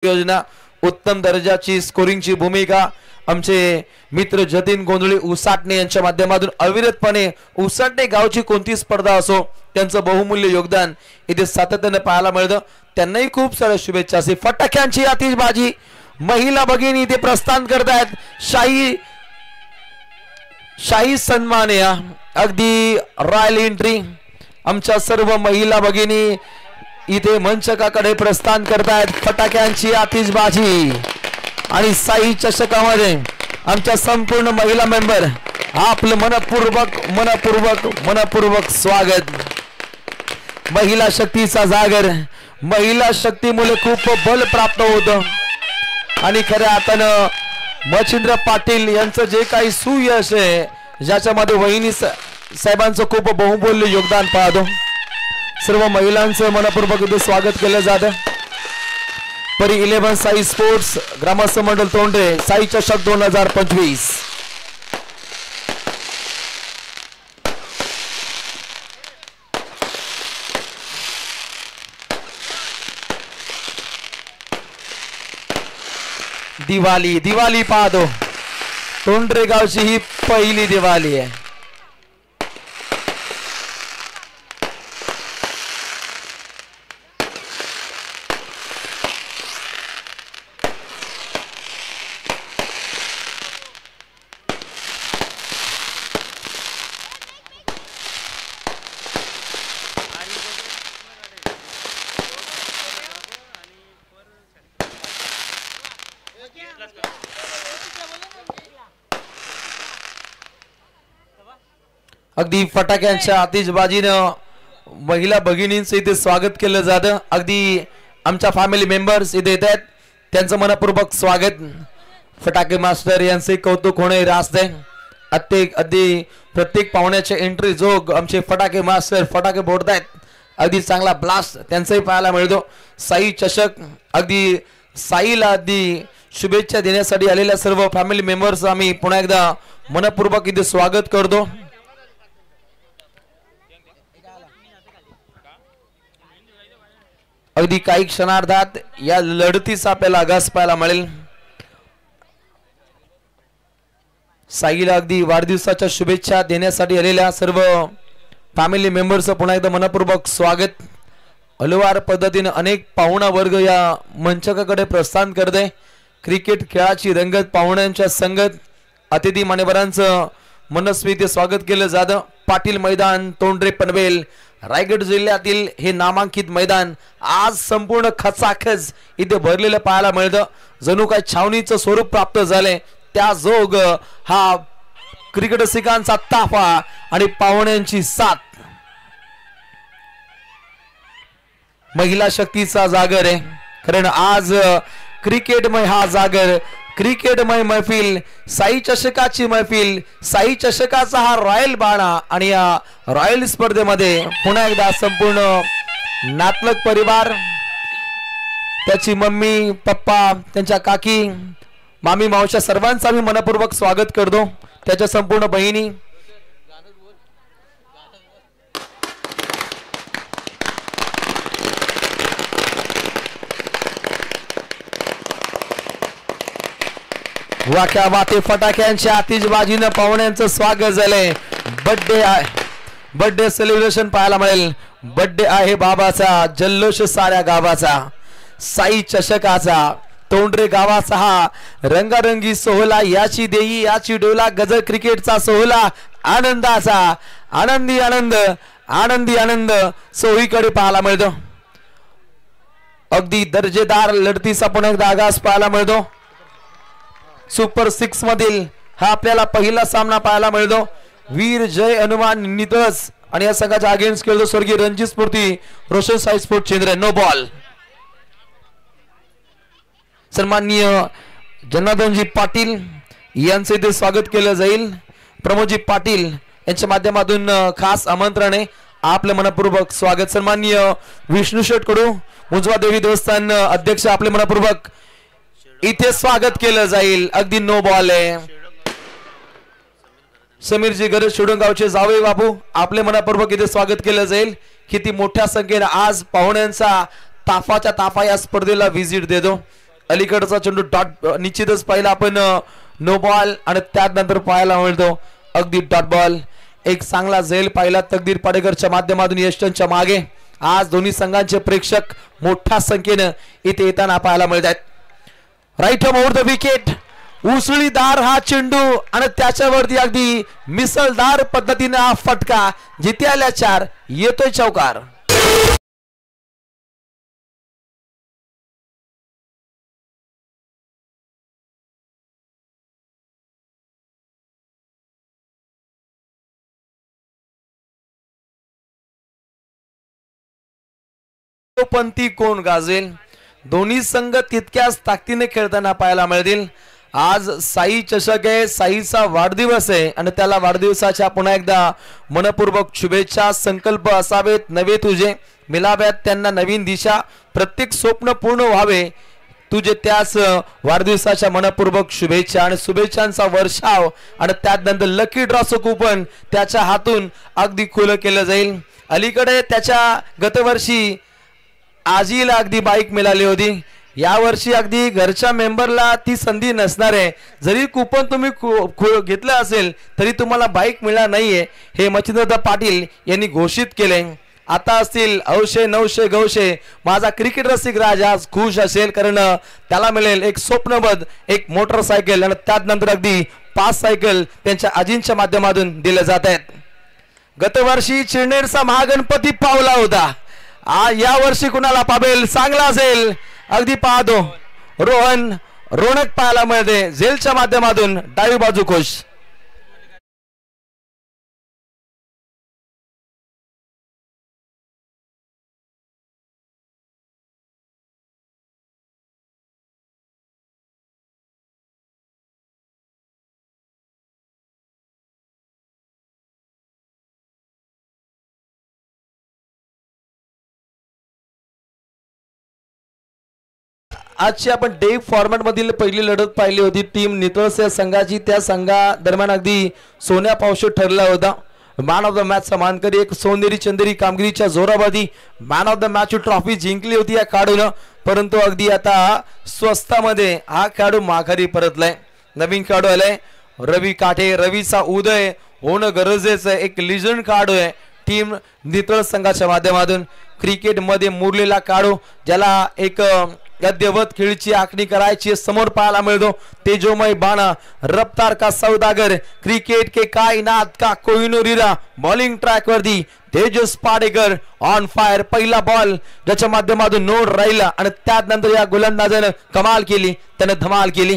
योजना उत्तम दर्जाची स्कोरिंगची भूमिका आमचे मित्र जतीन गोंधळी उसाटणे यांच्या माध्यमातून अविरतपणे उसाटणे गावची कोणती स्पर्धा असो त्यांचं बहुमूल्य योगदान इथे सातत्याने पाहायला मिळतं। त्यांनाही खूप साऱ्या शुभेच्छा असे फटाक्यांची आतिषबाजी महिला भगिनी इथे प्रस्थान करतायत। शाही सन्मान या अगदी रॉयल एंट्री आमच्या सर्व महिला भगिनी इथे मंचकाकडे प्रस्थान करतायत। फटाक्यांची आतिषबाजी आणि साई चषकामध्ये आमच्या संपूर्ण महिला मेंबर आपलं मनपूर्वक स्वागत। महिला शक्तीचा जागर महिला शक्तीमुळे खूप बल प्राप्त होतं आणि खऱ्या अर्थानं मच्छिंद्र पाटील यांचं जे काही सुयश आहे ज्याच्यामध्ये वहिनी साहेबांचं खूप बहुमूल्य योगदान पाहतो। सर्व महिलांचं मनपूर्वक इथे स्वागत केलं जातं। परी 11 साई स्पोर्ट्स ग्रामस्थ मंडळ तोंडरे साई चषक 2025 दिवाळी पाहतो। तोंडरे गावची ही पहिली दिवाळी आहे। अगदी फटाक्यांच्या आतिषबाजीनं महिला भगिनींचं इथे स्वागत केलं जातं। अगदी आमच्या फॅमिली मेंबर्स इथे येत आहेत त्यांचं मनपूर्वक स्वागत। फटाके मास्टर यांचे कौतुक होणे रास्त आहे। अगदी प्रत्येक पाहुण्याच्या एंट्री जोग आमचे फटाके मास्टर फटाके फोडतायत। अगदी चांगला ब्लास्ट त्यांचाही पाहायला मिळतो। साई चषक अगदी साईला अगदी शुभेच्छा देण्यासाठी आलेल्या सर्व फॅमिली मेंबर्स आम्ही पुन्हा एकदा मनपूर्वक इथे स्वागत करतो। अगदी काही क्षणार्धात या लढतीचा आपल्याला आगास पाहायला मिळेल। साईला अगदी वाढदिवसाच्या शुभेच्छा देण्यासाठी आलेल्या सर्व फॅमिली मेंबर्सचं पुन्हा एकदा मनपूर्वक स्वागत। हलवार पद्धतीने अनेक पाहुणा वर्ग या मंचकाकडे प्रस्थान करते। क्रिकेट खेळाची रंगत पाहुण्यांच्या संगत अतिथी मान्यवरांचं मनस्वी स्वागत केलं जातं। पाटील मैदान तोंडरे पनवेल रायगड जिल्ह्यातील हे नामांकित मैदान आज संपूर्ण खचाखच इथे भरलेलं पाहायला मिळतं। जणू काय छावणीचं स्वरूप प्राप्त झाले त्या जोग हा क्रिकेट रसिकांचा ताफा आणि पाहुण्यांची साथ महिला शक्तीचा जागर आहे। कारण आज क्रिकेटमय हा जागर क्रिकेटमय मैफिल साई चषकाची मैफिल साई चषकाचा हा रॉयल बाणा आणि या रॉयल स्पर्धेमध्ये पुन्हा एकदा संपूर्ण नातलग परिवार त्याची मम्मी पप्पा त्यांच्या काकी मामी मावश्या सर्वांचं आम्ही मनपूर्वक स्वागत करतो। त्याच्या संपूर्ण बहिणी वाक्या वाते फटाक्यांच्या आतिषबाजीनं पाहुण्यांचं स्वागत झालंय। बर्थडे सेलिब्रेशन पाहायला मिळेल। बर्थडे आहे बाबाचा जल्लोष साऱ्या गावाचा साई चषकाचा तोंडरे गावाचा हा रंगारंगी सोहळा याची देई याची डोला गजर क्रिकेटचा सोहळा आनंदाचा आनंदी आनंद सोहीकडे पाहायला मिळतो। अगदी दर्जेदार लढतीचा पुन्हा एकदा आगास पाहायला मिळतो। सुपर 6 मधील हा आपल्याला पहिला सामना पाहायला मिळतो। वीर जय हनुमान नितस आणि या संघाच्या अगेन्स्ट खेळतो स्वर्गीय रणजित स्फूर्ती रोशन साई स्पोर्ट चेंद्र। No ball. सन्माननीय जनार्दनजी पाटील यांचे इथे स्वागत केलं जाईल। प्रमोदजी पाटील यांच्या माध्यमातून खास आमंत्रण आहे आपलं मनपूर्वक स्वागत। सन्माननीय विष्णू शेठ कडू मुजवा देवी देवस्थान अध्यक्ष आपले मनपूर्वक इथे स्वागत केलं जाईल। अगदी नो बॉल आहे। समीरजी गरज शिडूंगावचे जावई बापू आपले मनपूर्वक इथे स्वागत केलं जाईल। किती मोठ्या संख्येने आज पाहुण्यांचा ताफाच्या ताफा या स्पर्धेला व्हिजिट देतो। अलीकडचा चेंडू डॉट निश्चितच पाहिला आपण नो बॉल आणि त्यानंतर पाहायला मिळतो अगदी डॉट बॉल. एक चांगला झेल पाहिला तकदीर पाडेकरच्या माध्यमातून यष्टनच्या मागे. आज दोन्ही संघांचे प्रेक्षक मोठ्या संख्येने इथे येताना पाहायला मिळतात. राईट ओव्हर द विकेट, उसळीदार हा चेंडू आणि त्याच्यावरती अगदी मिसळदार पद्धतीने हा फटका. जिथे आल्या 4 येतोय चौकार. पंती कोण गाजेल. दोन्ही संघ तितक्याच ताकदीने खेळताना पाहायला मिळतील. आज साई चषक आहे, साईचा वाढदिवस आहे आणि त्याला वाढदिवसाच्या पुन्हा एकदा मनपूर्वक शुभेच्छा. संकल्प असावेत नवे तुझे, मिळाव्यात त्यांना नवीन दिशा, प्रत्येक स्वप्न पूर्ण व्हावे तुझे. त्याच वाढदिवसाच्या मनपूर्वक शुभेच्छा आणि शुभेच्छांचा वर्षाव आणि त्यानंतर लकी ड्रॉचं कूपन त्याच्या हातून अगदी खुलं केलं जाईल. अलीकडे त्याच्या गतवर्षी आजीला अगदी बाईक मिळाली होती. यावर्षी अगदी घरच्या मेंबरला ती संधी नसणार आहे. जरी कुपन तुम्ही घेतलं असेल तरी तुम्हाला बाईक मिळणार नाहीये हे मच्छिंद्रदा पाटील यांनी घोषित केले. आता असतील 900 900 900. माझा क्रिकेट रसिक राज आज खुश असेल कारण त्याला मिळेल एक स्वप्नबद्ध एक मोटरसायकल आणि त्यानंतर अगदी 5 सायकल त्यांच्या आजींच्या माध्यमातून दिल्या जात आहेत. गतवर्षी चिरनेरचा महागणपती पावला होता. या वर्षी कुणाला पावेल चांगला असेल. अगदी पाहतो रोहन रोनक पाहायला मिळते झेलच्या माध्यमातून डावी बाजू खुश. आजची आपण डे फॉर्मॅट मधील पहिली लढत पाहिली होती. टीम नितळस या संघाची. त्या संघा दरम्यान अगदी सोन्या पावशे ठरला होता. मॅन ऑफ द मॅचचा मानकरी एक सोनेरी चंदेरी कामगिरीच्या जोराबादी man of the match trophy जिंकली होती या खेळाडूनं. परंतु अगदी आता स्वस्तामध्ये हा खेळाडू माघारी परतलाय. नवीन खेळाडू आलाय रवी काठे. रवीचा उदय होणं गरजेचं आहे. एक लिजंड खेळाडू आहे टीम नितळ संघाच्या माध्यमातून. क्रिकेटमध्ये मुरलेला खेळाडू ज्याला एक अद्यवत खेळीची आखणी करायची समोर पाहायला मिळतो. तेजोमय बाणा रफ्तार का सौदागर क्रिकेट के कायनात का कोहिनूर बॉलिंग ट्रॅक वरती तेजस पाडेकर ऑन फायर. पहिला बॉल ज्याच्या माध्यमातून नोड राहिला आणि त्यानंतर या गोलंदाजानं कमाल केली, त्यानं धमाल केली.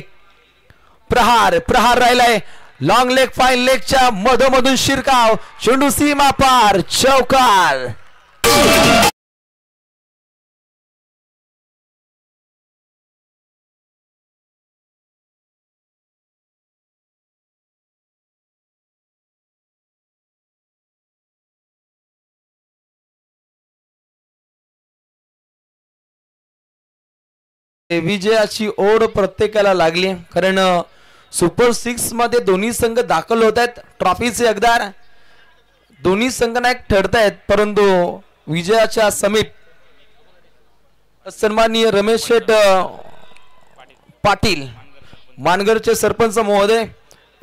प्रहार प्रहार राहिलाय. लॉंग लेग फाईन लेगच्या मधोमधून शिरकाव चेंडू सीमा पार चौकार. विजयाची ओढ प्रत्येकाला लागली कारण सुपर 6 मध्ये दोन्ही संघ दाखल होत आहेत. ट्रॉफीचे हकदार दोन्ही संघ नायक ठरतायत. परंतु विजयाच्या समीप सन्माननीय रमेश शेठ पाटील मानगरचे सरपंच महोदय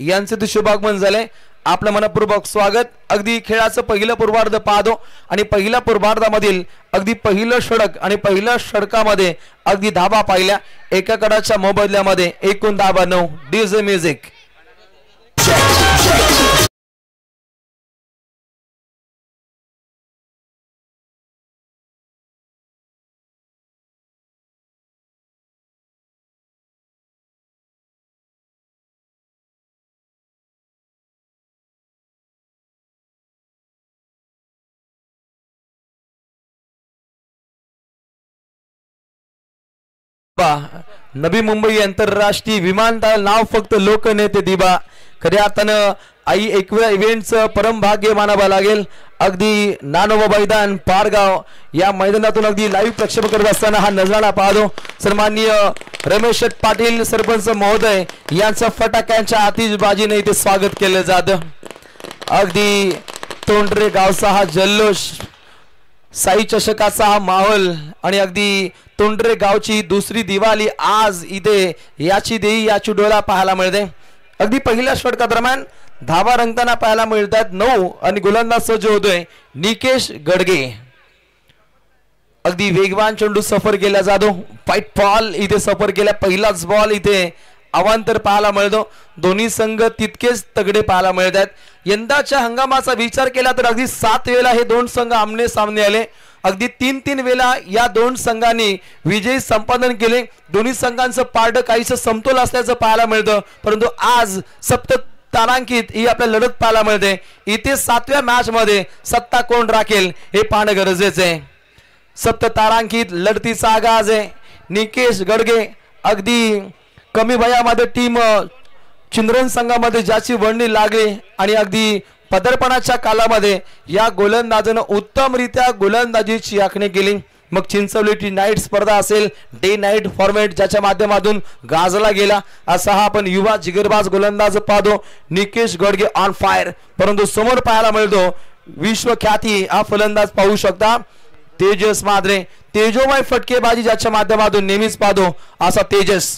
यांचे ते शुभागमन झाले. आपलं मनपूर्वक स्वागत. अगदी खेळाचं पहिलं पूर्वार्ध पाहतो आणि पहिल्या पूर्वार्धामधील अगदी पहिलं षटक आणि पहिल्या षटकामध्ये अगदी धाबा पाहिल्या. एका गडाच्या मोबदल्यामध्ये एकूण धाबा 9. DJ music. नवी मुंबई आंतरराष्ट्रीय विमानतळ नाव फक्त लोकनेते दिबा. खऱ्या अर्थानं आई एकव्या इव्हेंटचं परम भाग्य मानावं लागेल. अगदी नानोबा मैदान पारगाव या मैदानातून अगदी लाईव्ह प्रक्षेपण करत असताना हा नजारा पाहतो. सन्माननीय रमेश पाटील सरपंच महोदय यांचं फटाक्यांच्या आतिषबाजीने इथे स्वागत केलं जातं. अगदी तोंडरे गावचा हा जल्लोष साई चषकाचा हा माहोल आणि अगदी तोंडरे गावची दुसरी दिवाळी आज इथे याची देई याची डोळा पाहायला मिळते। अगदी पहिल्या षटकादरम्यान धावा रंगताना पाहायला मिळतात 9 आणि गोलंदाज सज्ज होतोय निकेश गडगे। अगदी वेगवान चेंडू सफर केला जातो, व्हाईट बॉल इथे सफर केला, पहिलाच बॉल इथे अवांतर पाहायला मिळतो। दोन्ही संघ तितकेच तगडे पाहायला मिळतात। यंदाच्या हंगामाचा विचार केला तर अगदी 7 वेळा हे दोन संघ आमने सामने आले, अगदी 3-3 वेळा या दोन संघांनी विजय संपादन केले। दोन्ही संघांचं पारडं काहीसं समतोल असल्याचं पाहायला मिळतं, परंतु आज सप्त तारांकित ही आपल्याला लढत पाहायला मिळते। इथे 7व्या मॅच मध्ये सत्ता कोण राखेल हे पाहणं गरजेचं आहे। सप्त तारांकित लढतीचा आगाज आहे। निकेश गडगे अगदी कमी वयामध्ये टीम चिंद्रन संघामध्ये ज्याची वर्णी लागली आणि अगदी पदार्पणाच्या कालामध्ये या गोलंदाजानं उत्तमरित्या गोलंदाजीची आखणी केली। मग चिंचवली नाईट स्पर्धा असेल, डे नाईट फॉर्मॅट ज्याच्या माध्यमातून गाजला गेला, असा हा आपण युवा जिगरबाज गोलंदाज पाहतो निकेश गडगे ऑन फायर। परंतु समोर पाहायला मिळतो विश्वख्याती हा फलंदाज पाहू शकता तेजस माद्रे, तेजोमय फटकेबाजी ज्याच्या माध्यमातून नेहमीच पाहतो असा तेजस।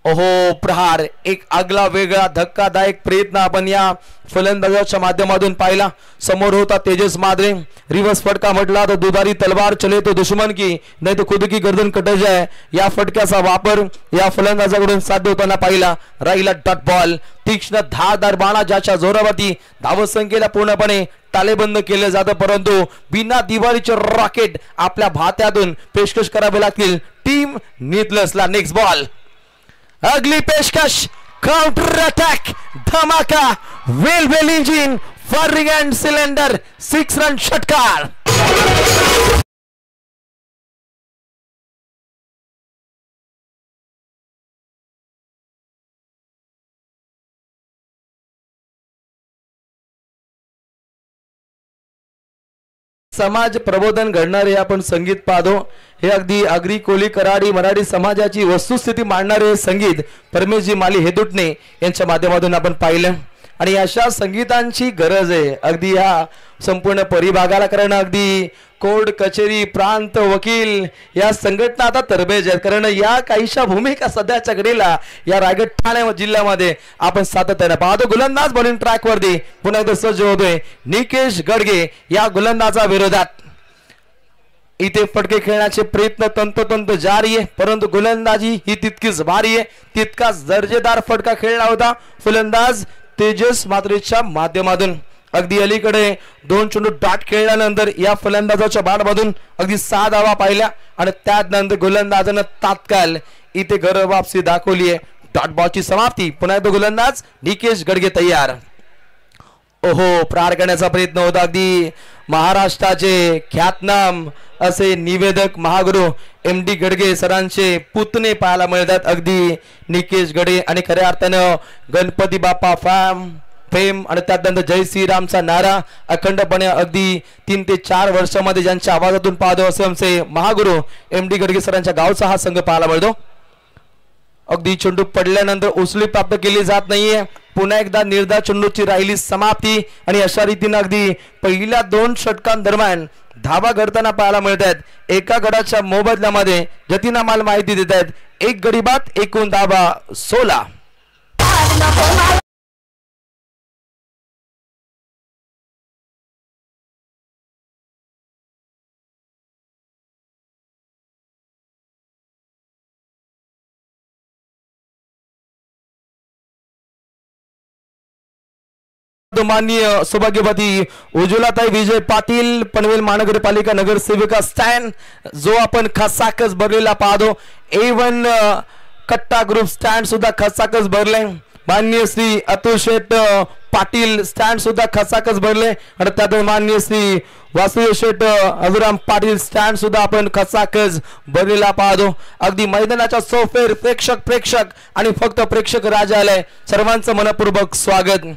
ओहो प्रहार, एक आगला वेगळा धक्कादायक प्रयत्न आपण या फलंदाजाच्या माध्यमातून पाहिला। समोर होता तेजस माद्रे, रिवर्स फटका म्हटला तर दुधारी तलवार चले तो दुश्मन की नाही तो खुद की गर्दन कट जाए, या फटक्याचा वापर या फलंदाजाकडून साध्य होताना पाहिला। राहिला डॉट बॉल, तीक्ष्ण धारदार बाणा ज्याच्या जोरावरती धावसंख्येला पूर्णपणे तालेबंद केले जातं, परंतु बिना दिवाळीचे रॉकेट आपल्या भात्यातून पेशकश करावे लागतील टीम नीतलसला। नेक्स्ट बॉल, अगली पेशकश, काउंटर अटॅक, धमाका, well engine, firing and cylinder, 6 run षटकार। समाज प्रबोधन घडणारे आपण संगीत पाहतो। हे अगदी आगरी कोली कराडी मराठी समाजाची वस्तुस्थिती मांडणारे संगीत परमेशजी माली हेदुटणे यांच्या माध्यमातून आपण पाहिलं आणि अशा संगीतांची गरज आहे अगदी या संपूर्ण परिभागाला। कारण अगदी कोर्ट कचेरी प्रांत वकील या संघटना आता तरबेज आहेत, कारण या काहीशा भूमिका सध्याच्या घडीला या रायगड ठाणे जिल्ह्यामध्ये आपण सातत्याने पाहतो। गोलंदाज बॉलिंग ट्रॅक वरती पुन्हा एकदा सज्ज होतोय निकेश गडगे या गोलंदाजा विरोधात। इथे फटके खेळण्याचे प्रयत्न तंतोतंत जारी आहे, परंतु गोलंदाजी ही तितकीच भारी आहे। तितकाच दर्जेदार फटका खेळला होता फलंदाज तेजस मात्रेच्या माध्यमातून। अगदी अलीकडे 2 चेंडू डॉट खेळल्यानंतर या फलंदाजाच्या बॅटमधून अगदी 6 धावा पाहिल्या आणि त्यानंतर गोलंदाजानं तात्काळ इथे घर वापसी दाखवली आहे। डॉट बॉलची समाप्ती, पुन्हा एकदा गोलंदाज निकेश गडगे तयार। ओहो प्रहार करण्याचा प्रयत्न होता, अगदी महाराष्ट्राचे ख्यातनाम असे निवेदक महागुरु MD गडगे सरांचे पुतणे पाहायला मिळतात अगदी निकेश गडगे आणि खऱ्या अर्थानं गणपती बाप्पा फेम आणि त्यानंतर जय श्रीरामचा नारा अखंडपणे अगदी 3 ते 4 वर्षामध्ये ज्यांच्या आवाजातून पाहतो असे आमचे महागुरु MD गडगे सरांच्या गावचा हा संघ पाहायला मिळतो। अगदी चेंडू पडल्यानंतर उचली प्राप्त केली जात नाहीये, पुन्हा एकदा निर्धार चेंडूची राहिली समाप्ती आणि अशा रीतीने अगदी पहिल्या 2 षटकांदरम्यान धावा घडताना पाहायला मिळतात। एका गडाच्या मोबदल्यामध्ये जतीन माल माहिती देत आहेत, 1 गडी बाद एकूण धावा 16। माननीय सौभाग्यवती उज्ज्वलाताई विजय पाटील पनवेल महानगरपालिका नगरसेविका स्टँड जो आपण खचाखच भरलेला पाहतो। A1 कट्टा ग्रुप स्टँड सुद्धा खचाखच भरले। माननीय श्री अतुल शेठ पाटील स्टँड सुद्धा खचाखच भरले आणि त्यात माननीय श्री वासुदेव शेठ अभिराम पाटील स्टँड सुद्धा आपण खचाखच भरलेला पाहतो। अगदी मैदानाच्या सोफेर प्रेक्षक आणि फक्त प्रेक्षक राजा आलाय, सर्वांचं मनपूर्वक स्वागत।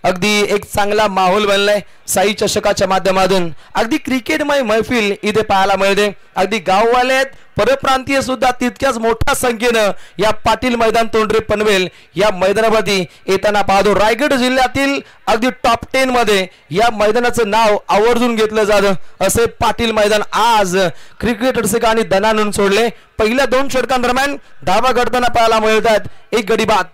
अगदी एक चांगला माहोल बनलाय साई चषकाच्या माध्यमातून. अगदी क्रिकेटमय मैफिल इथे पाहायला मिळते. अगदी गाववाले आहेत, परप्रांतीय सुद्धा तितक्याच मोठ्या संख्येनं या पाटील मैदान तोंडरे पनवेल या मैदानावरती येताना पाहतो. रायगड जिल्ह्यातील अगदी टॉप 10 मध्ये या मैदानाचं नाव आवर्जून घेतलं जातं. असे पाटील मैदान आज क्रिकेट रसिकांनी दणानून सोडले. पहिल्या 2 षटकांदरम्यान धावा घडताना पाहायला मिळतात. एक गडी बाद,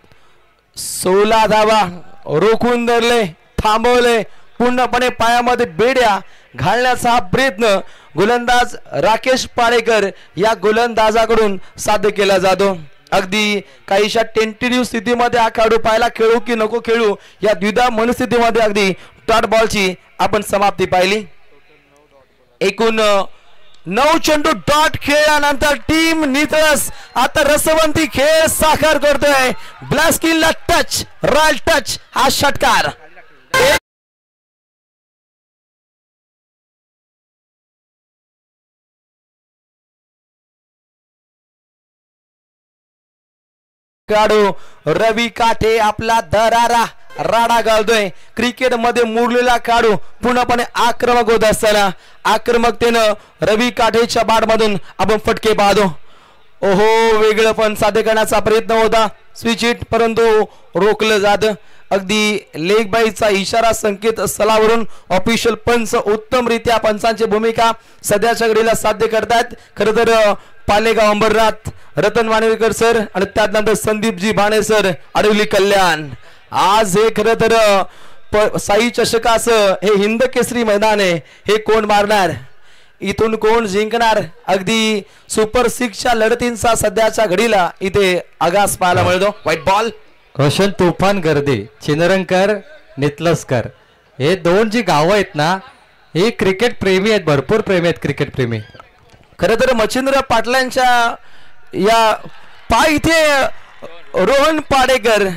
16 धावा रोखून धरले, थांबवले, पूर्णपणे पायामध्ये बेड्या घालण्याचा हा प्रयत्न गोलंदाज राकेश पाडेकर या गोलंदाजाकडून साध्य केला जातो. अगदी काहीशा टेंटेटिव्ह स्थितीमध्ये हा खेळाडू पाहिला, खेळू की नको खेळू या द्विधा मनस्थितीमध्ये अगदी डॉट बॉलची आपण समाप्ती पाहिली. एकूण 9 चेंडू डॉट खेळल्यानंतर टीम नितळस आता रसवंती खेळ साकार करतोय. ब्लास्किनला टच, रॉयल टच हा षटकार. खेळाडू रवी काठे आपला दरारा राडा घालतोय. क्रिकेट मध्ये मुरलेला खेळाडू पूर्णपणे आक्रमक होत असताना आक्रमकतेनं रवी काठेच्या बॅटमधून आपण फटके पाहतो. ओहो, वेगळं पण साध्य करण्याचा प्रयत्न होता स्विच हिट, परंतु रोखलं जातं. अगदी लेग बाईचा इशारा संकेत स्थळावरून ऑफिशियल पंच उत्तमरित्या पंचांची भूमिका सध्याच्या घडीला साध्य करतात. खरं तर पालेगाव अंबरनाथ रतन वाणेकर सर आणि त्यानंतर संदीपजी भाणे सर अडवली कल्याण. आज हे खरं तर साई चषकाचं हे हिंद केसरी मैदान आहे. हे कोण मारणार, इथून कोण जिंकणार, अगदी सुपर 6च्या लढतींचा सध्याच्या घडीला इथे आगास पाहायला मिळतो. व्हाईट बॉल, रोशन तुफान गर्दी, चिनरंकर नितलसकर हे 2 जी गावं आहेत ना, हे क्रिकेट प्रेमी आहेत, भरपूर प्रेमी आहेत क्रिकेट प्रेमी. खरं तर मच्छिंद्र पाटलांच्या या इथे रोहन पाडेकर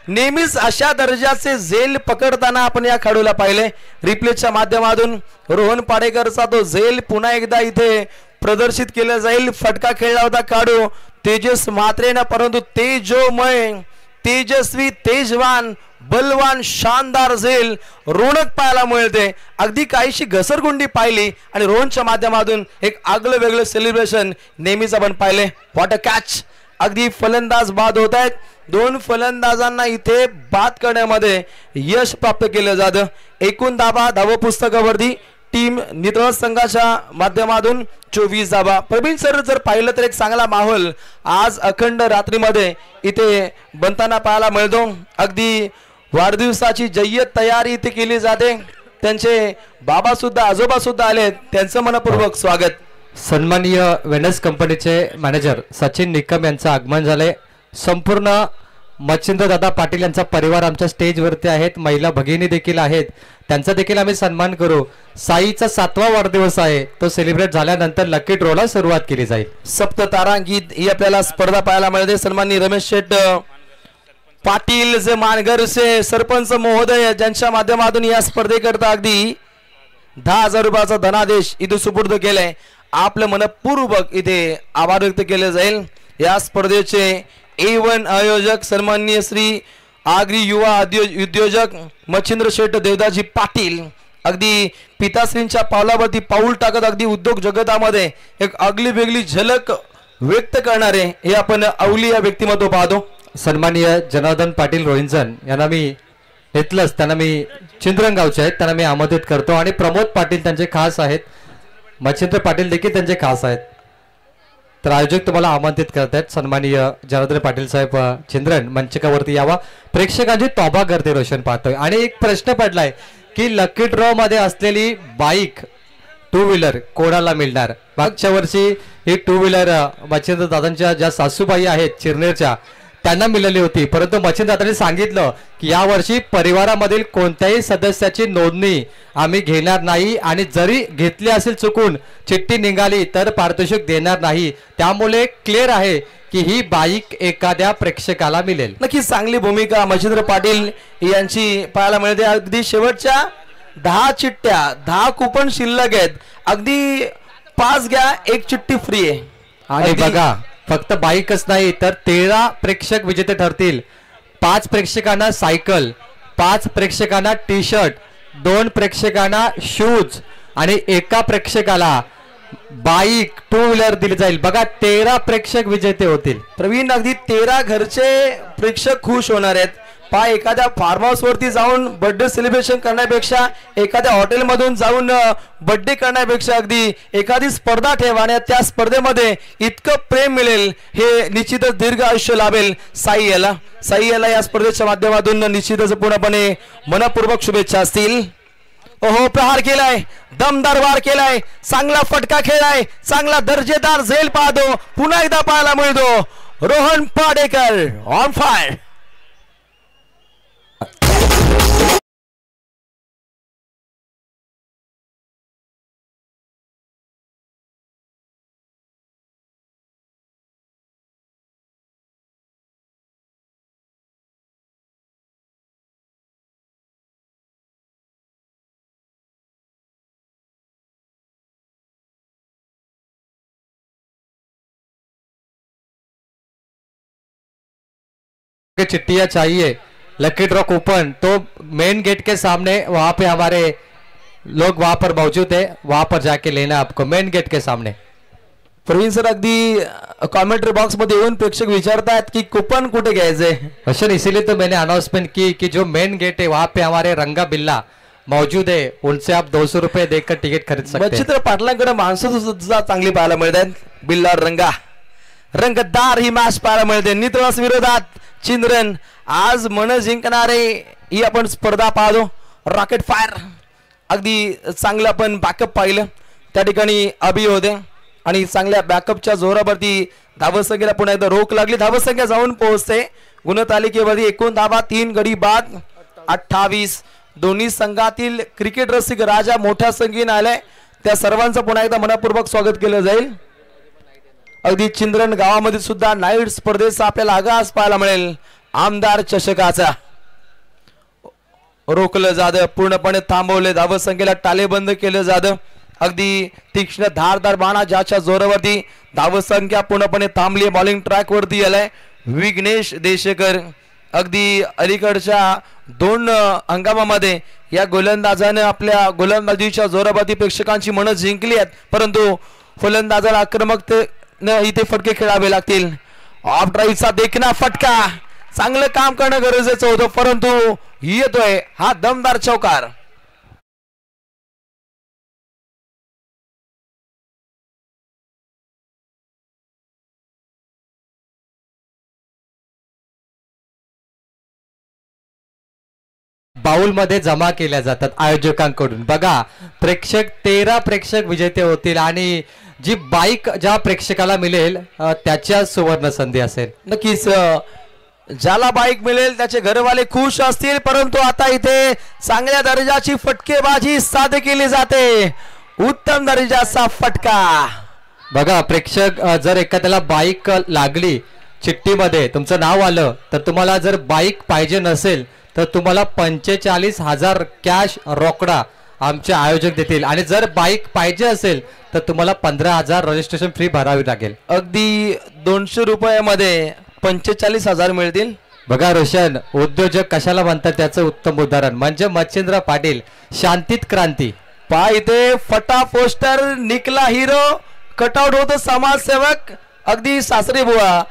नेहमीच अशा दर्जाचे झेल पकडताना आपण या खेळाडूला पाहिले. रिप्लेच्या माध्यमातून रोहन पाडेकरचा तो झेल पुन्हा एकदा इथे प्रदर्शित केला जाईल. फटका खेळला होता खेळाडू तेजस म्हात्रेनं, परंतु तेजोमय, तेजस्वी, तेजवान, बलवान, शानदार झेल रोणक पाहायला मिळते. अगदी काहीशी घसरगुंडी पाहिली आणि रोहनच्या माध्यमातून एक आगळं वेगळं सेलिब्रेशन नेहमीच आपण पाहिले. What a catch. अगदी फलंदाज बाद होत आहेत. 2 फलंदाजांना इथे बाद करण्यामध्ये यश प्राप्त केलं जातं. एकूण धावा पुस्तकावरती टीम नितळ संघाच्या माध्यमातून 24 धावा. प्रवीण सर जर पाहिलं तर एक चांगला माहोल आज अखंड रात्रीमध्ये इथे बनताना पाहायला मिळतो. अगदी वाढदिवसाची जय्यत तयारी इथे केली जाते. त्यांचे बाबा सुद्धा, आजोबा सुद्धा आले, त्यांचं मनपूर्वक स्वागत. सन्माननीय वेनस कंपनीचे मॅनेजर सचिन निकम यांचं आगमन झाले. संपूर्ण मच्छिंद्र दादा पाटील यांचा परिवार आमच्या स्टेजवरती आहेत. महिला भगिनी देखील आहेत, त्यांचा देखील आम्ही सन्मान करू. साईचा 7वा वाढदिवस आहे, तो सेलिब्रेट झाल्यानंतर लकी ड्रॉला सुरुवात केली जाईल. सप्ततारांकित ही आपल्याला स्पर्धा पाहायला मिळते. सन्माननीय रमेश शेठ पाटील जे मानगरचे सरपंच महोदय ज्यांच्या माध्यमातून या स्पर्धेकरता अगदी 10,000 रुपयाचा धनादेश इथे सुपूर्द केलाय. आपलं मनपूर्वक इथे आभार व्यक्त केले जाईल. या स्पर्धेचे A1 आयोजक सन्माननीय श्री आगरी युवा उद्योजक मच्छिंद्र शेठ देवदाजी पाटील अगदी पिताश्रींच्या पावलावरती पाऊल टाकत अगदी उद्योग जगतामध्ये एक आगली वेगळी झलक व्यक्त करणारे हे आपण अवली या व्यक्तिमत्व पाहतो. सन्माननीय जनार्दन पाटील रोहिंजन यांना मी घेतलंच, त्यांना मी चिंद्रंगावचे आहेत, त्यांना मी आमंत्रित करतो. आणि प्रमोद पाटील त्यांचे खास आहेत, मच्छिंद्र पाटील देखील त्यांचे खास आहेत. तर आयोजक तुम्हाला आमंत्रित करत आहेत. सन्माननीय जनार्दन पाटील साहेब चिंद्रन मंचकावरती यावा. प्रेक्षकांची तोबा करते रोशन पाहतोय. आणि एक प्रश्न पडलाय की लकी ड्रॉ मध्ये असलेली बाईक 2 व्हीलर कोणाला मिळणार. मागच्या वर्षी ही 2 व्हीलर मच्छिंद्र दादांच्या ज्या सासूबाई आहेत चिरनेरच्या त्यांना मिळाली होती, परंतु मच्छिंद्र दादांनी सांगितलं की यावर्षी परिवारामधील कोणत्याही सदस्याची नोंदणी आम्ही घेणार नाही आणि जरी घेतली असेल चुकून चिठ्ठी निघाली तर पारितोषिक देणार नाही. त्यामुळे क्लिअर आहे की ही बाईक एखाद्या प्रेक्षकाला मिळेल. नक्कीच चांगली भूमिका मच्छिंद्र पाटील यांची पाहायला मिळते. अगदी शेवटच्या 10 चिठ्ठ्या 10 कुपन शिल्लक आहेत. अगदी 5 घ्या 1 चिठ्ठी फ्री आहे. आणि बघा फक्त बाईकच नाही तर 13 प्रेक्षक विजेते ठरतील. 5 प्रेक्षकांना सायकल, 5 प्रेक्षकांना टी शर्ट, 2 प्रेक्षकांना शूज आणि एका प्रेक्षकाला बाईक 2 व्हीलर दिली जाईल. बघा 13 प्रेक्षक विजेते होतील. प्रवीण अगदी 13 घरचे प्रेक्षक खुश होणार आहेत. पहा एखाद्या फार्म हाऊस वरती जाऊन बर्थडे सेलिब्रेशन करण्यापेक्षा एखाद्या हॉटेल मधून जाऊन बर्थडे करण्यापेक्षा अगदी एखादी स्पर्धा ठेवा आणि त्या स्पर्धेमध्ये इतकं प्रेम मिळेल हे निश्चितच दीर्घ आयुष्य लाभेल साई याला या स्पर्धेच्या माध्यमातून निश्चितच पूर्णपणे मनपूर्वक शुभेच्छा असतील. ओहो प्रहार केलाय, दमदार वार केलाय, चांगला फटका खेळाय, चांगला दर्जेदार झेल पाहतो, पुन्हा एकदा पाहायला मिळतो. Rohan Padekar on fire. चिट्टियां चाहिए, लकी ड्रॉ कूपन तो मेन गेट के सामने, वहां पे हमारे लोग वहां पर मौजूद है, वहां पर जाके लेना आपको मेन गेट के सामने. प्रवीण सर अगदी कमेंट्री बॉक्स मध्ये येऊन प्रेक्षक विचारतात की कूपन कुठे घ्यायचे. रोशन इसीलिए तो मैंने अनाउंसमेंट की कि जो मेन गेट है वहां पे हमारे रंगा बिल्ला मौजूद है, उनसे आप 200 रुपए देकर टिकट खरीद सकते हैं. मच्छिंद्र पाटलांकडे माणसं सुद्धा चांगली पाहायला मिळतात. बिल्ला रंगा रंगतदार ही मॅच पाहायला मिळते. नितळस विरोधात चिंद्रन. आज मन जिंकणारे ही आपण स्पर्धा पाहतो. रॉकेट फायर अगदी चांगलं आपण बॅकअप पाहिलं. त्या ठिकाणी अभि होते आणि चांगल्या बॅकअपच्या जोरावरती धावसंख्येला पुन्हा एकदा रोख लागली. धावसंख्या जाऊन पोहोचते गुणतालिकेवरती. एकूण धावा 3 गडी बाद 28. दोन्ही संघातील क्रिकेट रसिक राजा मोठ्या संख्येने आलाय. त्या सर्वांचं पुन्हा एकदा मनपूर्वक स्वागत केलं जाईल. अगदी चिंद्रन गावामध्ये सुद्धा नाईट स्पर्धेचा आपल्याला आगास पाहायला मिळेल. आमदार चषकाचा रोखलं जातं, पूर्णपणे थांबवले. धावसंख्येला टालेबंद केलं जातं. अगदी तीक्ष्ण धारदार बाणा ज्याच्या जोरावरती धावसंख्या पूर्णपणे थांबली. बॉलिंग ट्रॅक वरती आलाय विघ्नेश देशकर. अगदी अलीकडच्या 2 हंगामामध्ये या गोलंदाजाने आपल्या गोलंदाजीच्या जोरावरती प्रेक्षकांची मनं जिंकली आहेत, परंतु फलंदाजाला आक्रमकते इथे फटके खेळावे लागतील. ऑफ ड्राईव्हचा देखना फटका. चांगलं काम करणं गरजेचं होतं, परंतु येतोय हा दमदार चौकार. बाउल मध्ये जमा केल्या जातात आयोजकांकडून. बघा 13 प्रेक्षक विजेते होतील आणि जी बाईक ज्या प्रेक्षकाला मिळेल त्याच्या सुवर्ण संधी असेल. नक्कीच ज्याला बाईक मिळेल त्याचे घरवाले खुश असतील, परंतु आता इथे चांगल्या दर्जाची फटकेबाजी साध्य केली जाते. उत्तम दर्जाचा फटका. बघा प्रेक्षक जर एखाद्याला बाईक लागली चिठ्ठीमध्ये तुमचं नाव आलं तर तुम्हाला जर बाईक पाहिजे नसेल तर तुम्हाला 45,000 कॅश रोकडा आमचे आयोजक देतील आणि जर बाईक पाहिजे असेल तर तुम्हाला 15,000 रजिस्ट्रेशन फी भरावी लागेल. अगदी 200 रुपयामध्ये 45,000 मिळतील. बघा रोशन उद्योजक कशाला म्हणतात त्याचं उत्तम उदाहरण म्हणजे मच्छिंद्र पाटील. शांतीत क्रांती. पहा इथे फटा पोस्टर निकला हिरो कटआउट होतो समाजसेवक अगदी सासरे बुवा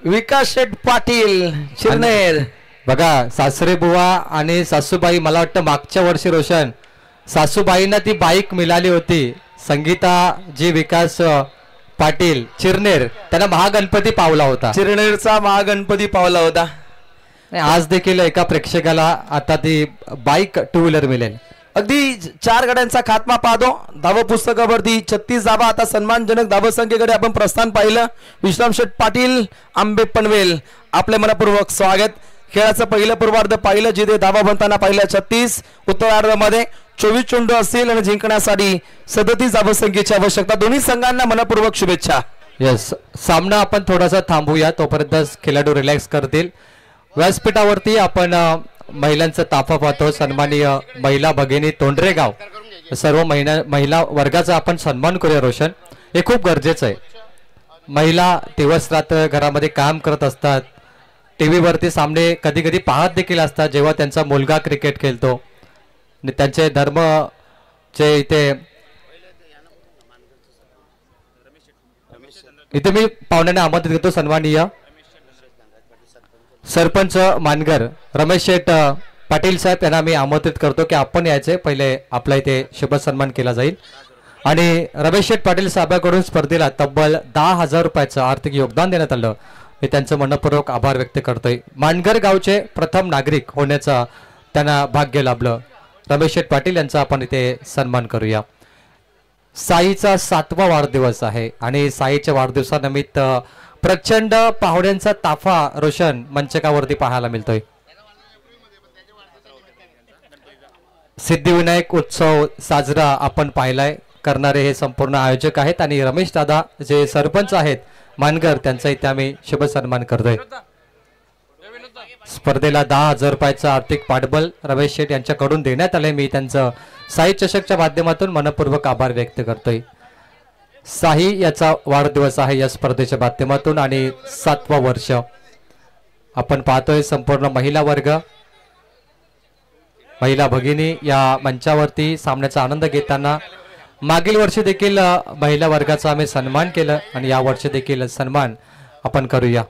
विकास शेठ पाटील चिरनेर. बघा सासरे बुवा आणि सासूबाई. मला वाटतं मागच्या वर्षी रोशन सासूबाईंना ती बाईक मिळाली होती. संगीता जी विकास पाटील चिरनेर त्यांना महागणपती पावला होता. चिरनेरचा महागणपती पावला होता. आज देखील एका प्रेक्षकाला आता ती बाईक 2 व्हीलर मिळेल. अगदी 4 गड्यांचा खात्मा पाहतो. धाव पुस्तकावरती 36 धावा. आता सन्मानजनक धावसंख्येकडे आपण प्रस्थान पाहिलं. विश्राम शेठ पाटील आंबे पनवेल आपले मनपूर्वक स्वागत. खेळाचं पहिलं पूर्वार्ध पाहिलं जिथे धावा बनताना पाहिलं 36. उत्तरार्धामध्ये 24 चेंडू असतील आणि जिंकण्यासाठी 37 धावसंख्येची आवश्यकता. दोन्ही संघांना मनपूर्वक शुभेच्छा. यस सामना आपण थोडासा थांबूया तोपर्यंत खेळाडू रिलॅक्स करतील. व्यासपीठावरती आपण महिलांचा ताफा पाहतो. सन्माननीय महिला भगिनी तोंडरेगाव सर्व महिला वर्गाचा आपण सन्मान करूया रोशन. हे खूप गरजेचं आहे. महिला दिवस रात्र घरामध्ये काम करत असतात. टीव्ही वरती सामने कधी कधी पाहत देखील असतात जेव्हा त्यांचा मुलगा क्रिकेट खेळतो आणि त्यांचे धर्म जे इथे मी पाहुण्यांना आमंत्रित करतो. सन्माननीय सरपंच मानगर रमेश शेठ पाटील साहेब यांना मी आमंत्रित करतो की आपण यायचे. पहिले आपला इथे शुभ सन्मान केला जाईल आणि रमेश शेठ पाटील साहेबांकडून स्पर्धेला तब्बल 10,000 रुपयाचं आर्थिक योगदान देण्यात आलं. मी त्यांचं मनपूर्वक आभार व्यक्त करतोय. मानगर गावचे प्रथम नागरिक होण्याचा त्यांना भाग्य लाभलं. रमेश शेठ पाटील यांचा आपण इथे सन्मान करूया. साईचा 7वा वाढदिवस आहे आणि साईच्या वाढदिवसानिमित्त प्रचंड पाहुण्यांचा ताफा रोशन मंचकावरती पाहायला मिळतोय. सिद्धिविनायक उत्सव साजरा आपण पाहिलाय. करणारे हे संपूर्ण आयोजक आहेत आणि रमेश दादा जे सरपंच आहेत मानगर त्यांचा इथे आम्ही शुभ सन्मान करतोय. स्पर्धेला 10,000 रुपयाचं आर्थिक पाठबळ रमेश शेठ यांच्याकडून देण्यात आले. मी त्यांचं साई चषकच्या माध्यमातून मनपूर्वक आभार व्यक्त करतोय. साई याचा वाढदिवस आहे या स्पर्धेच्या माध्यमातून आणि 7वा वर्ष आपण पाहतोय. संपूर्ण महिला वर्ग महिला भगिनी या मंचावरती सामन्याचा आनंद घेताना मागील वर्षी देखील महिला वर्गाचा आम्ही सन्मान केलं आणि या वर्षी देखील सन्मान आपण करूया.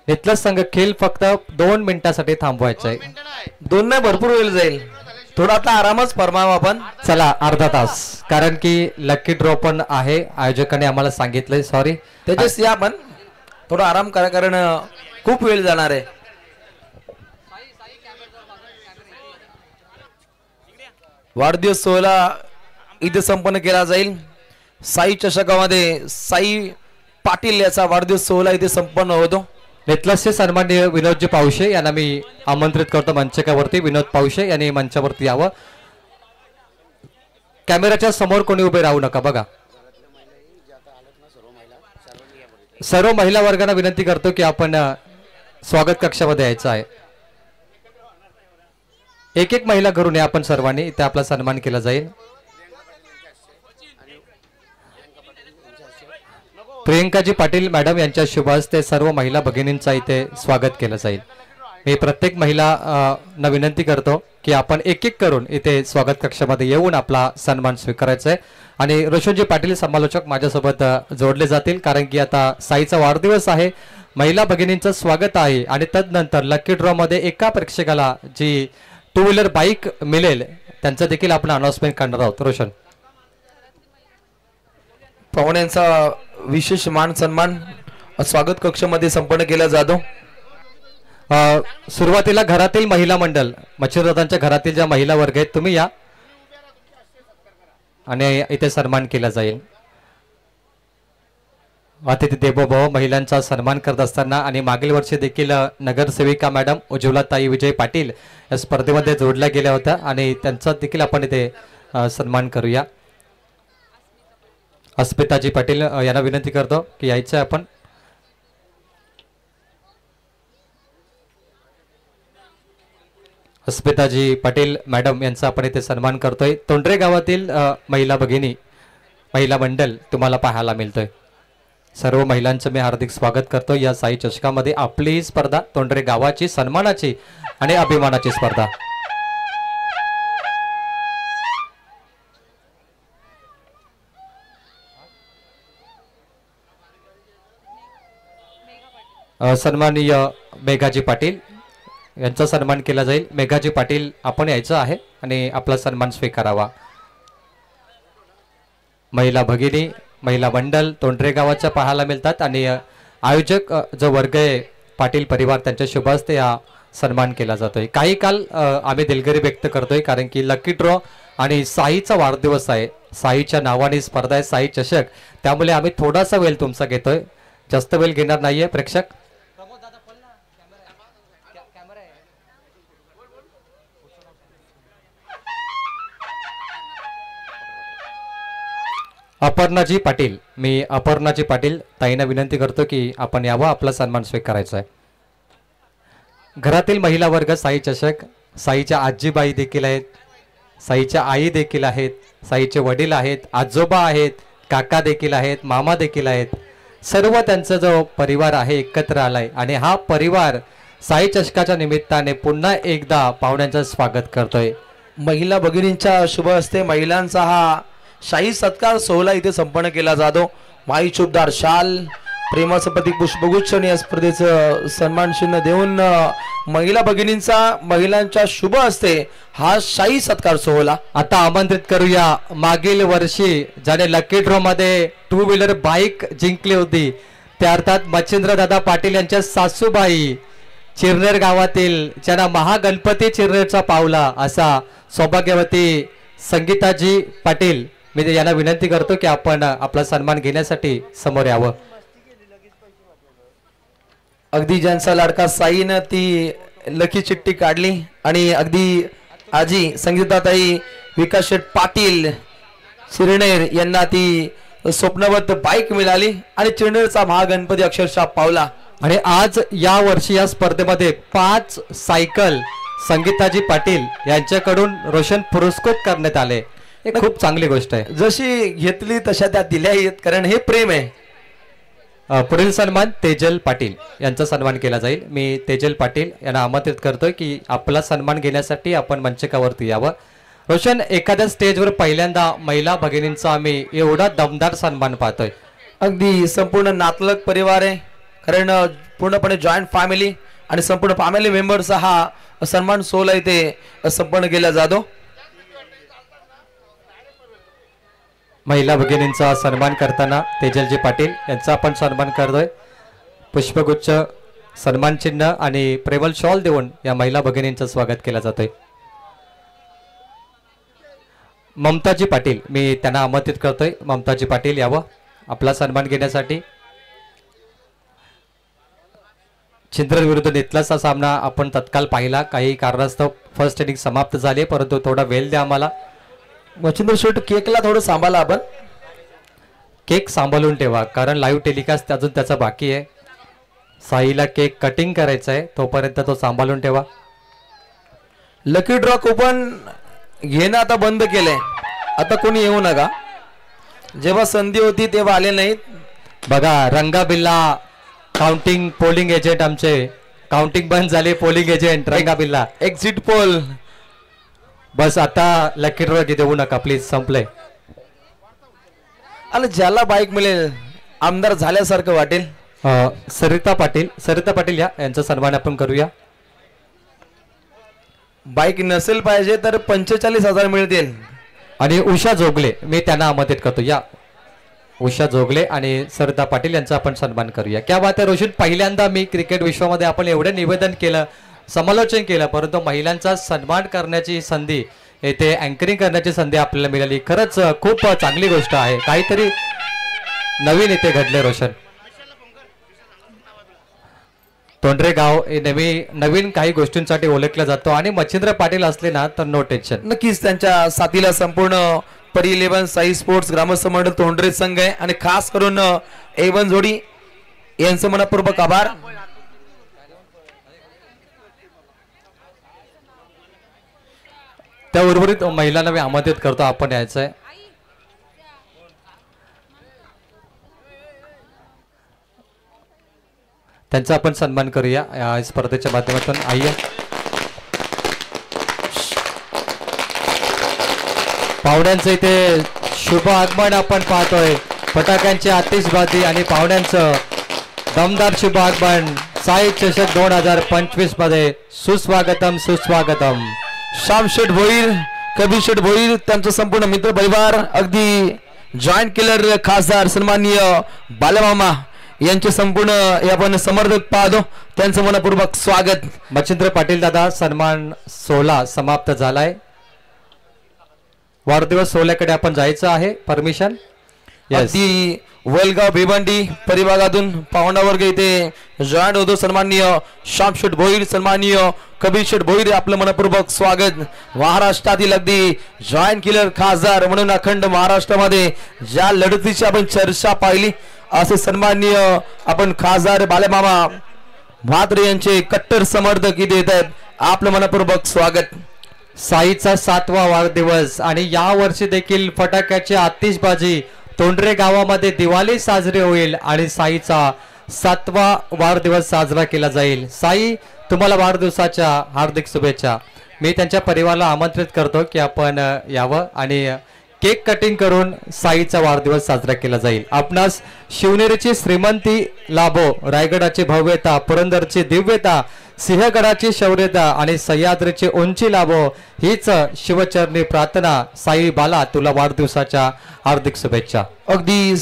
इथलं संघ खेळ फक्त 2 मिनिटांसाठी थांबवायचा आहे. 2 नाही भरपूर वेळ जाईल. थोडा आता आरामच फरमावा आपण. चला अर्धा तास कारण की लकी ड्रॉ पण आहे आयोजकांनी आम्हाला सांगितलंय. सॉरी त्याच्यास या आपण थोडा आराम करा कारण खूप वेळ जाणार आहे. वाढदिवस सोहळा इथे संपन्न केला जाईल. साई चषकामध्ये साई पाटील याचा वाढदिवस सोहळा इथे संपन्न होतो. नेतलसचे सन्माननीय विनोदजी पावशे यांना मी आमंत्रित करतो मंचकावरती. विनोद पावशे यांनी मंचावरती यावं. कॅमेराच्या समोर कोणी उभे राहू नका. बघा सर्व महिला वर्गांना विनंती करतो की आपण स्वागत कक्षामध्ये यायचं आहे. एक एक महिला घरून या आपण सर्वांनी. इथे आपला सन्मान केला जाईल. प्रियंकाजी पाटील मॅडम यांच्या शुभ हस्ते सर्व महिला भगिनींचा इथे स्वागत केलं जाईल. मी प्रत्येक महिला ना विनंती करतो की आपण एक एक करून इथे स्वागत कक्षामध्ये येऊन आपला सन्मान स्वीकारायचा आहे. आणि रोशनजी पाटील समालोचक माझ्यासोबत जोडले जातील कारण की आता साईचा वाढदिवस आहे. महिला भगिनींचं स्वागत आहे आणि तदनंतर लकी ड्रॉ मध्ये एका प्रेक्षकाला जी 2 व्हीलर बाईक मिळेल त्यांचं देखील आपण अनाउन्समेंट करणार आहोत. रोशन पाहुण्यांचा विशेष मान सन्मान स्वागत कक्षामध्ये संपन्न केला जातो. सुरुवातीला घरातील महिला मंडळ मच्छरदादांच्या घरातील ज्या महिला वर्ग आहेत तुम्ही या आणि इथे सन्मान केला जाईल. अतिथी देवो भव महिलांचा सन्मान करत असताना आणि मागील वर्षी देखील नगरसेविका मॅडम उज्ज्वला ताई विजय पाटील या स्पर्धेमध्ये जोडल्या गेल्या होत्या आणि त्यांचा देखील आपण इथे सन्मान करूया. अस्मिताजी पाटील यांना विनंती करतो की यायचं आपण. अस्मिताजी पाटील मॅडम यांचा आपण इथे सन्मान करतोय. तोंडरे गावातील महिला भगिनी महिला मंडळ तुम्हाला पाहायला मिळतोय. सर्व महिलांचं मी हार्दिक स्वागत करतो या साई चषकामध्ये. आपली ही स्पर्धा तोंडरे गावाची सन्मानाची आणि अभिमानाची स्पर्धा. सन्माननीय मेघाजी पाटील यांचा सन्मान केला जाईल. मेघाजी पाटील आपण यायचं आहे आणि आपला सन्मान स्वीकारावा. महिला भगिनी महिला मंडळ तोंडरे गावाच्या पाहायला मिळतात आणि आयोजक जो वर्ग आहे पाटील परिवार त्यांच्या शुभ हस्ते हा सन्मान केला जातोय. काही काल आम्ही दिलगिरी व्यक्त करतोय कारण की लकी ड्रॉ आणि साईचा वाढदिवस आहे. साईच्या नावाने स्पर्धा आहे साई चषक. त्यामुळे आम्ही थोडासा वेळ तुमचा घेतोय. जास्त वेळ घेणार नाहीये. प्रेक्षक अपर्णाजी पाटील मी अपर्णाजी पाटील ताईंना विनंती करतो की आपण यावं आपला सन्मान स्वीकारायचा आहे. घरातील महिला वर्ग साई चषक साईच्या आजीबाई देखील आहेत. साईच्या आई देखील आहेत. साईचे वडील आहेत. आजोबा आहेत. काका देखील आहेत, मामा देखील आहेत, सर्व त्यांचा जो परिवार आहे एकत्र आलाय आणि हा परिवार साई चषकाच्या निमित्ताने पुन्हा एकदा पाहुण्यांचं स्वागत करतोय. महिला भगिनींच्या शुभ हस्ते महिलांचा हा शाही सत्कार सोहळा इथे संपन्न केला जातो. माई चुबदार शाल, प्रेमाचं प्रतीक पुष्पगुच्छ आणि या स्पर्धेचं सन्मान चिन्ह देऊन महिला भगिनींचा महिलांच्या शुभ हस्ते हा शाही सत्कार सोहळा. आता आमंत्रित करूया मागील वर्षी ज्याने लकी ड्रॉ मध्ये 2 व्हीलर बाईक जिंकली होती त्या अर्थात मच्छिंद्र दादा पाटील यांच्या सासूबाई चिरनेर गावातील ज्यांना महागणपती चिरनेरचा पावला असा सौभाग्यवती संगीताजी पाटील, मी यांना विनंती करतो की आपण आपला सन्मान घेण्यासाठी समोर यावं. अगदी ज्यांचा लाडका साईनं ती लकी चिठ्ठी काढली आणि अगदी आजी संगीताताई विकास शेठ पाटील चिरनेर यांना ती स्वप्नवत बाईक मिळाली आणि चिरनेरचा महागणपती अक्षरशः पावला. आणि आज या वर्षी या स्पर्धेमध्ये 5 सायकल संगीताजी पाटील यांच्याकडून रोशन पुरस्कृत करण्यात आले. हे खूप चांगली गोष्ट आहे. जशी घेतली तशा त्या दिल्या आहेत, कारण हे प्रेम आहे. पुढील सन्मान तेजल पाटील यांचा सन्मान केला जाईल. मी तेजल पाटील यांना आमंत्रित करतोय की आपला सन्मान घेण्यासाठी आपण मंचकावरती यावं. रोशन, एखाद्या स्टेजवर पहिल्यांदा महिला भगिनींचा आम्ही एवढा दमदार सन्मान पाहतोय. अगदी संपूर्ण नातलग परिवार आहे, कारण पूर्णपणे जॉईंट फॅमिली आणि संपूर्ण फॅमिली मेंबर्सचा हा सन्मान सोहळा इथे संपन्न केला जातो. महिला भगिनींचा सन्मान करताना तेजलजी पाटील यांचा आपण सन्मान करतोय. पुष्पगुच्छ, सन्मान चिन्ह आणि प्रेमल शॉल देऊन या महिला भगिनींचं स्वागत केलं जातोय. ममताजी पाटील, मी त्यांना आमंत्रित करतोय. ममताजी पाटील यावं आपला सन्मान घेण्यासाठी. चिंद्रन विरुद्ध नेतलाचा सामना आपण तत्काळ पाहिला. काही कारणास्तव फर्स्ट इनिंग समाप्त झाली, परंतु थोडा वेळ द्या आम्हाला. मच्छिंद्र शेठ, केकला थोडं सांभाळा. आपण केक सांभाळून ठेवा, कारण लाईव्ह टेलिकास्ट अजून त्याचा बाकी आहे. साईला केक कटिंग करायचा आहे, तोपर्यंत तो सांभाळून ठेवा. लकी ड्रॉ कुपन घेणं आता बंद केलंय. आता कोणी येऊ नका. जेव्हा संधी होती तेव्हा आले नाहीत. बघा, रंगाबिल्ला काउंटिंग पोलिंग एजंट, आमचे काउंटिंग बंद झाले. Polling agent Rangabilla exit poll. बस आता लकी ड्रॉ देऊ नका प्लीज, संपलंय. आणि ज्याला बाईक मिळेल आमदार झाल्यासारखं वाटेल. सरिता पाटील यांचा सन्मान आपण करूया. बाईक नसेल पाहिजे तर 45,000 मिळतील. आणि उषा जोगले, मी त्यांना आमंत्रित करतो. या उषा जोगले आणि सरिता पाटील यांचा आपण सन्मान करूया. क्या बात आहे रोशन, पहिल्यांदा मी क्रिकेट विश्वामध्ये आपण एवढे निवेदन केलं, समालोचन केलं, परंतु महिलांचा सन्मान करण्याची संधी, येथे अँकरिंग करण्याची संधी आपल्याला मिळाली. खरंच खूप चांगली गोष्ट आहे. काहीतरी नवीन इथे घडले रोशन. तोंडरे गाव हे नवीन काही गोष्टींसाठी ओळखलं जातो आणि मच्छिंद्र पाटील असले ना तर नो टेन्शन. नक्कीच त्यांच्या साथीला संपूर्ण परी 11 साई स्पोर्ट्स ग्रामस्थ मंडळ तोंडरे संघ आहे आणि खास करून A1 जोडी यांचं मनपूर्वक आभार. त्या उर्वरित महिलांना मी आमंत्रित करतो, आपण यायचंय. त्यांचा आपण सन्मान करूया या स्पर्धेच्या माध्यमातून. आइया पाहुण्यांचं इथे शुभ आगमन आपण पाहतोय. फटाक्यांची आतिषबाजी आणि पाहुण्यांचं दमदार शुभ आगमन साई चषक 2025 मध्ये. सुस्वागतम सुस्वागतम. श्याम शेठ भोईर, कबीर शेठ भोईर, त्यांचं संपूर्ण मित्र परिवार, अगदी जॉईंट किलर खासदार सन्माननीय बालमामा यांचे संपूर्ण आपण समर्थक पाहतो, त्यांचं मनपूर्वक स्वागत. मच्छिंद्र पाटील दादा, सन्मान सोहळा समाप्त झालाय. वाढदिवस सोहळ्याकडे आपण जायचं आहे. परमिशन. अगदी वलगाव भिवंडी परिभागातून पाहुणा वर्ग इथे जॉईंट होतो. सन्माननीय श्याम शेठ भोईर, सन्माननीय कबीर शेठ भोईर, आपलं मनपूर्वक स्वागत. महाराष्ट्रातील अगदी जॉईंट किलर खासदार म्हणून अखंड महाराष्ट्रामध्ये ज्या लढतीची आपण चर्चा पाहिली, असे सन्माननीय आपण खासदार बालेमामा म्हात्रे यांचे कट्टर समर्थक इथे येत आहेत. आपलं मनपूर्वक स्वागत. साईचा 7वा वाढदिवस आणि या वर्षी देखील फटाक्याची आतिषबाजी तोंडरे गावामध्ये दिवाळी साजरी होईल आणि साईचा 7वा वाढदिवस साजरा केला जाईल. साई, तुम्हाला वाढदिवसाच्या हार्दिक शुभेच्छा. मी त्यांच्या परिवाराला आमंत्रित करतो की आपण यावं आणि केक कटिंग करून साईचा वाढदिवस साजरा केला जाईल. आपणास शिवनेरीची श्रीमंती लाभो, रायगडाची भव्यता, पुरंदरची दिव्यता, सिंहगडाची शौर्यता आणि सह्याद्रीची उंची लाभो हीच शिवचरणी प्रार्थना. साई बाला, तुला वाढदिवसाच्या हार्दिक शुभेच्छा. अगदी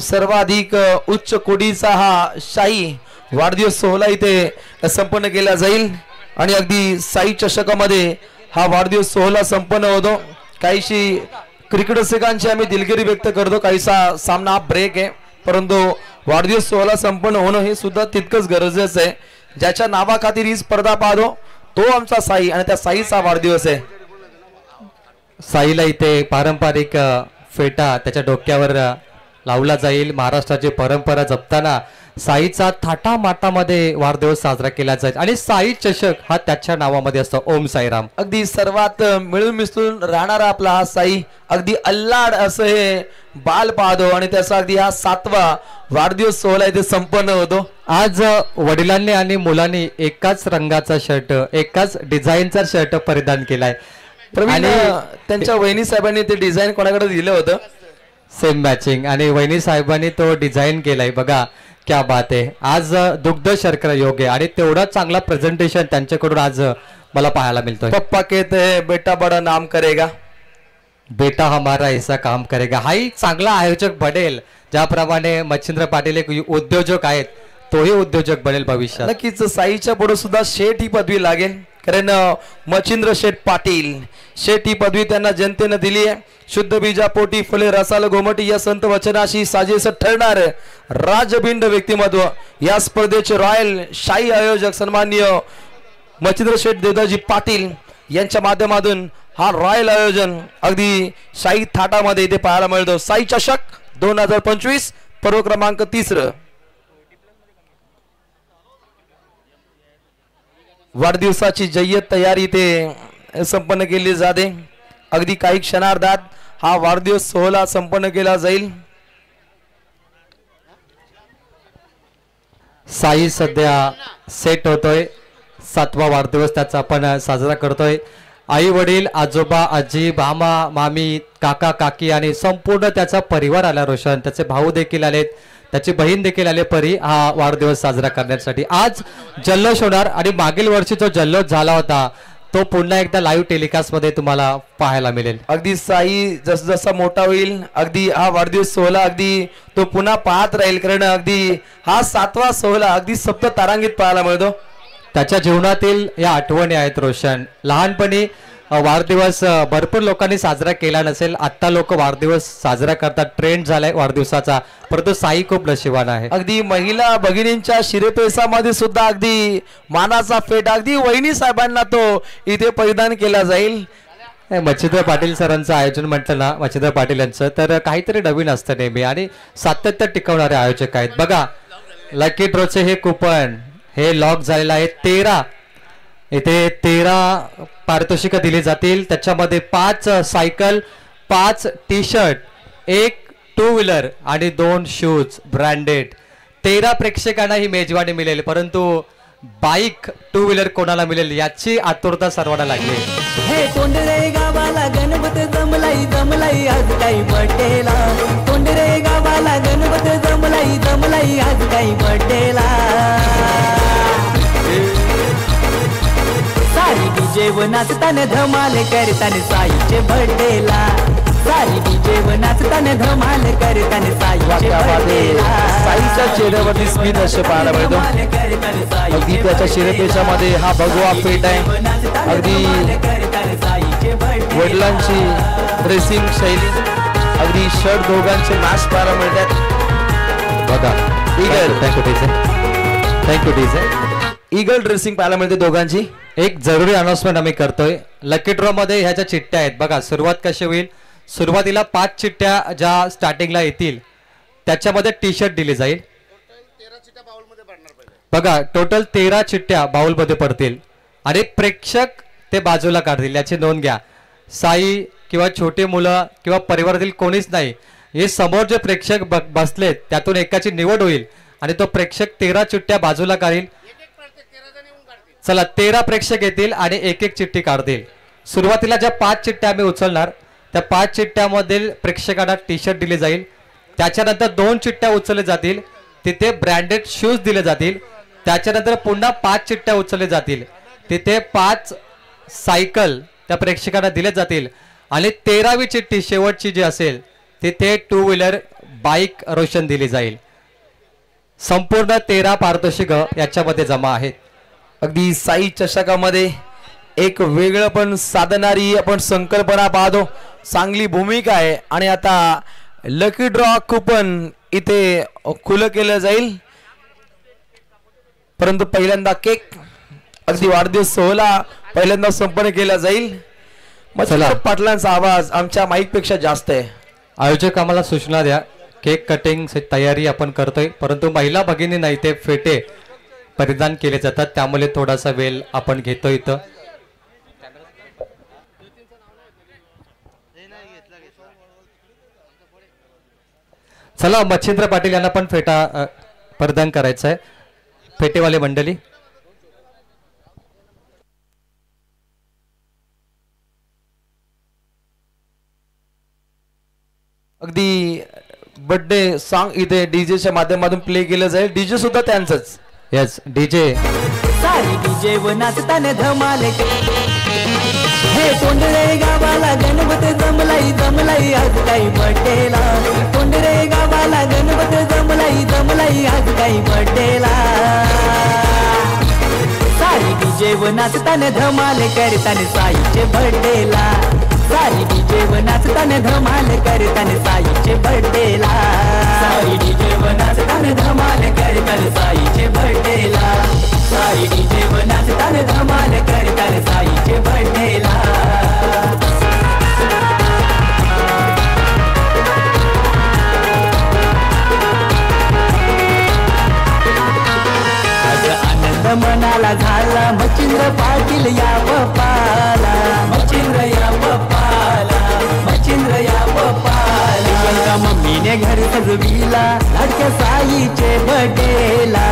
सर्वाधिक उच्च कोटीचा हा शाही वाढदिवस सोहळा इथे संपन्न केला जाईल आणि अगदी साई चषकामध्ये हा वाढदिवस सोहळा संपन्न होतो. काहीशी क्रिकेट रसिकांची आम्ही दिलगिरी व्यक्त करतो, काहीसा सामना ब्रेक आहे, परंतु वाढदिवस सोहळा संपन्न होणं हे सुद्धा तितकंच गरजेचं आहे. ज्याच्या नावाखातीर ही स्पर्धा पाहतो तो आमचा साई आणि त्या साईचा वाढदिवस आहे. साईला इथे पारंपरिक फेटा त्याच्या डोक्यावर लावला जाईल. महाराष्ट्राची परंपरा जपताना साईचा थाटामाटामध्ये वाढदिवस साजरा केला जाईल आणि साई चषक हा त्याच्या नावामध्ये असतो. ओम साईराम. अगदी सर्वात मिळून मिसळून राहणारा आपला हा साई अगदी अल्लाड असं हे बाल पाहतो आणि त्याचा अगदी हा 7वा वाढदिवस सोहळा इथे संपन्न होतो. आज वडिलांनी आणि मुलांनी एकाच रंगाचा शर्ट, एकाच डिझाईनचा शर्ट परिधान केलाय आणि त्यांच्या वहिनी साहेबांनी ते डिझाईन कोणाकडे दिलं होतं, सेम मॅचिंग, आणि वहिनी साहेबांनी तो डिझाईन केलाय. बघा क्या बात आहे. आज दुग्ध शर्करा योग आहे आणि तेवढा चांगला प्रेझेंटेशन त्यांच्याकडून आज मला पाहायला मिळतोय. पप्पा कहते हैं बेटा बड़ा नाम करेगा, बेटा हमारा ऐसा काम करेगा. हाही चांगला आयोजक बनेल. ज्याप्रमाणे मच्छिंद्र पाटील एक उद्योजक आहेत, तोही उद्योजक बनेल भविष्यात. नक्कीच साईच्या पुढे सुद्धा शेठ ही पदवी लागेल, कारण मच्छिंद्र शेठ पाटील शेठ ही पदवी त्यांना जनतेने दिली आहे. शुद्ध बीजापोटी फुले रसाल गोमटी या संत वचनाशी साजेस ठरणार राजभिंड व्यक्तिमत्व या स्पर्धेचे रॉयल शाही आयोजक सन्माननीय मच्छिंद्र शेठ देवदाजी पाटील यांच्या माध्यमातून हा रॉयल आयोजन अगदी शाही थाटामध्ये इथे पाहायला मिळतो. साई चषक 2025 पर्व क्रमांक 3. वाढदिवसाची जय्यत तयारी इथे संपन्न केली जाते. अगदी काही क्षणार्धात हा वाढदिवस सोहळा संपन्न केला जाईल. साई सध्या सेट होतोय. 7वा वाढदिवस त्याचा आपण साजरा करतोय. आई वडील, आजोबा, आजी, मामा, मामी, काका, काकी आणि संपूर्ण त्याचा परिवार आला. रोशन, त्याचे भाऊ देखील आलेत, त्याची बहीण देखील आले परी हा वाढदिवस साजरा करण्यासाठी. आज जल्लोष होणार आणि मागील वर्षी जो जल्लोष झाला होता तो पुन्हा एकदा लाईव्ह टेलिकास्ट मध्ये तुम्हाला पाहायला मिळेल. अगदी साई जस जसा मोठा होईल अगदी हा वाढदिवस सोहळा अगदी तो पुन्हा पाहत राहील, कारण अगदी हा 7वा सोहळा अगदी सप्त तारांगित पाहायला मिळतो. त्याच्या जीवनातील या आठवणी आहेत. रोशन, लहानपणी वाढदिवस भरपूर लोकांनी साजरा केला नसेल, आता लोक वाढदिवस साजरा करतात, ट्रेंड झालाय वाढदिवसाचा, परंतु साई खूप नशिबान आहे. अगदी महिला भगिनींच्या शिरेपेसामध्ये सुद्धा अगदी मानाचा फेटा अगदी वहिनी साहेबांना तो इथे परिधान केला जाईल. मच्छिंद्र पाटील सरांचं आयोजन म्हटलं ना, मच्छिंद्र पाटील यांचं, तर काहीतरी नवीन असतं नेहमी आणि सातत्य टिकवणारे आयोजक आहेत. बघा, लकी ड्रॉचे हे कुपन हे लॉक झालेलं आहे. 13 इथे 13 पारितोषिक दिली जातील. त्याच्यामध्ये 5 cycle, 5 T shirt, 1 two wheeler आणि 2 शूज ब्रँडेड. 13 प्रेक्षकांना ही मेजवानी मिळेल, परंतु बाईक टू व्हीलर कोणाला मिळेल याची आतुरता सर्वांना लागली. हे तोंडरे गावाला गणपती जमलाई जमलाई आज काही बर्थडेला. तोंडरे गावाला गणपती जमलाई जमलाई आज काही बर्थडेला. सारी जेवण नाचताना धमाल करताना साईचे बर्थडेला. सारी जेवण नाचताना धमाल करताना साईचे बर्थडेला. साईच्या चेहऱ्यावरती स्मित असे पाहायला मिळतो. अगदी त्याच्या शिरपेशामध्ये हा भगवा फेट आहे. अगदी वडिलांची ड्रेसिंग शैली, अगदी शर्ट दोघांचे मॅच पाहायला मिळतात. बघा, थँक्यू डीजे. ईगल ड्रेसिंग पाहायला मिळते दोघांची. एक जरुरी अनाउन्समेंट आम्ही करतोय. लकी ड्रॉ मध्ये ह्याच्या चिठ्ठ्या आहेत. बघा, सुरुवात कशी होईल. सुरुवातीला 5 चिठ्ठ्या ज्या स्टार्टिंगला येतील त्याच्यामध्ये टी शर्ट दिली जाईल. बघा, टोटल 13 चिठ्ठ्या बाउल मध्ये पडतील आणि प्रेक्षक ते बाजूला काढतील. याची नोंद घ्या. साई किंवा छोटे मुलं किंवा परिवारातील कोणीच नाही, हे समोर जे प्रेक्षक बसलेत त्यातून एकाची निवड होईल आणि तो प्रेक्षक 13 चिठ्ठ्या बाजूला काढील. चला 13 प्रेक्षक येतील आणि एक एक चिठ्ठी काढतील. सुरुवातीला ज्या 5 चिठ्ठ्या आम्ही उचलणार त्या 5 चिठ्ठ्यामधील प्रेक्षकांना टी शर्ट दिले जाईल. त्याच्यानंतर 2 चिठ्ठ्या उचलले जातील, तिथे ब्रँडेड शूज दिले जातील. त्याच्यानंतर पुन्हा 5 चिठ्ठ्या उचलले जातील, तिथे 5 सायकल त्या प्रेक्षकांना दिले जातील. आणि 13वी चिठ्ठी शेवटची जी असेल तिथे 2 व्हीलर बाईक रोशन दिली जाईल. संपूर्ण 13 पारितोषिक याच्यामध्ये जमा आहेत. अगदी साई चषकामध्ये एक वेगळं पण साधणारी आपण संकल्पना पाहतो, चांगली भूमिका आहे. आणि आता लकी ड्रॉ कुपन इथे खुलं केलं जाईल, परंतु पहिल्यांदा केक अगदी वाढदिवस सोहळा पहिल्यांदा संपन्न केला जाईल. मच्छिंद्र पाटलांचा आवाज आमच्या माईक पेक्षा जास्त आहे. आयोजक आम्हाला सूचना द्या, केक कटिंग तयारी आपण करतोय, परंतु महिला भगिनी नाही ते फेटे परिधान केले जातात, त्यामुळे थोडासा वेळ आपण घेतो इथं. चला मच्छिंद्र पाटील यांना पण फेटा परिधान करायचा आहे. फेटेवाले मंडळी अगदी बर्थडे सॉन्ग इथे डीजेच्या माध्यमातून प्ले केलं जाईल. डीजे सुद्धा त्यांचंच. यस डीजे सारी डीजे व नाचताना धमाल हे तोंडरे गावाला गणपती जमलाई जमलाई आज काही बर्थडेला. तोंडरे गावाला गणपती जमलाई जमलाई आज काही बर्थडेला. सारी डीजे व नाचताना धमाल करताना साईचे बर्थडेला. सारी डीजे व नाचताना धमाल करताना साईचे बर्थडेला. सारी डीजे व नाचताना धमाल करताना साईचे बर्थडेला. सारी डीजे व नाचताना धमाल करताना साईचे बर्थडेला. आनंद मनाला झाला मच्छिंद्र पाटील या बापाला. मच्छिंद्र या बापाला. मच्छिंद्र या बापाला. एका मम्मीने घर सजविला लाडक्या साईचे बर्थडेला.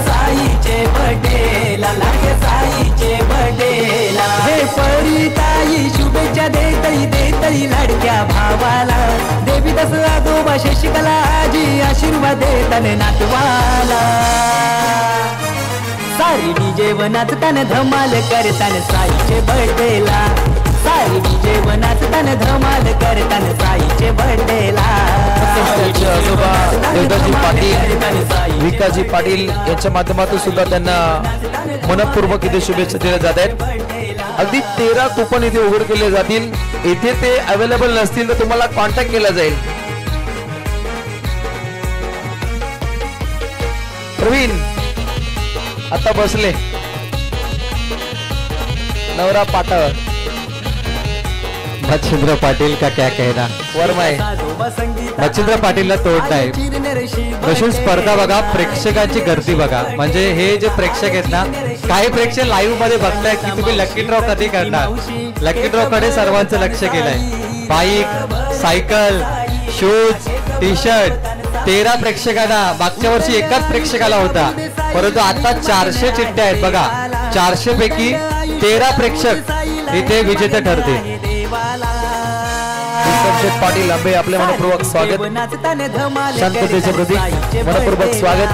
साईचे बर्थडेला. लाडक्या साईचे बर्थडेला. हे परी ताई शुभेच्छा देतई देतई लाडक्या भावाला. देवी दस आजोबा शशिकला आजी आशीर्वाद देताने नातवाला. सारी डीजे व नाचताना धमाल करताना साईचे बर्थडेला. सारी डीजे व नाचताना धमाल करताना साईचे बर्थडेला. आजोबा देवदाजी पाटील विकासजी पाटील यांच्या माध्यमातून सुद्धा त्यांना मनपूर्वक इथे शुभेच्छा दिल्या जात आहेत. अगदी 13 कुपन इथे उघड केले जातील. इथे ते अवेलेबल नसतील तर तुम्हाला कॉन्टॅक्ट केला जाईल. प्रवीण आता बसले नवरा पाटावर. मच्छिंद्र पाटील का क्या कहना. वरमाय मच्छिंद्र पाटीलला तोड नाही. कशी स्पर्धा बघा, प्रेक्षकांची गर्दी बघा. म्हणजे हे जे प्रेक्षक आहेत ना, काही प्रेक्षक लाईव्ह मध्ये बघताय की तुम्ही लकी ड्रॉ कधी करणार. लकी ड्रॉ कडे सर्वांचं लक्ष गेलंय. Bike, cycle, shoes, T shirt 13 प्रेक्षकांना. मागच्या वर्षी एकाच प्रेक्षकाला होता, परंतु आता 400 चिठ्ठ्या आहेत बघा. 400 पैकी 13 प्रेक्षक इथे विजेते ठरतील. पाटील आंबे आपले मनपूर्वक स्वागत. शांततेचे प्रतीक मनपूर्वक स्वागत.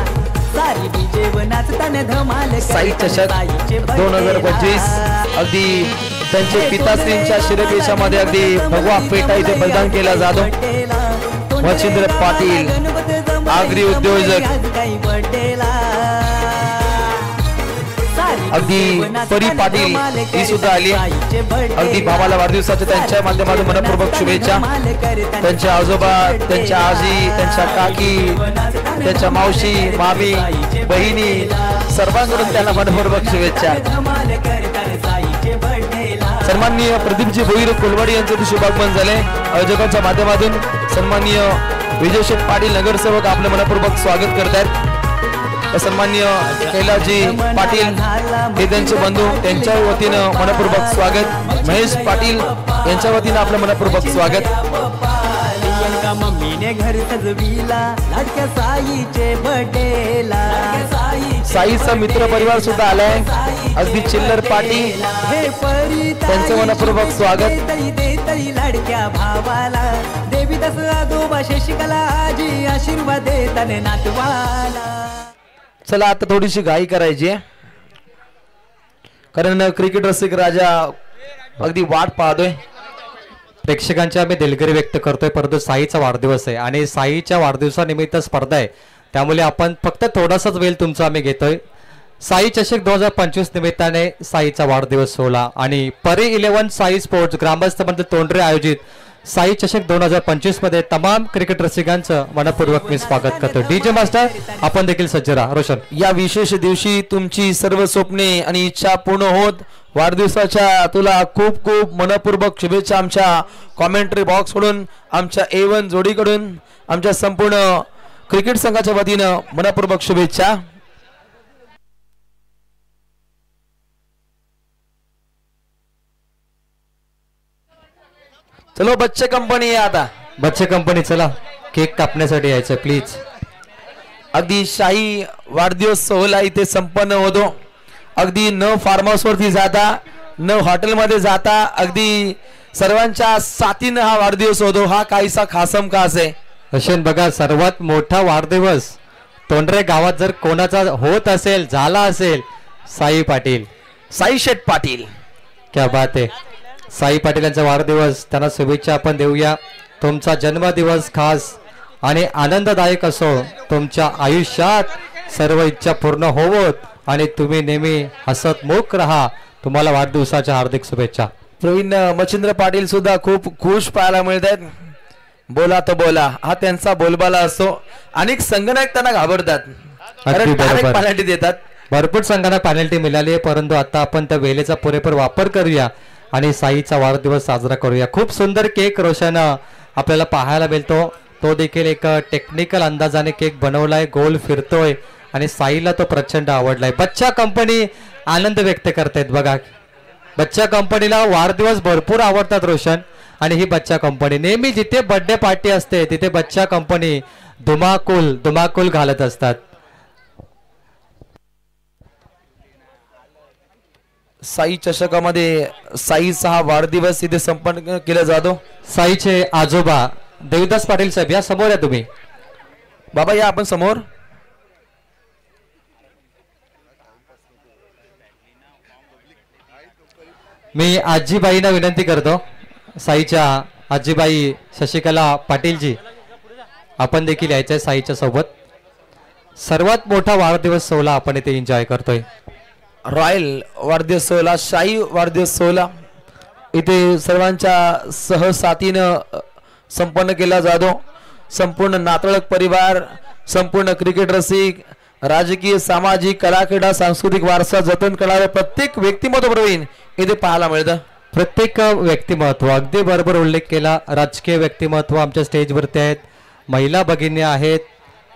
साई चषक 2025 अगदी त्यांचे पिताश्रींच्या शिरपेशामध्ये अगदी भगवा पेटा इथे बलिदान केला जातो. मच्छिंद्र पाटील आगरी उद्योजक अगदी परी पाटील ही सुद्धा आली. अगदी भावाला वाढदिवसाच्या त्यांच्या माध्यमातून मनपूर्वक शुभेच्छा. त्यांच्या आजोबा, त्यांच्या आजी, त्यांच्या काकी, त्यांच्या मावशी, मामी, बहिणी सर्वांकडून त्यांना मनपूर्वक शुभेच्छा. सन्माननीय प्रदीपजी भोईर कोलवाडी यांचे शुभागमन झाले. आयोजकांच्या माध्यमातून सन्माननीय विजय शेठ पाटील नगरसेवक आपले मनपूर्वक स्वागत करत आहेत. सन्माननीय कैलासजी पाटील हे त्यांचे बंधू, त्यांच्या वतीनं मनपूर्वक स्वागत. महेश पाटील यांच्या वतीनं आपलं मनपूर्वक स्वागत. बघा मम्मीने घर सजविला लाडक्या साईचे बर्थडेला साईचा मित्र परिवार सुद्धा आलाय अगदी चिल्लर पाटील हे परी त्यांचं मनपूर्वक स्वागत देतई लाडक्या भावाला देवी दस आजोबा शशिकला आजी आशीर्वाद देताने नातवाला. चला आता थोडीशी घाई करायची आहे कारण क्रिकेट रसिक राजा अगदी वाट पाहतोय. प्रेक्षकांची आम्ही दिलगिरी व्यक्त करतोय, परंतु साईचा वाढदिवस आहे आणि साईच्या वाढदिवसानिमित्त स्पर्धा आहे, त्यामुळे आपण फक्त थोडासाच वेळ तुमचा आम्ही घेतोय. साई चषक 2025 निमित्ताने साईचा वाढदिवस सोहळा आणि परी 11 साई स्पोर्ट्स ग्रामस्थ मंडळ तोंडरे आयोजित साई चषक 2025 मध्ये तमाम क्रिकेट रसिकांचं मनपूर्वक मी स्वागत करतो. डीजे मास्टर आपण देखील सज्ज राहा. रोशन, या विशेष दिवशी तुमची सर्व स्वप्ने आणि इच्छा पूर्ण होत वाढदिवसाच्या तुला खूप खूप मनपूर्वक शुभेच्छा. आमच्या कॉमेंट्री बॉक्स कडून, आमच्या A1 जोडीकडून, आमच्या संपूर्ण क्रिकेट संघाच्या वतीनं मनपूर्वक शुभेच्छा. चलो बच्चे कंपनी आहे आता. बच्चे कंपनी चला केक कापण्यासाठी यायचं प्लीज. अगदी शाही वाढदिवस सोहळा इथे संपन्न होतो. अगदी न फार्म हाऊस वरती जाता, न हॉटेलमध्ये जाता, अगदी सर्वांच्या साथीनं हा वाढदिवस होतो. हा काहीसा खासम खास आहे. अशन बघा, सर्वात मोठा वाढदिवस तोंडरे गावात जर कोणाचा होत असेल, झाला असेल, साई पाटील, साई शेठ पाटील. क्या बात आहे. साई पाटील यांचा वाढदिवस, त्यांना शुभेच्छा आपण देऊया. तुमचा जन्मदिवस खास आणि आनंददायक असो, तुमच्या आयुष्यात सर्व इच्छा पूर्ण होवोत आणि तुम्ही नेहमी हसतमुख राहा. तुम्हाला वाढदिवसाच्या हार्दिक शुभेच्छा. प्रवीण मच्छिंद्र पाटील सुद्धा खूप खुश पाहायला मिळत आहेत. बोला तो बोला हा त्यांचा बोलबाला असतो. अनेक संगणक त्यांना घाबरतात, अगदी बरोबर. पेनल्टी देतात. भरपूर संघांना पेनल्टी मिळाली आहे, परंतु आता आपण त्या वेळेचा पुरेपूर वापर करूया आणि साईचा वाढदिवस साजरा करूया. खूप सुंदर केक रोशन आपल्याला पाहायला मिळतो. तो देखील एक टेक्निकल अंदाजाने केक बनवलाय, गोल फिरतोय आणि साईला तो प्रचंड आवडलाय. बच्चा कंपनी आनंद व्यक्त करतायत बघा. बच्चा कंपनीला वाढदिवस भरपूर आवडतात रोशन, आणि ही बच्चा कंपनी नेहमी जिथे बर्थडे पार्टी असते तिथे बच्चा कंपनी धुमाकूल घालत असतात. साई चषकामध्ये साईचा हा वाढदिवस इथे संपन्न केला जातो. साईचे आजोबा देवदास पाटील साहेब या समोर या तुम्ही. बाबा या आपण समोर. मी आजीबाईंना विनंती करतो, साईच्या आजीबाई शशिकला पाटीलजी आपण देखील यायचंय साईच्या सोबत. सर्वात मोठा वाढदिवस सोहळा आपण इथे एन्जॉय करतोय. रॉयल वाढदिवस सोहळा, शाही वाढदिवस सोहळा इथे सर्वांच्या सहसाथीनं संपन्न केला जातो. संपूर्ण नातळक परिवार, संपूर्ण क्रिकेट रसिक, राजकीय, सामाजिक, कला, क्रीडा, सांस्कृतिक वारसा जतन करणारे प्रत्येक व्यक्तिमत्व प्रवीण इथे पाहायला मिळतं. प्रत्येक व्यक्तिमत्व अगदी बरोबर उल्लेख केला. राजकीय व्यक्तिमत्व आमच्या स्टेजवरती आहेत, महिला भगिनी आहेत,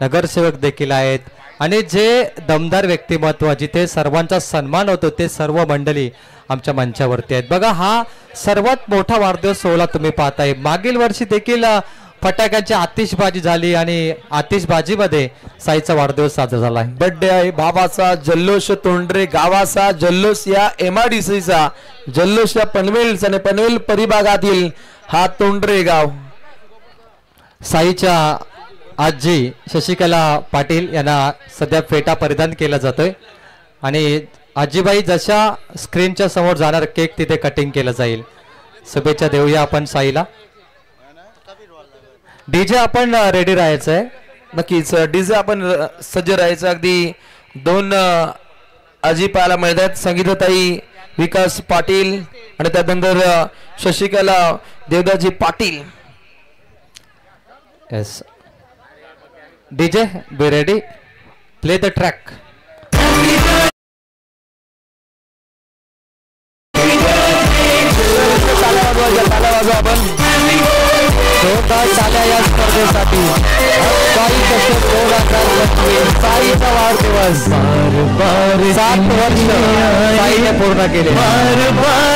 नगरसेवक देखील आहेत आणि जे दमदार व्यक्तिमत्व जिथे सर्वांचा सन्मान होतो ते सर्व मंडळी आमच्या मंचावरती आहेत. बघा, हा सर्वात मोठा वाढदिवस सोहळा तुम्ही पाहताय. मागील वर्षी देखील फटाक्यांची आतिषबाजी झाली आणि आतिषबाजीमध्ये साईचा वाढदिवस साजरा झाला. बर्थडे आहे बाबाचा जल्लोष, तोंडरे गावाचा जल्लोष, या MIDCचा जल्लोष, या पनवेल आणि पनवेल परिभागातील हा तोंडरे गाव. साईच्या आजी शशिकला पाटील यांना सध्या फेटा परिधान केला जातोय आणि आजीबाई जशा स्क्रीनच्या समोर जाणार केक तिथे कटिंग केलं जाईल. शुभेच्छा देऊया आपण साईला. डीजे आपण रेडी राहायचं आहे. नक्कीच डीजे आपण सज्ज राहायचं. अगदी 2 आजी पाहायला मिळत आहेत, संगीताताई विकास पाटील आणि त्यानंतर शशिकला देवदाजी Patil. Yes DJ be ready, play the track. आपण जोरदार चाल्या या स्पर्धेसाठी. साई कश्यप 2025 साईचा वाढदिवस 7 वर्ष साईने पूर्ण केले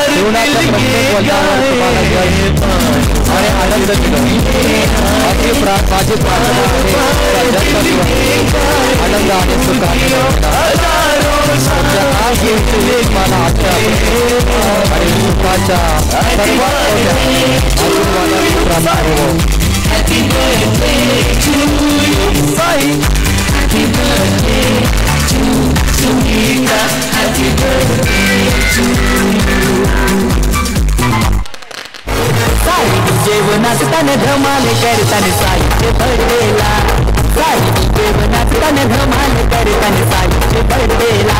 जीवनाच्या प्रत्येक वर्षावर तुम्हाला यश आणि आनंद दिला माझी प्रार्थना आहे आनंद आणि सुखाने तुम्हाला आजच्या आणि सुखाच्या सर्वात आशीर्वादाची प्रार्थना हो. Happy birthday to you, Sai. Happy birthday to Sunita. Happy birthday to you. Sai जेवणात ताने धमाल करताने साईचे बर्थडेला साई जेवणात ताने धमाल करताने साईचे बर्थडेला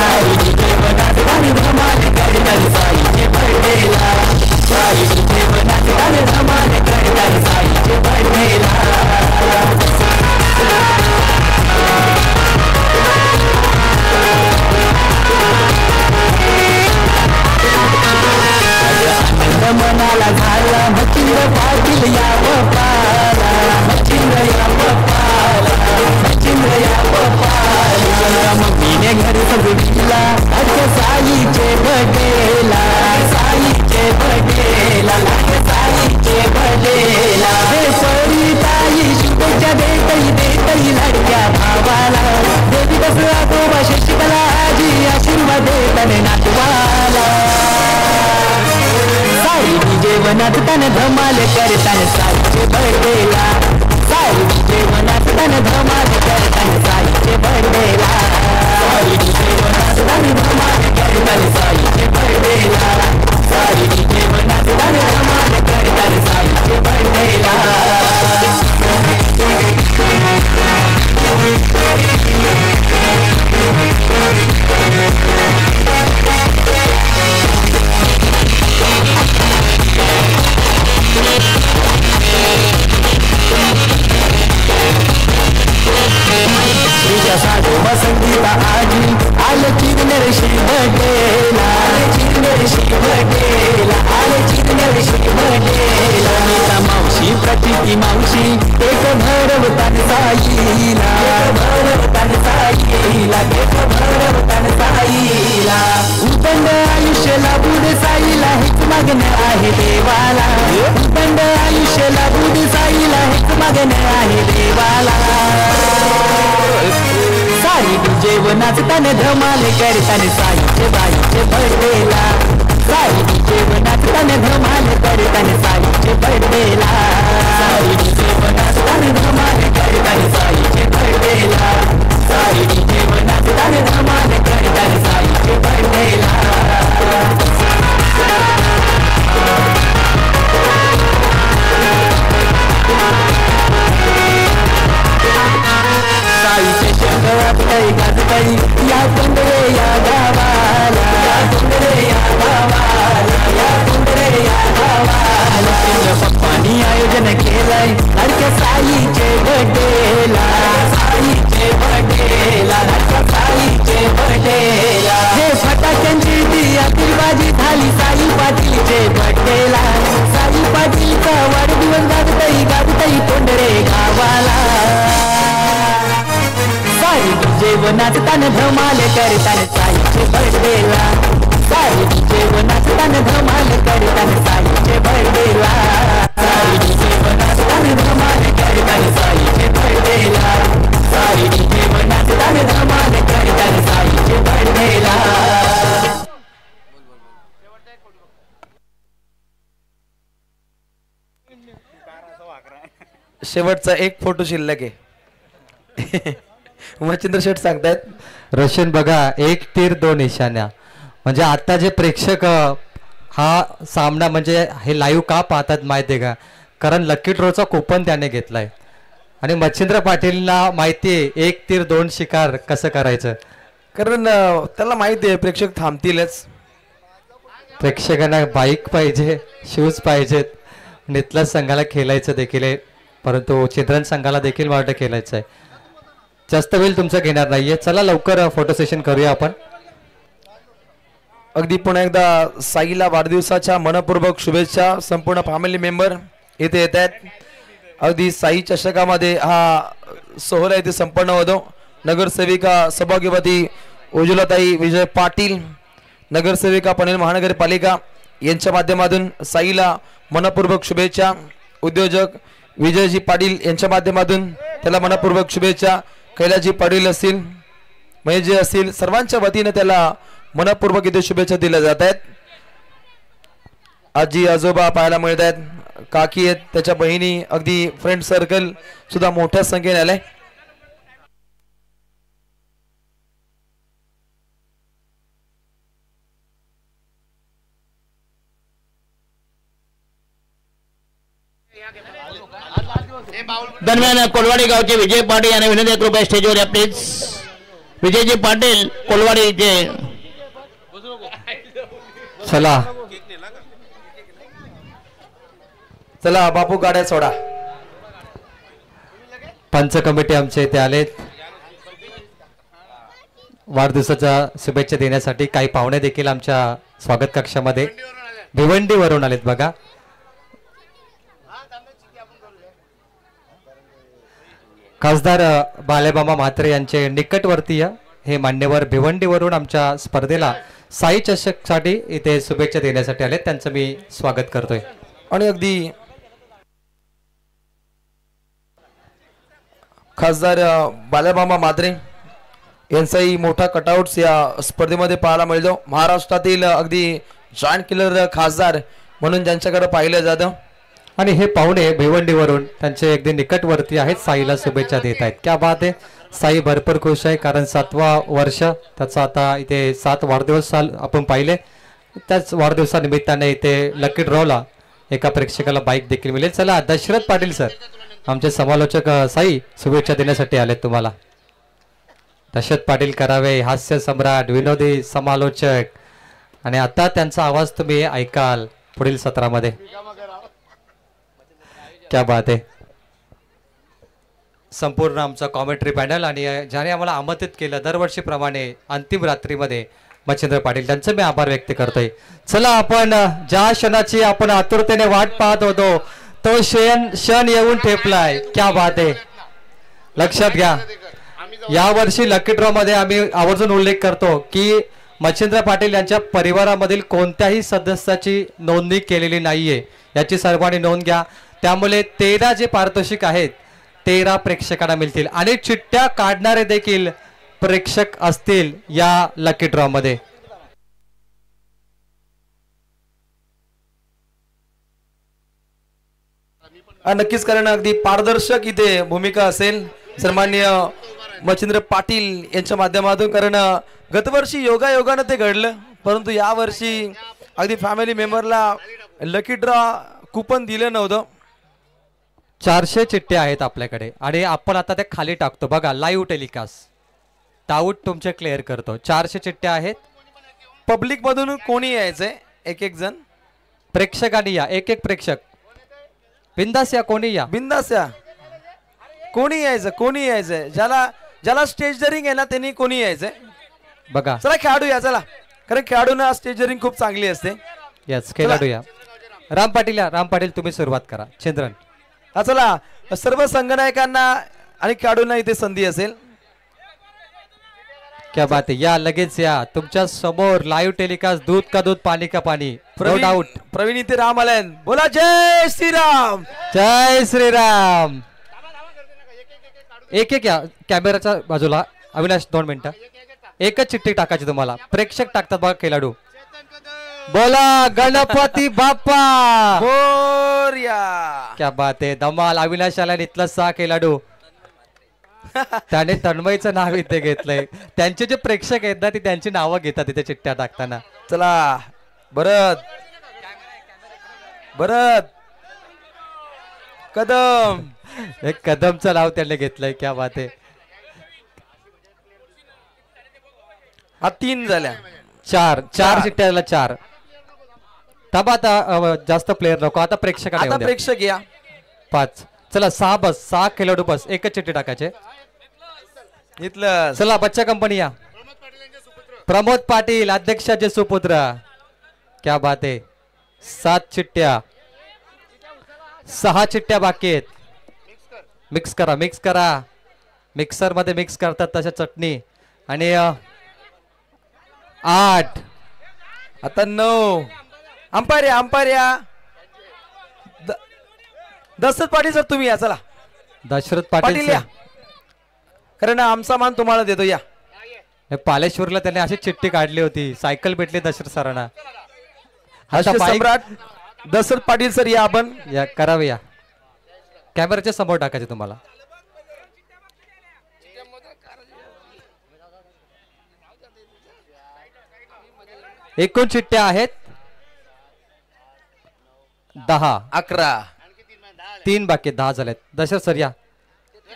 साई जेवणात ताने धमाल करताने साईचे बर्थडेला साई जेवणात ताने धमाल करताने साईचे बर्थडेला मनाला झाला मचिंद्र पाटील या बापाला मचिंद्र या बापाला मचिंद्र या बापाला मम्मीने घरी सजविला आज साईचे बर्थडेला साईचे बर्थडेला साईचे बर्थडेला हे परी ताई शुभेच्छा देतई लाडक्या भावाला देवी दसरा गोबा शशिकला आजी आशीर्वाद देताने नातवाला जेवणात तन धमाल करताना साईचे बर्थडेला साई जेवणात तन धमाल करताना साईचे बर्थडेला साई जेवणात तन धमाल करताना साईचे बर्थडेला साई जेवणात तन धमाल करताना साईचे बर्थडेला संगीता आजी आले चिरनेर शिवडेला चिरनेर शिवडेला आले चिरनेर शिवडेला नीता मावशी प्रतिती मावशी एक भरवतान साईला भरवतान साईला एक भरवतान साईला उदंड आयुष्य लाभून साईला हेच मागणं आहे देवाला उदंड आयुष्य लाभून साईला हेच मागणं आहे देवाला साई जेवणात तने धमाल करताने साईचे बाईचे बर्थडेला साई जेवणात तने धमाल करताने साईचे बर्थडेला साई जेवणात तने धमाल करताने साईचे बर्थडेला साई जेवणात तने धमाल करताने साईचे बर्थडेला साईचे शंकरात काही गाजताई या कुंडरे या गावाला या कुंडरे या गावाला या कुंडरे या गावाला चंद्र पप्पानी आयोजन केलंय लाडक्या साईचे बर्थडेला साईचे बर्थडेला लाडक्या साईचे बर्थडेला हे फटाक्यांची ती आतिरबाजी झाली साई पाटीलचे बर्थडेला साई पाटीलचा वाढदिवस गाजताई कुंडरे गावाला साई जेवणात तन धमाल करताना साईचे बर्थडेला साई जेवणात तन धमाल करताना साईचे बर्थडेला साई जेवणात तन धमाल करताना साईचे बर्थडेला साई जेवणात तन धमाल करताना साईचे बर्थडेला शेवटचा एक फोटो शिल्लक आहे मच्छिंद्र शेठ सांगतायत रशियन बघा 1 तीर 2 निशाण्या म्हणजे आता जे प्रेक्षक हा सामना म्हणजे हे लाईव्ह का पाहतात माहिती आहे का कारण लकी ड्रॉचा कुपन त्याने घेतलाय आणि मच्छिंद्र पाटीलला माहिती आहे 1 तीर 2 शिकार कसं करायचं कारण त्याला माहिती आहे प्रेक्षक थांबतीलच प्रेक्षकांना बाईक पाहिजे शूज पाहिजेत नितलाच संघाला खेळायचं देखील आहे परंतु चित्रण संघाला देखील वाटतं खेळायचं आहे जास्त वेळ तुमचं घेणार नाहीये चला लवकर फोटो सेशन करूया आपण अगदी पुन्हा एकदा साईला वाढदिवसाच्या मनपूर्वक शुभेच्छा संपूर्ण फॅमिली मेंबर इथे येत आहेत अगदी साई चषकामध्ये हा सोहळा इथे संपन्न होतो. नगरसेविका सौभाग्यवती उज्ज्वलाताई विजय पाटील, नगरसेविका पनवेल महानगरपालिका यांच्या माध्यमातून साईला मनपूर्वक शुभेच्छा. उद्योजक विजयजी पाटील यांच्या माध्यमातून त्याला मनपूर्वक शुभेच्छा. कैलासजी पाटील असतील, महेशजी असतील, सर्वांच्या वतीने त्याला मनपूर्वक इथे शुभेच्छा दिल्या जात आहेत. आजी आजोबा पाहायला मिळत आहेत, काकी आहेत, त्याच्या बहिणी, अगदी फ्रेंड सर्कल सुद्धा मोठ्या संख्येने आलाय. दरम्यान कोलवाडी गावचे विजय पाटील यांना विनंती आहे कृपया स्टेजवर या प्लीज. विजयजी पाटील कोलवाडी इथे. चला चला बापू गाड्या सोडा. पंच कमिटी आमचे इथे आलेत वाढदिवसाच्या शुभेच्छा देण्यासाठी. काही पाहुणे देखील आमच्या स्वागत कक्षामध्ये भिवंडीवरून आलेत बघा. खासदार बालेमामा म्हात्रे यांचे निकटवर्तीय हे मान्यवर भिवंडीवरून आमच्या स्पर्धेला साई चषकसाठी इथे शुभेच्छा देण्यासाठी आले. त्यांचं मी स्वागत करतोय. आणि अगदी खासदार बालेमामा म्हात्रे यांचाही मोठा कटआउट्स या स्पर्धेमध्ये पाहायला मिळतो. महाराष्ट्रातील अगदी जॉईंट किलर खासदार म्हणून ज्यांच्याकडे पाहिलं जातं. आणि हे पाहुणे भिवंडीवरून त्यांचे अगदी निकटवर्ती आहेत, साईला शुभेच्छा देत आहेत. क्या बात आहे. साई भरपूर खुश आहे कारण 7वा वर्ष त्याचा आता इथे 7 वाढदिवस आपण पाहिले. त्याच वाढदिवसानिमित्ताने इथे लकी ड्रॉला एका प्रेक्षकाला बाईक देखील मिळेल. चला दशरथ पाटील सर आमचे समालोचक साई शुभेच्छा देण्यासाठी आलेत तुम्हाला. दशरथ पाटील करावे हास्य सम्राट, विनोदी समालोचक, आणि आता त्यांचा आवाज तुम्ही ऐकाल पुढील सत्रामध्ये. क्या बात आहे. संपूर्ण आमचा कॉमेंट्री पॅनल आणि ज्याने आम्हाला आमंत्रित केलं दरवर्षीप्रमाणे अंतिम रात्रीमध्ये मच्छिंद्र पाटील, त्यांचे मी आभार व्यक्त करतोय. चला आपण ज्या क्षणाची आपण आतुरतेने वाट पाहत होतो तो क्षण येऊन ठेपलाय. क्या बात आहे. लक्षात घ्या यावर्षी लकी ड्रॉ मध्ये आम्ही आवर्जून उल्लेख करतो की मच्छिंद्र पाटील यांच्या परिवारामधील कोणत्याही सदस्याची नोंदणी केलेली नाहीये, याची सर्वांनी नोंद घ्या. त्यामुळे 13 जे पारितोषिक आहेत 13 प्रेक्षकांना मिळतील आणि चिठ्ठ्या काढणारे देखील प्रेक्षक असतील या लकी ड्रॉ मध्ये. नक्कीच कारण अगदी पारदर्शक इथे भूमिका असेल सन्माननीय मच्छिंद्र पाटील यांच्या माध्यमातून. कारण गतवर्षी योगायोगानं ते घडलं, परंतु यावर्षी अगदी फॅमिली मेंबरला लकी ड्रॉ कुपन दिलं नव्हतं. 400 चिठ्ठ्या आहेत आपल्याकडे आणि आपण आता त्या खाली टाकतो बघा. लाईव्ह टेलिकास्ट डाऊट तुमचे क्लिअर करतो. 400 चिठ्ठ्या आहेत. पब्लिक मधून कोणी यायचंय, एक एक जण प्रेक्षकांनी या, एक एक प्रेक्षक बिंदास या, कोणी या, बिंदास या. कोणी यायचं, कोणी यायचंय, ज्याला स्टेजरिंग आहे ना त्यांनी कोणी यायचंय बघा. चला खेळाडू या, चला, कारण खेळाडूंना स्टेजरिंग खूप चांगली असते. यस खेळाडू या. राम पाटील या. राम पाटील तुम्ही सुरुवात करा. चंद्रन हा चला. सर्व संघनायकांना आणि खेळाडूंना इथे संधी असेल. क्या बात आहे. या लगेच या. तुमच्या समोर लाईव्ह टेलिकास्ट दूध का दूध पाणी का पाणी. No doubt. प्रवीण इथे राम आलाय. बोला जय श्रीराम. जय श्रीराम. एक एक या कॅमेराच्या बाजूला. अविनाश 2 मिनिटं. एकच चिठ्ठी टाकायची तुम्हाला. प्रेक्षक टाकतात बघा खेळाडू. बोला गणपती बाप्पा मोरया. क्या बात आहे. धमाल. अविनाश आला इथला 6 खेळाडू. त्याने तन्मयचं नाव इथे घेतलंय. त्यांचे जे प्रेक्षक आहेत ना ते त्यांची नावं घेतात तिथे चिठ्ठ्या टाकताना. चला भरत भरत कदम. एक कदमचं नाव त्याने घेतलंय. क्या बात आहे. हा 3 झाल्या. 4 चिठ्ठ्याला 4. तबा आता जास्त प्लेयर नको. आता प्रेक्षकांना आता प्रेक्षक या. 5. चला 6 बस. 6 खेळाडू बस. एकच चिठ्ठी टाकायचे. इथलं चला बच्चा कंपनी या. प्रमोद पाटील अध्यक्षाचे सुपुत्र. क्या बात आहे. 7 चिठ्ठ्या. 6 चिठ्ठ्या बाकी आहेत. मिक्स करा मिक्सर मध्ये मिक्स करतात तशा चटणी. आणि 8 आता 9. अंपायर या. दशरथ पाटील सर तुम्ही या चला. दशरथ पाटील पाटील या. कारण आमचा मान तुम्हाला देतो या. पालेश्वरला त्यांनी अशी चिठ्ठी काढली होती, सायकल भेटली दशरथ सरांना. हास्य सम्राट दशरथ पाटील सर या. आपण या करावे या. कॅमेऱ्याच्या समोर टाकायचे तुम्हाला. एकूण चिठ्ठ्या आहेत 10. 11. 3 बाकी 10 झालेत. दशरथ सर या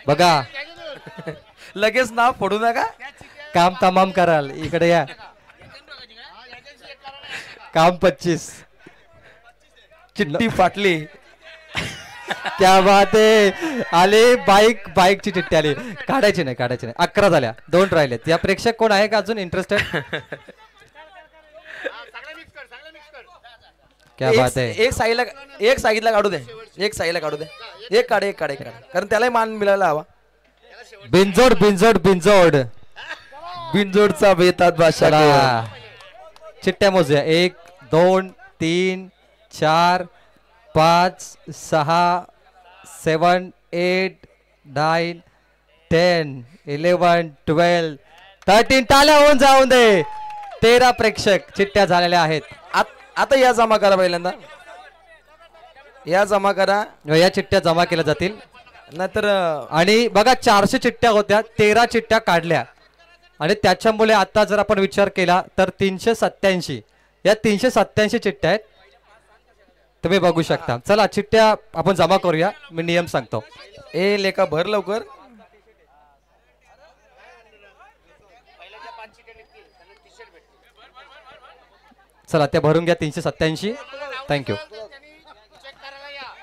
बघा. लगेच नाव फोडू नका. काम तमाम कराल. इकडे या. काम 25. चिठ्ठी फाटली. क्या बात आहे. आले बाईकची चिठ्ठी आली. काढायची नाही 11 झाल्या. 2 राहिलेत. या प्रेक्षक कोण आहे का अजून इंटरेस्टेड? क्या बात आहे. एक साईडला काढू दे. एक काढ कारण त्यालाही मान मिळायला हवा. बिनजोड बिनजोडचा बेतात भाषा. चला चिठ्ठ्या मोजूया. 1 2 3 4 5 6 7 8 9 10 11 12 13. टाळ्या होऊन जाऊन दे. 13 प्रेक्षक चिठ्ठ्या झालेल्या आहेत. आता या जमा करा. पहिल्यांदा या जमा करा. या चिठ्ठ्या जमा केल्या जातील. नाहीतर आणि बघा 400 चिठ्ठ्या होत्या, 13 चिठ्ठ्या काढल्या. आणि त्याच्यामुळे आता जर आपण विचार केला तर 387. या 387 चिठ्ठ्या आहेत. तुम्ही बघू शकता. चला चिठ्ठ्या आपण जमा करूया. मी नियम सांगतो. लेखा भर लवकर. चला त्या भरून घ्या. 387. थँक्यू.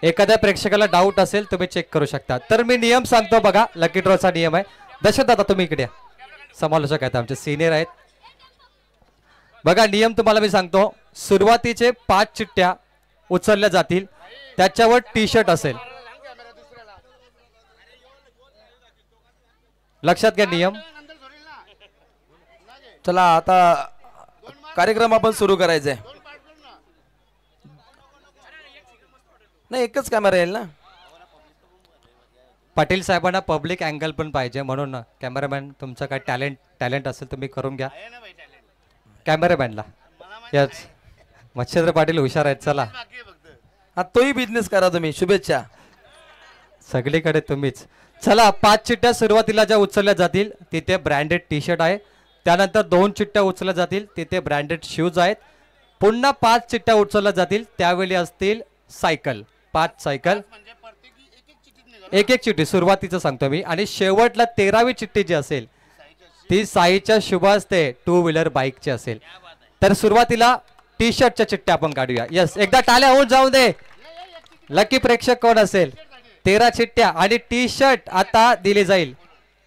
एखाद्या प्रेक्षकाला डाऊट असेल तुम्ही चेक करू शकता. तर मी नियम सांगतो बघा. लकी ड्रॉचा नियम आहे. दशरथ दादा तुम्ही इकडे या. समालोचक आहेत आमचे, सिनियर आहेत. बघा नियम तुम्हाला मी सांगतो. सुरुवातीचे 5 चिठ्ठ्या उचलल्या जातील. त्याच्यावर टी शर्ट असेल. लक्षात घ्या नियम. चला आता कार्यक्रम आपण सुरू करायचा आहे. नाही एकच कॅमेरा येईल ना. पाटील साहेबांना पब्लिक अँगल पण पाहिजे म्हणून कॅमेरामॅन तुमचं काय टॅलेंट असेल तुम्ही करून घ्या. कॅमेरामॅनला याच मच्छिंद्र पाटील हुशार आहेत. चला तोही बिझनेस करा तुम्ही. शुभेच्छा. सगळीकडे तुम्हीच. चला 5 चिठ्ठ्या सुरुवातीला ज्या उचलल्या जातील तिथे ब्रँडेड टी शर्ट आहे. त्यानंतर 2 चिठ्ठ्या उचलल्या जातील तिथे ब्रँडेड शूज आहेत. पुन्हा 5 चिठ्ठ्या उचलल्या जातील त्यावेळी असतील सायकल. 5 सायकल. एक चिठ्ठी सुरुवातीचं सांगतो मी. आणि शेवटला 13वी चिठ्ठी जी असेल ती साईच्या शुभ असते 2 व्हीलर बाईकची असेल. तर सुरुवातीला टी शर्टच्या चिठ्ठ्या आपण काढूया. यस एकदा टाळ्या होऊन जाऊ दे. लकी प्रेक्षक कोण असेल? 13 चिठ्ठ्या आणि टी शर्ट आता दिली जाईल.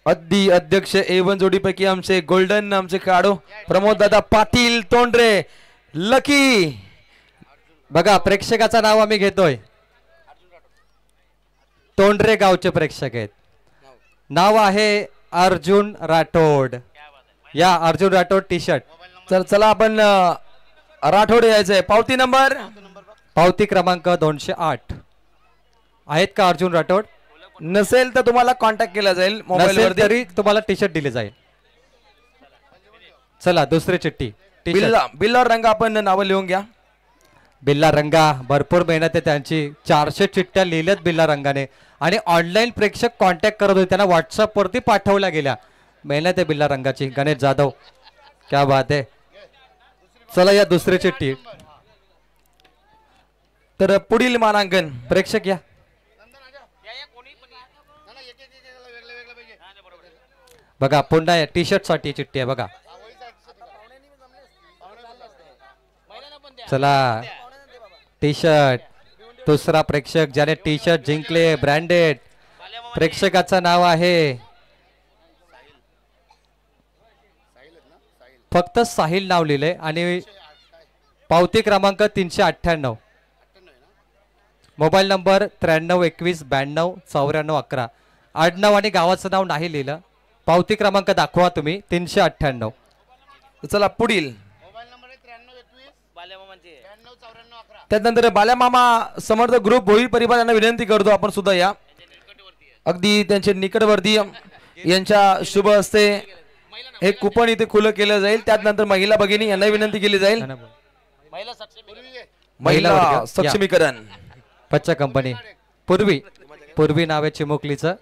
अध्यक्ष A1 जोडीपैकी आमचे गोल्डन आमचे काढो प्रमोद दादा पाटील तोंडरे लकी. बघा प्रेक्षकाचं नाव आम्ही घेतोय. तोंडरे गावचे प्रेक्षक आहेत. नाव आहे अर्जुन राठोड. या अर्जुन राठोड टी शर्ट. तर चला आपण राठोड यायचंय. पावती नंबर पावती क्रमांक 208 आहेत का अर्जुन राठोड? नसेल तर तुम्हाला कॉन्टॅक्ट केला जाईल मोबाईल नसेल वरती. तरी तुम्हाला टी शर्ट दिले जाईल. चला दुसरी चिठ्ठी. बिल्लावर रंग आपण नावं लिहून घ्या. बिल्ला रंगा भरपूर मेहनत आहे त्यांची. 400 चिठ्ठ्या लिहिल्यात बिल्ला रंगाने. आणि ऑनलाईन प्रेक्षक कॉन्टॅक्ट करत होते त्यांना व्हॉट्सअप वरती पाठवल्या गेल्या. मेहनत आहे बिल्ला रंगाची. गणेश जाधव क्या बात आहे. चला या दुसरी चिठ्ठी. तर पुढील मानांकन प्रेक्षक या. बघा पुन्हा टी शर्ट साठी चिठ्ठी आहे बघा. चला टी शर्ट. दुसरा प्रेक्षक ज्याने टी शर्ट जिंकले ब्रँडेड. प्रेक्षकाचं नाव आहे फक्त साहिल नाव लिहिले. आणि पावती क्रमांक 398. Mobile number 93 21 92 94 11. आडनाव आणि गावाचं नाव नाही लिहिलं. पावती क्रमांक दाखवा तुम्ही. 398. चला पुढील त्यानंतर बाल्यामामा समर्थ ग्रुप भोई परिवार यांना विनंती करतो आपण सुद्धा या. अगदी त्यांचे निकटवर्ती यांच्या शुभ हस्ते हे कुपन इथे खुलं केलं जाईल. त्यानंतर महिला भगिनी यांना विनंती केली जाईल. महिला सक्षमीकरण पच्चा कंपनी पूर्वी नाव आहे चिमुकलीचं.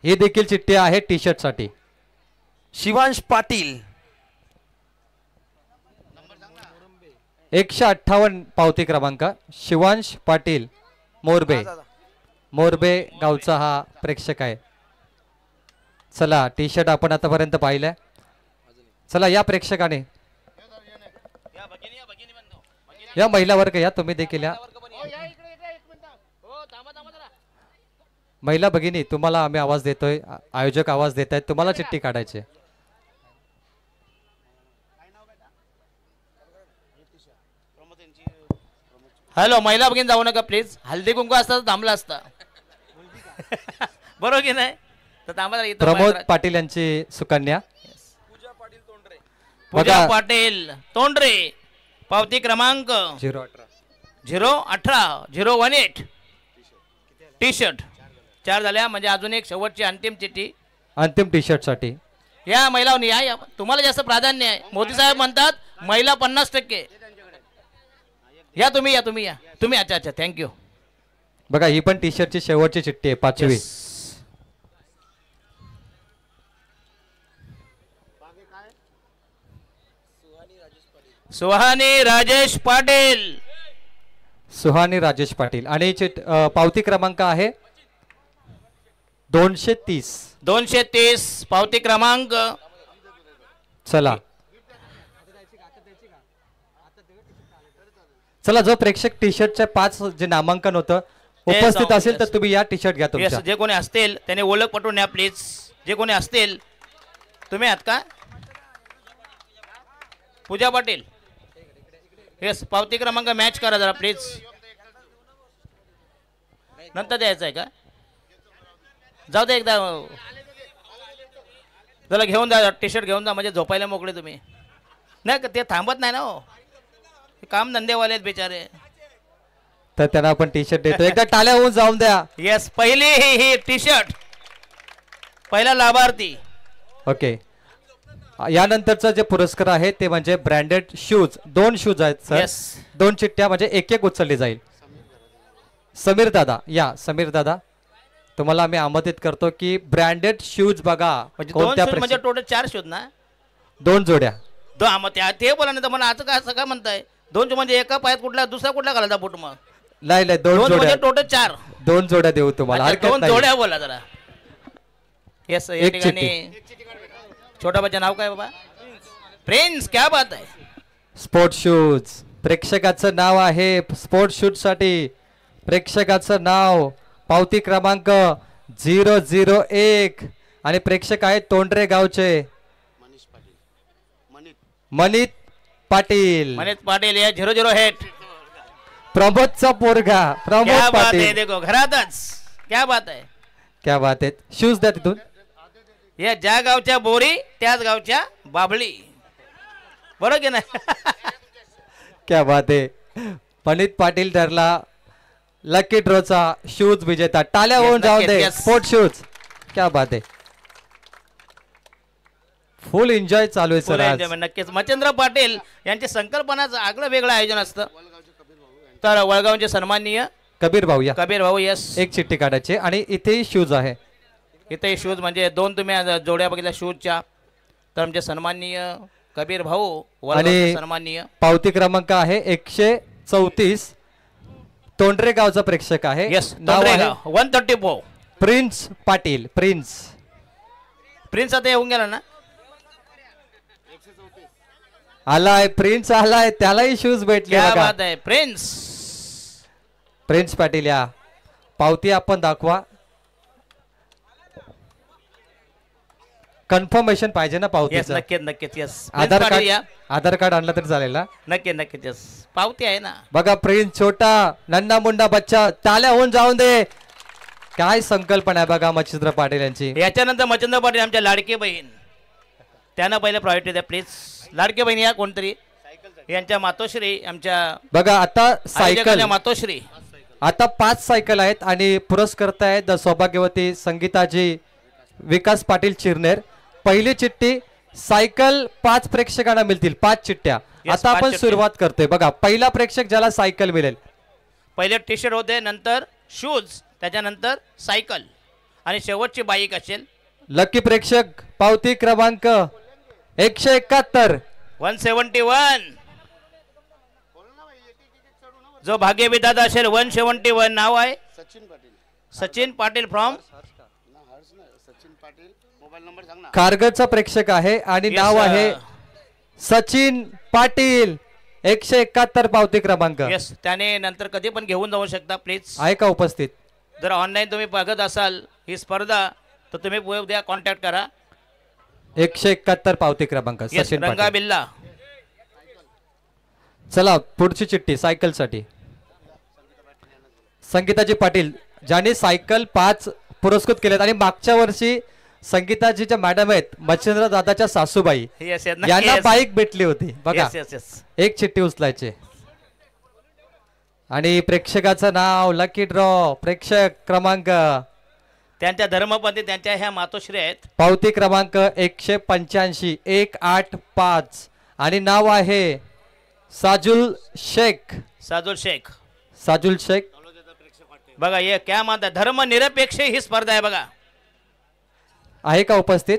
ही देखील चिठ्ठी आहे टी शर्ट साठी. शिवांश पाटील 158 पावती क्रमांक. शिवांश पाटील मोरबे गावचा हा प्रेक्षक आहे. चला टी शर्ट आपण आतापर्यंत पाहिलंय. चला या प्रेक्षकाने या महिला वर्ग या. तुम्ही देखील या. महिला भगिनी तुम्हाला आम्ही आवाज देतोय. आयोजक आवाज देत आहेत. तुम्हाला चिठ्ठी काढायची. हॅलो महिला भगिनी जाऊ नका प्लीज. हल्दी कुंकू असता तर थांबला असता. बरोबर की नाही तर थांबा. प्रमोद पाटील यांची सुकन्या पूजा पाटील तोंडरे पावती क्रमांक 018 टी शर्ट 4 झाल्या. म्हणजे अजून एक शेवटची अंतिम चिठ्ठी अंतिम टी शर्ट साठी. या महिलांनी या. तुम्हाला जास्त प्राधान्य आहे. मोदी साहेब म्हणतात महिला 50%. या तुम्ही या. अच्छा थँक्यू. बघा ही पण टी शर्टची शेवटची चिठ्ठी आहे 5वी. सुहानी राजेश पाटील आणि पावती क्रमांक आहे 230 पावती क्रमांक. चला जो प्रेक्षक टी शर्टच्या 5 जे नामांकन होतं उपस्थित असेल तर तुम्ही या टी शर्ट घ्या. तुमच्या जे कोणी असतील त्याने ओळख पटवून या प्लीज. जे कोणी असतील तुम्ही आहात का पूजा पाटील. येस पावती क्रमांक मॅच करा जरा प्लीज. नंतर द्यायचं आहे का जाऊ दे एकदा जरा घेऊन जा टी शर्ट घेऊन जा म्हणजे झोपायला मोकळे तुम्ही. नाही ते थांबत नाही ना हो. काम धंदेवाले आहेत बेचारे. तर त्यांना आपण टी शर्ट देतो. एकदा टाळ्या होऊन जाऊन द्या. येस पहिली ही टी शर्ट पहिला लाभार्थी. ओके यानंतरचा जे पुरस्कार आहे ते म्हणजे ब्रँडेड शूज. 2 शूज आहेत सर. 2 चिठ्ठ्या म्हणजे एक उचलली जाईल. समीर दादा तुम्हाला आम्ही आमंत्रित करतो की ब्रँडेड शूज बघा. म्हणजे टोटल 4 शूज ना. 2 जोड्या. ते बोला नाही तर मला आता असं काय म्हणताय. 2 म्हणजे एका पायात कुठला दुसरा कुठला घालायचा बोट मग. नाही 2 जोड्या टोटल 4. 2 जोड्या देऊ तुम्हाला. 2 जोड्या बोला जरा. येस या ठिकाणी छोटा बच्चा नाव काय बाबा प्रिन्स. क्या बात आहे. स्पोर्ट शूज प्रेक्षकाचं नाव आहे. स्पोर्ट शूज साठी प्रेक्षकाचं नाव पावती क्रमांक 001 आणि प्रेक्षक आहेत तोंडरे गावचे मनीत पाटील या 00 प्रमोदचा पोरगा प्रमोद पाटील. देखो घरातच. क्या बात आहे. शूज द्या तिथून. या ज्या गावच्या बोरी त्याच गावच्या बाबळी. बरोबर की नाही. क्या बात आहे. मनीत पाटील ठरला लकी ड्रॉचा शूज विजेता. टाळ्या होऊन जाऊ दे. Sport shoes. क्या बात आहे. फुल एन्जॉय चालू आहे सर. नक्कीच मच्छिंद्र पाटील यांची संकल्पनाचं आगळं वेगळं आयोजन असतं. तर वळगावचे सन्माननीय कबीर भाऊ यस एक चिठ्ठी काढायची आणि इथे शूज आहे. इथे शूज म्हणजे 2 तुम्ही जोड्या बघितल्या शूजच्या. तर आमचे सन्माननीय कबीर भाऊ आणि सन्माननीय पावती क्रमांक आहे 134 तोंडरे गावचा प्रेक्षक आहे. Yes 134 prince Patil. प्रिन्स आता येऊन गेला ना. आलाय प्रिन्स आलाय. त्यालाही शूज भेटले. प्रिन्स पाटील या. पावती आपण दाखवा. कन्फर्मेशन पाहिजे ना येस पावतीचं. नक्कीच नक्कीच येस आधार कार्ड या आधार कार्ड आणलं तरी चालेल ना. नक्की नक्कीच येस पावती आहे ना. बघा प्रिन्स छोटा नन्ना मुंडा बच्चा टाळ्या होऊन जाऊन दे. काय संकल्पना आहे बघा मच्छिंद्र पाटील यांची. याच्यानंतर मच्छिंद्र पाटील आमच्या लाडकी बहीण त्यांना पहिले प्रायोरिटी द्या प्लीज. लाडकी बहीण या कोणतरी यांच्या मातोश्री आमच्या बघा आता आयोजकांच्या सायकल मातोश्री आता 5 सायकल आहेत आणि पुरस्कर्ता आहेत सौभाग्यवती संगीताजी विकास पाटील चिरनेर. पहिली चिठ्ठी सायकल 5 प्रेक्षकांना मिळतील 5 चिठ्ठ्या. Yes, आता 5 आपण चिठ्ठ्या. सुरुवात करतोय बघा. पहिला प्रेक्षक ज्याला सायकल मिळेल. पहिले टी शर्ट होते नंतर शूज त्याच्यानंतर सायकल आणि शेवटची बाईक असेल. लकी प्रेक्षक पावती क्रमांक 171 171 जो भाग्यविधाता असेल 171 नाव आहे सचिन पाटील फ्रॉम कारगडचा प्रेक्षक आहे आणि Yes, नाव आहे सचिन पाटील 171 पावती क्रमांक. येस त्याने नंतर कधी पण घेऊन जाऊ शकता प्लीज. आहे का उपस्थित. जर ऑनलाईन तुम्ही बघत असाल ही स्पर्धा तर तुम्ही उद्या कॉन्टॅक्ट करा. 171 पावती क्रमांक येस सचिन रंगा पाटील. बिल्ला. चला पुढची चिठ्ठी सायकल साठी संगीताजी पाटील ज्यांनी सायकल 5 पुरस्कृत केलेत आणि मागच्या वर्षी संगीताजीच्या मॅडम आहेत मच्छिंद्र दादाच्या सासूबाई येस येस यांना बाईक भेटली होती बघा. येस येस येस एक चिठ्ठी उचलायचे आणि प्रेक्षकाचं नाव लकी ड्रॉ प्रेक्षक क्रमांक त्यांच्या धर्मपत्नी त्यांच्या ह्या मातोश्री आहेत. पावती क्रमांक 185 185 आणि नाव आहे साजुल शेख. साजुल शेख साजुल शेख बघा ये क्या मानतात धर्मनिरपेक्ष ही स्पर्धा आहे बघा. आहे का उपस्थित.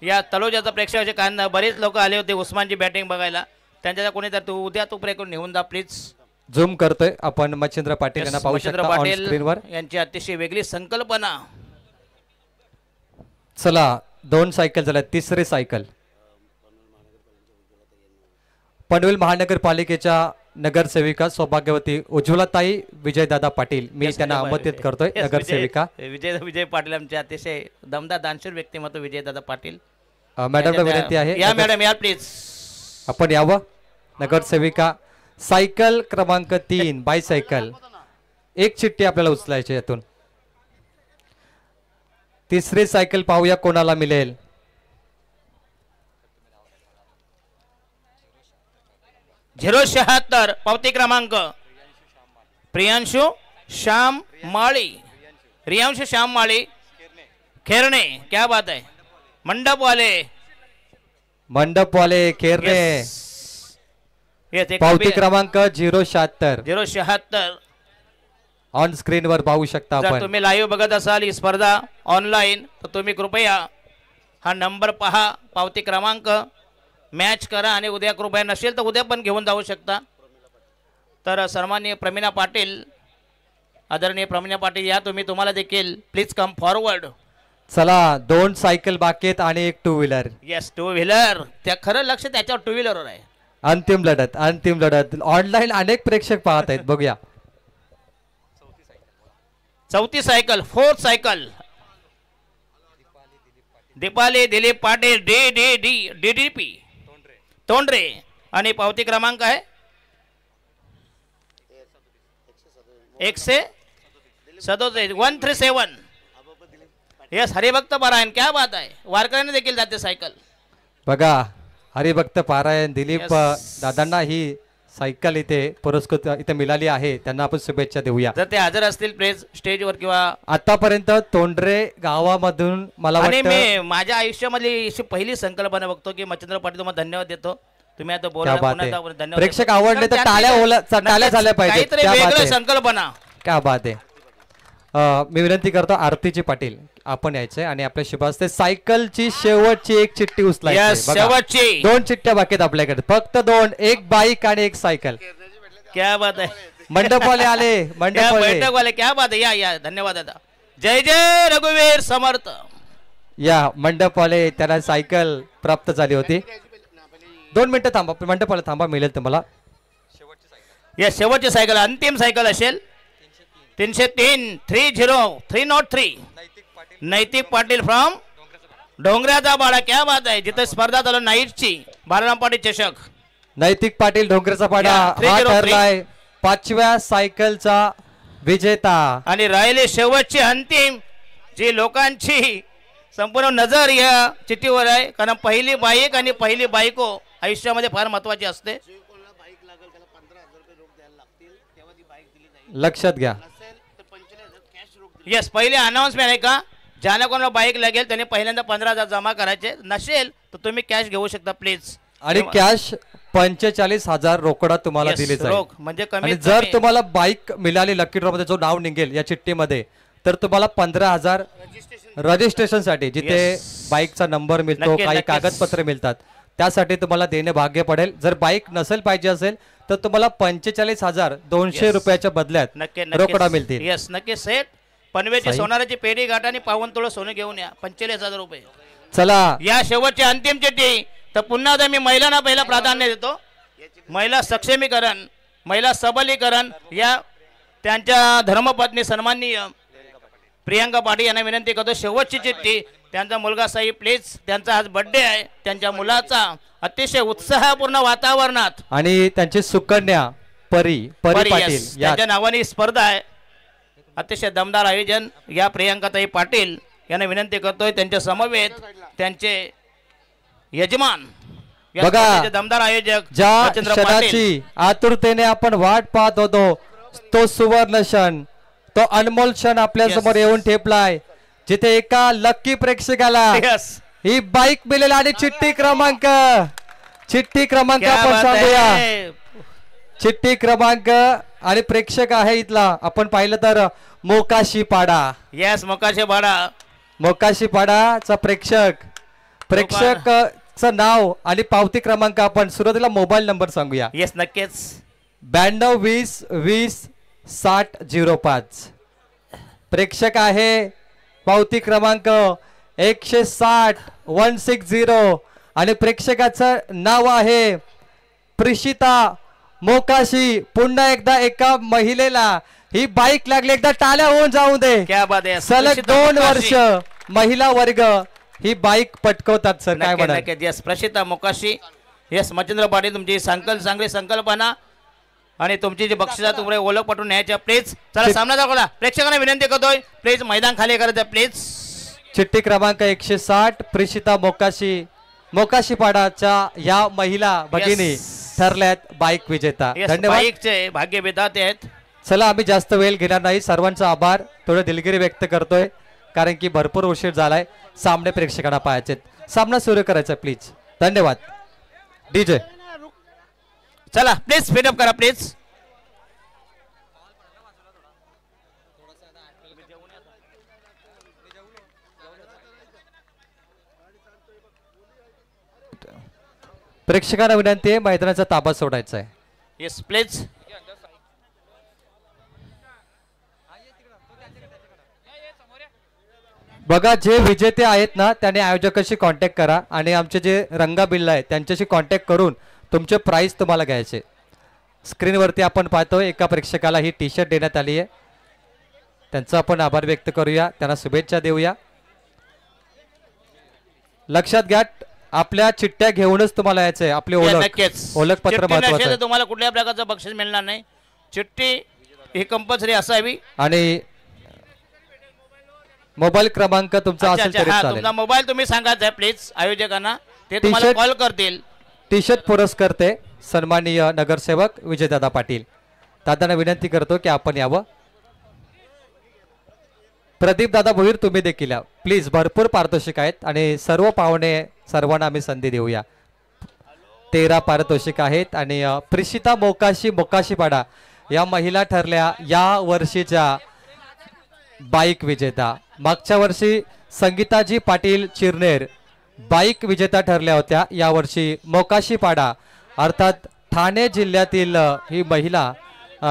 या तलोजाचा प्रेक्षकाचे कारण बरेच लोक आले होते उस्मानची बॅटिंग बघायला. त्यांच्या कोणी तर तू उद्या तू प्रेक्षक नेऊन जा प्लीज. झूम करतोय आपण मच्छिंद्र पाटील यांना पाहू मच्छिंद्र शकता ऑन पाटील स्क्रीनवर. यांची अतिशय वेगळी संकल्पना. चला 2 सायकल झाल्या. तिसरी सायकल पनवेल महानगरपालिकेच्या नगरसेविका सौभाग्यवती उज्ज्वलाताई विजयदादा पाटील. मी Yes, त्यांना विजय- आमंत्रित करतोय. Yes, नगरसेविका विजय पाटील आमचे अतिशय दमदार दानशूर व्यक्तिमत्व विजयदादा पाटील. मॅडमला विनंती आहे या मॅडम या प्लीज. आपण यावं. नगरसेविका सायकल क्रमांक 3 बायसायकल. एक चिठ्ठी आपल्याला उचलायची यातून. तिसरी सायकल पाहूया कोणाला मिळेल. 076 पावती क्रमांक प्रियांशु श्याम माळी. रियांशु श्याम माळी खेरणे. क्या बात आहे. मंडपवाले मंडपवाले खेरणे. येस एक पावती क्रमांक 076 076. ऑन स्क्रीन वर पाहू शकता जर आपण. तुम्ही लाईव्ह बघत असाल ही स्पर्धा ऑनलाईन तर तुम्ही कृपया हा नंबर पहा पावती क्रमांक मॅच करा आणि उद्या कृपया नसेल तर उद्या पण घेऊन जाऊ शकता. तर सन्माननीय प्रमिना पाटील आदरणीय प्रमिना पाटील या तुम्हाला देखील प्लीज कम फॉरवर्ड. चला 2 सायकल बाकी आहेत आणि एक 2 व्हीलर. येस 2 व्हीलर त्या खरं लक्ष त्याच्यावर 2 व्हीलरवर आहे. अंतिम लढत ऑनलाईन अनेक प्रेक्षक पाहत आहेत बघूया. चौथी cycle 4th cycle Deepali Dilip Patil DDP तोंडरे आणि पावती क्रमांक आहे 137. यस हरिभक्त पारायण. क्या बात आहे. वारकऱ्यांना देखील जाते सायकल बघा. हरिभक्त पारायण दिलीप Yes. दादांना ही सायकल इथे पुरस्कृत इथे मिळाली आहे. त्यांना आपण शुभेच्छा देऊया. जर ते हजर असतील प्लेस स्टेजवर किंवा आतापर्यंत तोंडरे गावामधून मला आणि वाटतं मी माझ्या आयुष्यामधली अशी पहिली संकल्पना बघतो की मच्छिंद्र पाटील तुम्हाला धन्यवाद देतो. तुम्ही आता क्या बोलायला बात पुन्हा आहे. धन्यवाद प्रेक्षक देतो. आवडले तर तर टाळ्या त्यात टाळ्या झाल्या पाहिजेत. काहीतरी क्या बात वेगळं आहे. संकल्पना. क्या बात आहे. मी विनंती करतो आरतीची पाटील आपण यायचंय आणि आपल्या शुभास्ते सायकलची शेवटची एक चिठ्ठी Yes, उचलायची. शेवटची 2 चिठ्ठ्या बाकी आहेत आपल्याकडे. फक्त 2. एक बाईक आणि एक सायकल. क्या बात आहे. मंडपवाले आले. क्या मंडपवाले बैठक वाले क्या बात आहे. या धन्यवाद दादा. जय जय रघुवीर समर्थ. या मंडपवाले त्यांना सायकल प्राप्त झाली होती. 2 मिनिटं थांबा. मंडपवाले थांबा मिळेल तुम्हाला. या शेवटची सायकल अंतिम सायकल असेल 303 303 नैतिक पाटील फ्रॉम डोंगऱ्याचा बाळा क्या बात आहे. जिथे स्पर्धा चालू नाईटची बाळाराम पाटील चषक. नैतिक पाटील ढोंगरेचा पाडा या, हा 303. ठरलाय 5व्या सायकलचा विजेता. आणि राहिले शेवटची अंतिम जी लोकांची संपूर्ण नजर या चिठ्ठीवर आहे. कारण पहिली बाईक आणि पहिली बायको आयुष्यामध्ये फार महत्वाची असते. लक्षात घ्या. येस, पहिले अनाउन्समेंट आहे का, ज्याला कोणाला बाईक लागेल त्याने पहिल्यांदा 15,000 जमा करायचे. नसेल तर तुम्ही कॅश घेऊ शकता प्लीज. आणि कॅश 45,000 रोकडा तुम्हाला दिली जाईल. रोख म्हणजे आणि कमी जर तुम्हाला बाईक मिळाली लकी ड्रॉ मध्ये जो नाव निघेल या चिठ्ठीमध्ये तर तुम्हाला 15,000 रजिस्ट्रेशन साठी जिथे बाईकचा नंबर मिळतो नक्की, काही नक्कीच. कागदपत्रे मिळतात त्यासाठी तुम्हाला देणे भाग्य पडेल. जर बाईक नसेल पाहिजे असेल तर तुम्हाला 45,200 रुपयाच्या बदल्यात नक्की रोकडा मिळतील. येस नक्की सेट. पनवेची साई. सोनाराची पेढी गाठा आणि 52 तोळं सोनं घेऊन या. 45,000 रुपये. चला या शेवटची अंतिम चिठ्ठी. तर पुन्हा एकदा मी महिलांना पहिला प्राधान्य देतो. महिला सक्षमीकरण, महिला सबलीकरण या त्यांच्या धर्मपत्नी सन्माननीय प्रियंका पाटील यांना विनंती करतो. शेवटची चिठ्ठी त्यांचा मुलगा साई प्लीज. त्यांचा आज बर्थडे आहे. त्यांच्या मुलाचा अतिशय उत्साहपूर्ण वातावरणात आणि त्यांची सुकन्या परी परी, पाटील yes, या त्यांच्या नावाने स्पर्धा आहे. अतिशय दमदार आयोजन. या प्रियंकाताई पाटील यांना विनंती करतोय त्यांच्या समवेत त्यांचे यजमान या बघा, स्पर्धेचे दमदार आयोजक ज्या मच्छिंद्र पाटील. क्षणाची आतुरतेने आपण वाट पाहत होतो तो सुवर्ण क्षण, तो अनमोल क्षण आपल्या समोर Yes. येऊन ठेपलाय. जिथे एका लक्की प्रेक्षकाला Yes. ही बाईक मिळेल आणि चिठ्ठी क्रमांक क्या आपण बात सांगूया. आहे. चिठ्ठी क्रमांक आणि प्रेक्षक आहे इथला आपण पाहिलं तर मोकाशी पाडा. येस मोकाशे बाडा. मोकाशी पाडाचा प्रेक्षकचं नाव आणि पावती क्रमांक आपण सुरुवातीला मोबाईल नंबर सांगूया. येस नक्कीच. 9220206005. प्रेक्षक आहे पावती क्रमांक 160-160 आणि प्रेक्षकाचं नाव आहे प्रिशिता मोकाशी. पुन्हा एकदा एका महिलेला ही बाईक लागली. एकदा टाळ्या होऊन जाऊ दे. क्या बात आहे. सलग प्रसिद्ध 2 मोकाशी. वर्ष महिला वर्ग ही बाईक पटकवतात सर. काय नक्की, म्हणाल? नक्की. येस प्रसिद्ध मोकाशी. येस मच्छिंद्र पाटील तुमची चांगली संकल्पना आणि तुमची जी बक्षिसा तुम्हाला ओळख पटवून न्यायच्या प्लीज. चला सामना दाखवला. प्रेक्षकांना विनंती करतोय प्लीज मैदान खाली करायचं प्लीज. चिठ्ठी क्रमांक 160 प्रिशिता मोकाशी पाडाच्या या महिला भगिनी ठरल्यात बाईक विजेता. येस धन्यवाद. बाईकचे भाग्य विधाते आहेत. चला आम्ही जास्त वेळ घेणार नाही. सर्वांचा आभार. थोडं दिलगिरी व्यक्त करतोय कारण की भरपूर उशीर झालाय. सामने प्रेक्षकांना पाहायचे. सामना सुरू करायचा प्लीज. धन्यवाद. डीजे चला प्लीज स्पीड अप करा प्लीज. प्रेक्षकांना विनंती आहे मैदानाचा ताबा सोडायचा आहे. Yes please. बघा जे विजेते आहेत ना त्याने आयोजकाशी कॉन्टॅक्ट करा आणि आमचे जे रंगा बिल्ला आहेत त्यांच्याशी कॉन्टॅक्ट करून तुमचे प्राइस तुम्हाला घ्यायचे. स्क्रीनवरती आपण पाहतोय एका प्रेक्षकाला ही टी शर्ट देण्यात आली आहे. त्यांचा आपण आभार व्यक्त करूया. त्यांना शुभेच्छा देऊया. लक्षात घ्या आपल्या चिठ्ठ्या घेऊनच तुम्हाला यायचंय. आपली ओळखपत्र चिठ्ठी महत्वाचं नसेल आहे. तर तुम्हाला कुठल्याही प्रकारचं बक्षीस मिळणार नाही. चिठ्ठी ही कंपल्सरी असावी. आणि मोबाईल क्रमांक तुमचा अच्छा, असेल अच्छा. तरी हा, चालेल. तुमचा मोबाईल तुम्ही सांगायचा आहे प्लीज आयोजकांना. ते तुम्हाला T-shirt- कॉल करतील. टी शर्ट पुरस्कर्ते सन्माननीय नगरसेवक विजयदादा पाटील. दादांना विनंती करतो की आपण यावं. प्रदीप दादा भोईर तुम्ही देखील या प्लीज. भरपूर पारितोषिक आहेत आणि सर्व पाहुणे सर्वांना आम्ही संधी देऊया. 13 पारितोषिक आहेत आणि प्रिशिता मोकाशी पाडा या महिला ठरल्या या वर्षीच्या बाईक विजेता. मागच्या वर्षी संगीताजी पाटील चिरनेर बाईक विजेता ठरल्या होत्या. यावर्षी मोकाशी पाडा अर्थात ठाणे जिल्ह्यातील ही महिला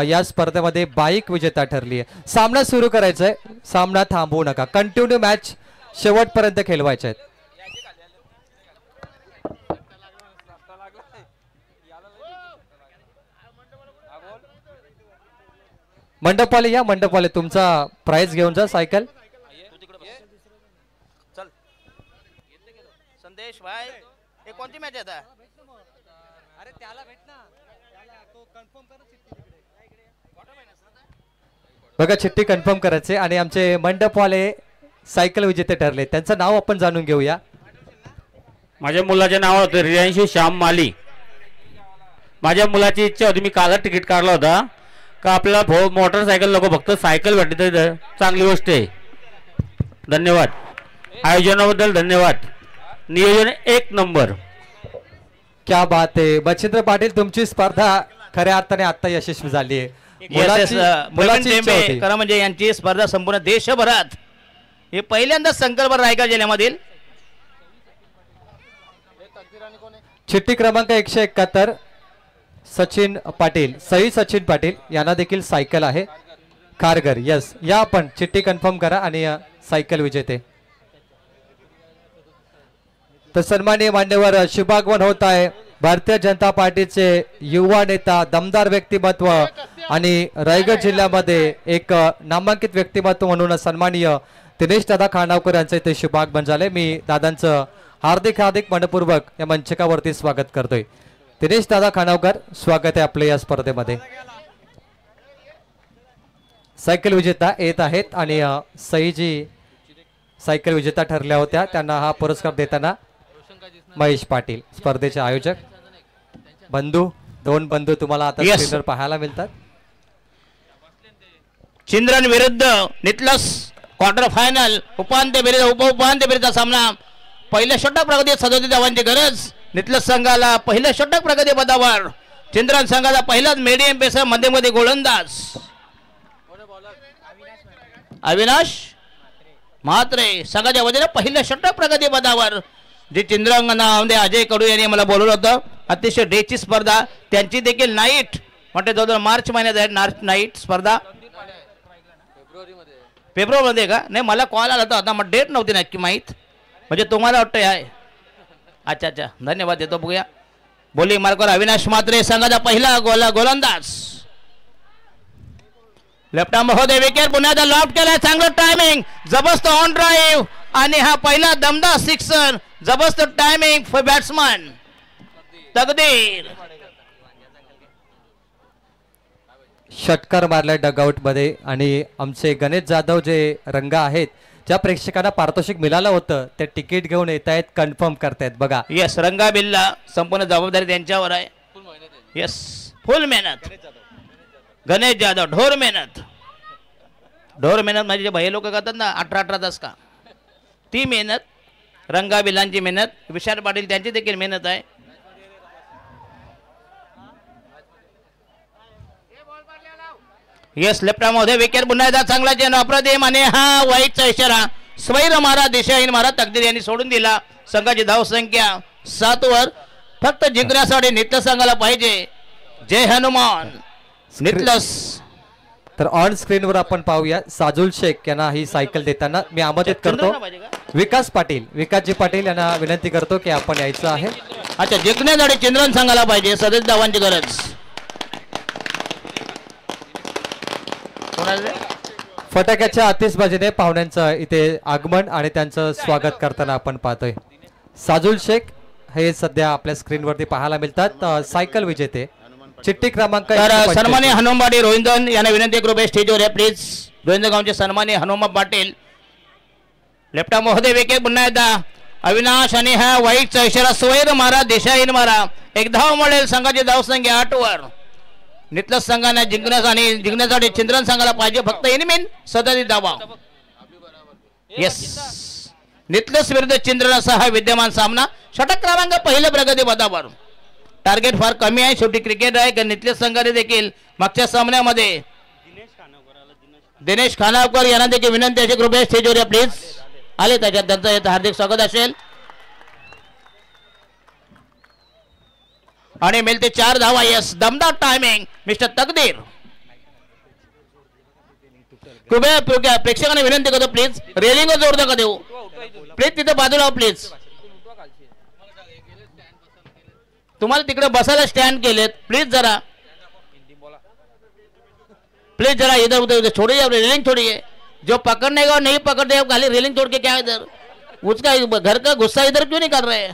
या स्पर्धेमध्ये बाईक विजेता ठरली आहे. सामना सुरू करायचा आहे. सामना थांबवू नका. कंटिन्यू मॅच शेवटपर्यंत खेळवायचे आहेत. मंडपवाले या. मंडपवाले तुमचा प्राइस घेऊन जा सायकल. संदेश भाई हे कोणती मॅच आहे आता? बघा चिठ्ठी कन्फर्म करायचे आणि आमचे मंडपवाले सायकल विजेते ठरले, त्यांचं नाव आपण जाणून घेऊया. माझ्या मुलाचे नाव होते रियांशी श्याम माली. माझ्या मुलाची इच्छा होती, मी कालच तिकीट काढला होता का आपल्याला मोटरसायकल नको, फक्त सायकल भेटते तर चांगली गोष्ट आहे. धन्यवाद आयोजनाबद्दल, धन्यवाद. नियोजन एक नंबर. क्या बात आहे मच्छिंद्र पाटील, तुमची स्पर्धा खऱ्या अर्थाने आता यशस्वी झाली आहे. मुलाची इच्छा होती. खरं म्हणजे यांची स्पर्धा संपूर्ण देशभरात हे पहिल्यांदाच संकल्प रायगड जिल्ह्यामधील. चिठ्ठी क्रमांक 171 सचिन पाटील, सई सचिन पाटील यांना देखील सायकल आहे खारघर. यस, या आपण चिठ्ठी कन्फर्म करा आणि सायकल विजेते. तर सन्माननीय मान्यवर शुभागमन होत आहे भारतीय जनता पार्टीचे युवा नेता, दमदार व्यक्तिमत्व आणि रायगड जिल्ह्यामध्ये एक नामांकित व्यक्तिमत्व म्हणून सन्माननीय दिनेश दादा खानावकर यांचे इथे शुभागमन झाले. मी दादांचं हार्दिक हार्दिक मनपूर्वक या मंचकावरती स्वागत करतोय. दिनेश दादा खानावकर, स्वागत आहे आपले या स्पर्धेमध्ये. सायकल विजेता येत आहेत आणि सईजी सायकल विजेता ठरल्या होत्या, त्यांना हा पुरस्कार देताना महेश पाटील स्पर्धेचे आयोजक. बंधू, दोन बंधू तुम्हाला आता स्क्रीनवर पाहायला मिळतात. चिंद्रन विरुद्ध नितलस क्वार्टर फायनल, उपांत्य फेरीचा उपउपांत्य फेरीचा सामना. पहिल्या षटक प्रगती 37 धावांची गरज. नितलस संघाला पहिल्या षटक प्रगती पदावर, चिंद्रन संघाला पहिलाच मीडियम पेसर मध्ये गोलंदाज अविनाश म्हात्रे संघाच्या वतीने पहिल्या षटक प्रगती पदावर. जे चिंद्रांगणामध्ये अजय कडू यांनी मला बोलवलं होतं. अतिशय डेची स्पर्धा, त्यांची देखील नाईट म्हणजे जवळजवळ मार्च महिन्यात आहे नाईट स्पर्धा. फेब्रुवारीमध्ये का? नाही, मला कॉल आला होता, आता मग डेट नव्हती नक्की माहीत, म्हणजे तुम्हाला वाटतं आहे. अच्छा अच्छा, धन्यवाद देतो. बघूया बॉलिंग मार्कवर अविनाश म्हात्रे संघाचा पहिला गोलंदाज. लेफ्ट आर्म होते विकेट, पुन्हा लॉफ्ट केलाय, चांगलं टायमिंग, जबरदस्त ऑन ड्राईव्ह आणि हा पहिला दमदार सिक्सर. जबरदस्त टायमिंग फॉर बॅट्समन तकदीर. षटकार मारलाय डगआउट मध्ये आणि आमचे गणेश जाधव जे रंग आहेत, ज्या प्रेक्षकांना पारितोषिक मिळालं होतं ते तिकीट घेऊन येत आहेत, कन्फर्म करतायत. बघा यस, रंगा बिल्ला संपूर्ण जबाबदारी त्यांच्यावर आहे. यस, फुल मेहनत. गणेश जाधव ढोर मेहनत. ढोर मेहनत म्हणजे जे भय लोक करतात ना 18 तास का, ती मेहनत. रंगा बिल्लांची मेहनत, विशाल पाटील त्यांची देखील मेहनत आहे. येस, लेफ्ट मध्ये विकेट, पुन्हा एकदा चांगला चेंड अप्रतिम आणि हा वाईटचा इशारा. स्वैर मारा, दिशाहीन मारा, तकदीर यांनी सोडून दिला. संघाची धाव संख्या 7 वर. फक्त जिंकण्यासाठी नितलस संघाला पाहिजे जय हनुमान नितलस. तर ऑन स्क्रीनवर आपण पाहूया साजुल शेख यांना ही सायकल देताना मी आमंत्रित करतो विकास पाटील, विकासजी पाटील यांना विनंती करतो की आपण यायचं आहे. अच्छा, जिंकण्यासाठी चिंद्रन संघाला पाहिजे 37 धावांची गरज. फटाक्याच्या आतिषबाजीने पाहुण्यांचं इथे आगमन आणि त्यांचं स्वागत करताना आपण पाहतोय. साजुल शेख हे सध्या आपल्या स्क्रीनवरती पाहायला मिळतात, सायकल विजेते. चिठ्ठी क्रमांक सन्मान्य हनुमाडी रोहिंदन यांना विनंती कृपया स्टेजवर आहे प्लीज. रोहिंदन गावचे सन्मान्य हनुमा पाटील. लेफ्ट महोदय विकेट, पुन्हा एकदा अविनाश आणि हा वाईटचा इशारा. स्वैर मारा, दिशाहीन मारा. एक धाव मिळेल, संघाची धाव संख्या 8 वर. नितलस संघाने जिंकण्यासाठी चिंद्रन संघाला पाहिजे फक्त इनमिन 37 धावा. येस, नितलस विरुद्ध चिंद्रन असा हा विद्यमान सामना. षटक क्रमांक पहिल्या प्रगती पदावर. टार्गेट फार कमी आहे, शेवटी क्रिकेट आहे. नितलस संघाने देखील मागच्या सामन्यामध्ये दिनेश खानावकर यांना देखील विनंती अशी कृपया स्टेजवर प्लीज आले, त्याच्यात त्यांचं हार्दिक स्वागत असेल. आणि मिळते 4 धावा. यस, दमदार टायमिंग मिस्टर तकदीर. कृपया प्रेक्षकांना विनंती करतो प्लीज रेलिंग जोर नका देऊ प्लीज, तिथे बाजूला प्लीज. तुम्हाला तिकडे बसायला स्टँड केलेत, प्लीज जरा इधर उधर छोड़िए, रेलिंग छोड़िए. जो पकड़ने का नहीं पकड़ते खाली रेलिंग तोड़ के क्या इधर. उसका घर का गुस्सा इधर क्यों नहीं कर रहे?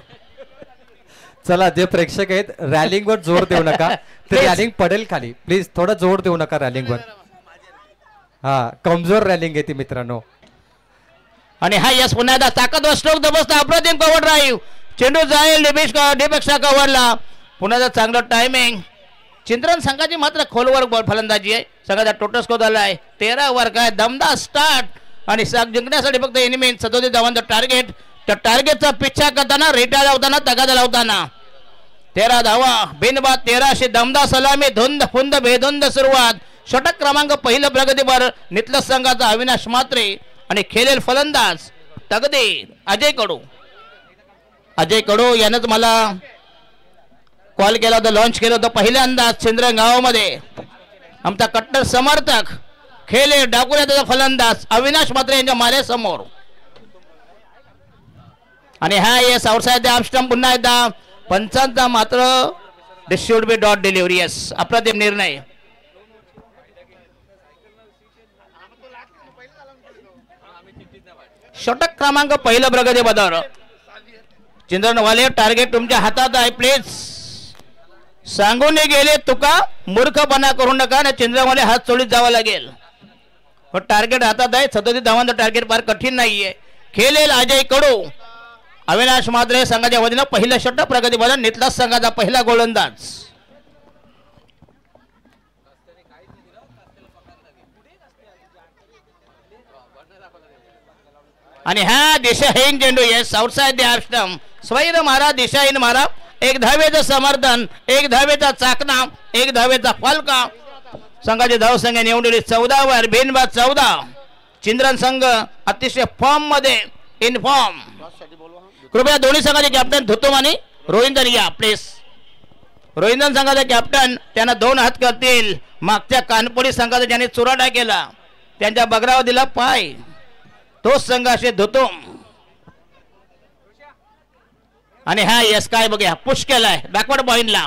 चला, जे प्रेक्षक आहेत रॅलिंग वर जोर देऊ नका, ते रॅलिंग पडेल खाली. प्लीज थोडा जोर देऊ नका रॅलिंग वर. हा, कमजोर रॅलिंग आहे ती मित्रांनो. आणि हा यस पुन्हा एकदा ताकदवर स्ट्रोक दबसता अप्रतिम कव्हर ड्राईव्ह. चेंडू जाईल डिपेक्षा कव्हरला. पुन्हा एकदा चांगलं टायमिंग. चिंद्रन संघाची मात्र खोलवर बॉल फलंदाजी आहे. संघाचा टोटल स्कोर झाला आहे 13 वर. काय दमदार स्टार्ट आणि जिंकण्यासाठी फक्त एनिमी 37 धावांचं टार्गेट. त्या टार्गेटचा पिच्छा करताना रेटा लावताना तगादा लावताना 13 धावा बिनबाद 13 दमदार सलामी. धुंद फुंद बेधुंद सुरुवात. षटक क्रमांक पहिलं प्रगतीपर नितलस संघाचा अविनाश म्हात्रे आणि खेळेल फलंदाज तगदे अजय कडू. अजय कडू यानंच मला कॉल केला होता, लॉन्च केलं होतं पहिल्यांदाच चंद्रन गावामध्ये. आमचा कट्टर समर्थक खेळे डाकुऱ्याचा फलंदाज अविनाश म्हात्रे यांच्या मारेसमोर. आणि हा yes outside the off stump. पुन्हा एकदा पंचांचा मात्र this should be dot delivery. Yes, अप्रतिम निर्णय. षटक क्रमांक पहिलं प्रगती पदावर. चंद्रनवाले टार्गेट तुमच्या हातात आहे. प्लीज सांगून गेले तुका मूर्खपणा करू नका. आणि चंद्रवाले हात सोडीत जावं लागेल. टार्गेट हातात आहे. 37 धावांचं टार्गेट फार कठीण नाहीये. खेळेल अजय कडू. अविनाश म्हात्रे संघाच्या वतीनं पहिलं षटक प्रगती पद. नितलास संघाचा पहिला गोलंदाज. आणि हा दिशाहीन चेंडू. Yes, outside the off stump. स्वैर मारा, दिशाहीन मारा. 1 धावेचं समर्थन, 1 धावेचा चाकणा, 1 धावेचा फलका. संघाची धावसंख्या निवडली 14 वर. बिनबाद 14. चिंद्रन संघ अतिशय फॉर्म मध्ये इन फॉर्म. कृपया दोन्ही संघाचे कॅप्टन धुतुम आणि रोहिंदन या प्लीज. रोहिंदन संघाचे कॅप्टन त्यांना 2 हात करतील. मागच्या कानपुडी संघाचा ज्यांनी चुराडा केला त्यांच्या बगरावर दिला पाय, तोच संघ असे धुतुम. आणि हा यस काय बघूया पुश केलाय बॅकवर्ड पॉइंटला.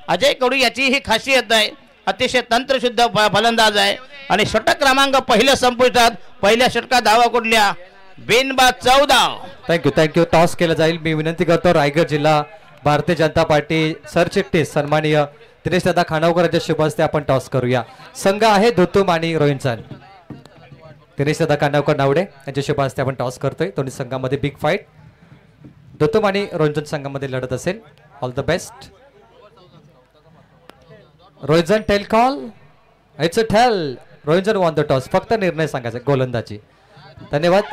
अजय कडू याची ही खासियत आहे. अतिशय तंत्रशुद्ध फलंदाज आहे. आणि षटक क्रमांक पहिल्या संपुष्टात. पहिल्या षटकात धावा कुठल्या? बिनबाद 14. थँक्यू. टॉस केलं जाईल. मी विनंती करतो रायगड जिल्हा भारतीय जनता पार्टी सरचिटणीस सन्माननीय दिनेश दादा खानावकर यांच्या शुभ हस्ते आपण टॉस करूया. संघ आहे धुतुम आणि रोहिंचन. दिनेश दादा खानावकर नावडे यांच्या शुभ हस्ते आपण टॉस करतोय. दोन्ही संघामध्ये बिग फाईट धुतुम आणि रोहिंचन संघामध्ये लढत असेल. All the best. रोहिंचन tail call. It's a tail. रोहिंचन वॉन द टॉस. फक्त निर्णय सांगायचा गोलंदाजी. धन्यवाद.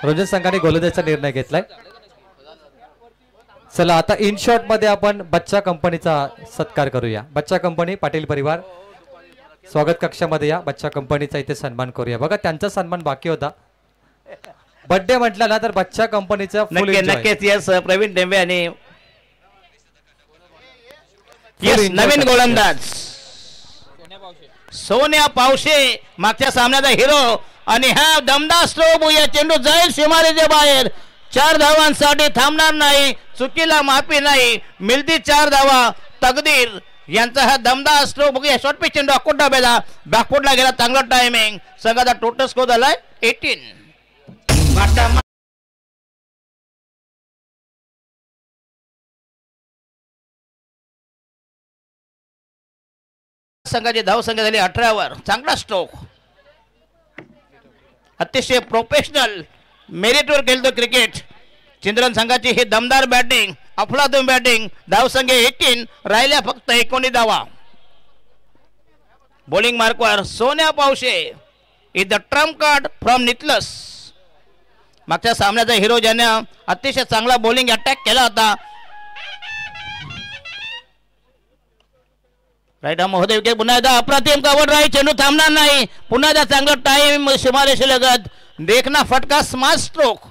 रोहिंचन संघाने गोलंदाजीचा निर्णय घेतलाय. चला आता इन शॉर्ट मध्ये आपण बच्चा कंपनीचा सत्कार करूया. बच्चा कंपनी पाटील परिवार स्वागत कक्षामध्ये या. बच्चा कंपनीचा इथे सन्मान करूया. बघा त्यांचा सन्मान बाकी होता. बर्थडे म्हटलं ना तर बच्चा कंपनीचा नक्कीच. यस, प्रवीण टेंबे आणि नवीन गोलंदाज सोन्या पावशे मागच्या सामन्याचा हिरो. आणि हा दमदार स्ट्रोक. या चेंडू जाईल सीमारेच्या बाहेर. 4 धावांसाठी थांबणार नाही. चुकीला माफी नाही. मिळती 4 धावा. तकदीर यांचा हा दमदार स्ट्रोक. बघूया शॉर्ट पिच चेंडू अकोट डाब्याला बॅकफुटला गेला. चांगला टायमिंग. संघाचा टोटल स्कोर झालाय 18. संघाची धावसंख्या झाली 18 वर. चांगला स्ट्रोक. अतिशय प्रोफेशनल मेरिटवर खेळतो क्रिकेट. चिंद्रन संघाची ही दमदार बॅटिंग, अफलातून बॅटिंग. धावसंख्या 18. राहिल्या फक्त 19 धावा. बॉलिंग मार्कवर Sonya Pawshe is the trump card from नितलस. मागच्या सामन्याचा हिरो ज्याने अतिशय चांगला बॉलिंग अटॅक केला होता. राईट महोदय विकेट. पुन्हा एकदा अप्रतिम कव्हर ड्राईव्ह. चेंडू थांबणार नाही. पुन्हा एकदा चांगला टाइम सीमारेषे लगत. देखना फटका स्मार्ट स्ट्रोक.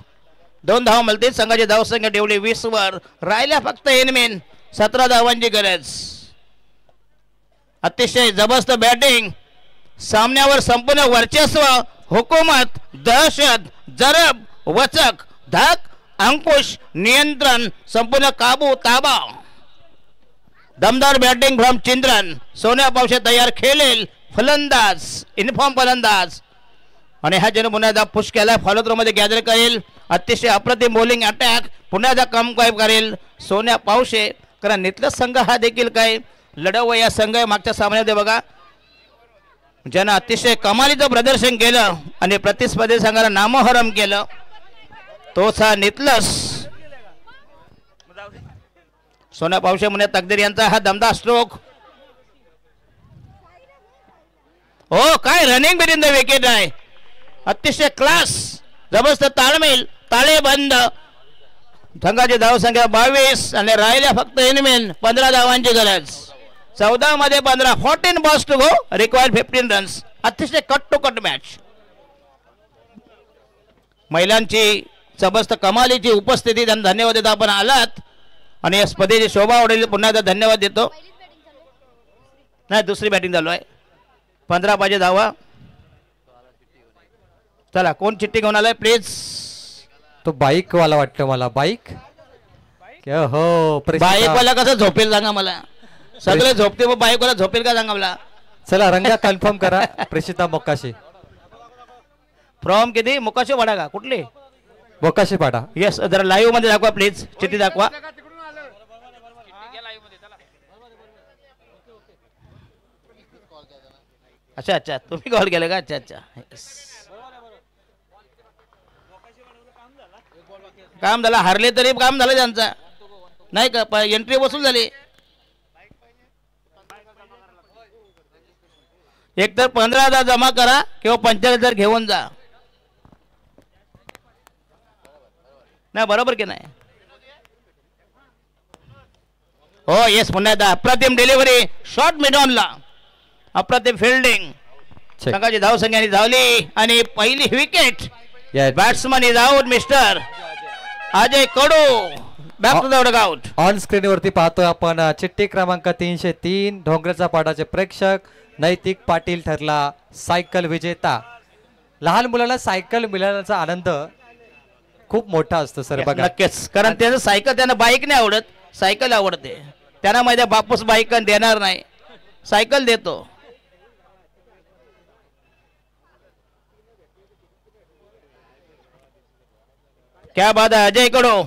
2 धावा मिळतील. संघाची धावसंख्या ठेवली 20 वर. राहिल्या फक्त एनमेन 17 धावांची गरज. अतिशय जबरदस्त बॅटिंग. सामन्यावर संपूर्ण वर्चस्व, हुकूमत, दहशत, जरब, वचक, धाक, अंकुश, नियंत्रण, संपूर्ण काबू, ताबा. दमदार बॅटिंग फ्रॉम चिंद्रन. सोन्या पावशे तयार. खेळेल फलंदाज इनफॉर्म फलंदाज आणि हा जण पुन्हा एकदा पुश केला, फॉलो थ्रो मध्ये गॅदर करेल, अतिशय अप्रतिम बॉलिंग अटॅक पुन्हा एकदा कम काय करेल सोन्या पावशे. कारण नितल संघ हा देखील काय लढव या संघ मागच्या सामन्यामध्ये बघा ज्यानं अतिशय कमालीचं प्रदर्शन केलं आणि प्रतिस्पर्धी संघाला नामोहरम केलं तोच हा नितलस सोन्या पावशे मुने तकदीर यांचा हा दमदार स्ट्रोक. हो काय रनिंग बिटवीन द विकेट आहे, अतिशय क्लास, जबरदस्त ताळमेल, ताळे बंद. संघाची धावसंख्या 22 आणि राहिल्या फक्त इनमेन 15 धावांची गरज. 14 मध्ये 15, 14 balls to go, required 15 runs. अतिशय कट टू कट मॅच. महिलांची जबरदस्त कमालीची उपस्थिती, त्यांना धन्यवाद देतो आपण आलात आणि या स्पर्धेची शोभा वाढवली पुन्हा एकदा धन्यवाद देतो. नाही दुसरी बॅटिंग चालू आहे, 15 पाहिजे धावा. चला कोण चिठ्ठी घेऊन आलाय प्लीज. तो बाईक वाला वाटतं मला, बाईक हो बाईक वाला कसं झोपेल सांगा मला, सगळे झोपते मग बाईक वाला झोपेल का सांगा मला. चला रंगा कन्फर्म करा. प्रेषिता मोकाशी फ्रॉम किती मुकाशी वाडा का कुठली मोकाशी पाडा. येस जरा लाईव्ह मध्ये दाखवा प्लीज, चिठ्ठी दाखवा. अच्छा अच्छा तुम्ही कॉल केलं का, अच्छा अच्छा. काम झालं, हारले तरी काम झालं त्यांचा नाही का, एंट्री वसूल झाली. एकतर 15,000 जमा करा किंवा 45,000 घेऊन जा. नाही बरोबर की नाही. हो येस पुन्हा एकदा अप्रतिम डिलिव्हरी, शॉर्ट मिडॉनला अप्रतिम फिल्डिंग. संघाची धावसंख्या धावली आणि पहिली wicket. Batsman is out mister Ajay Kadu. Back to the dugout. On screen वरती पाहतोय आपण चिठ्ठी क्रमांक 303 ढोंगरचा पाडाचे प्रेक्षक नैतिक पाटील ठरला सायकल विजेता. लहान मुलाला सायकल मिळाल्याचा आनंद खूप मोठा असतो सर बघा. नक्कीच, कारण त्याचं सायकल त्यांना बाईक नाही आवडत, सायकल आवडते. त्यांना माहिती बापूस बाईक देणार नाही, सायकल देतो. क्या बात आहे अजय कडू.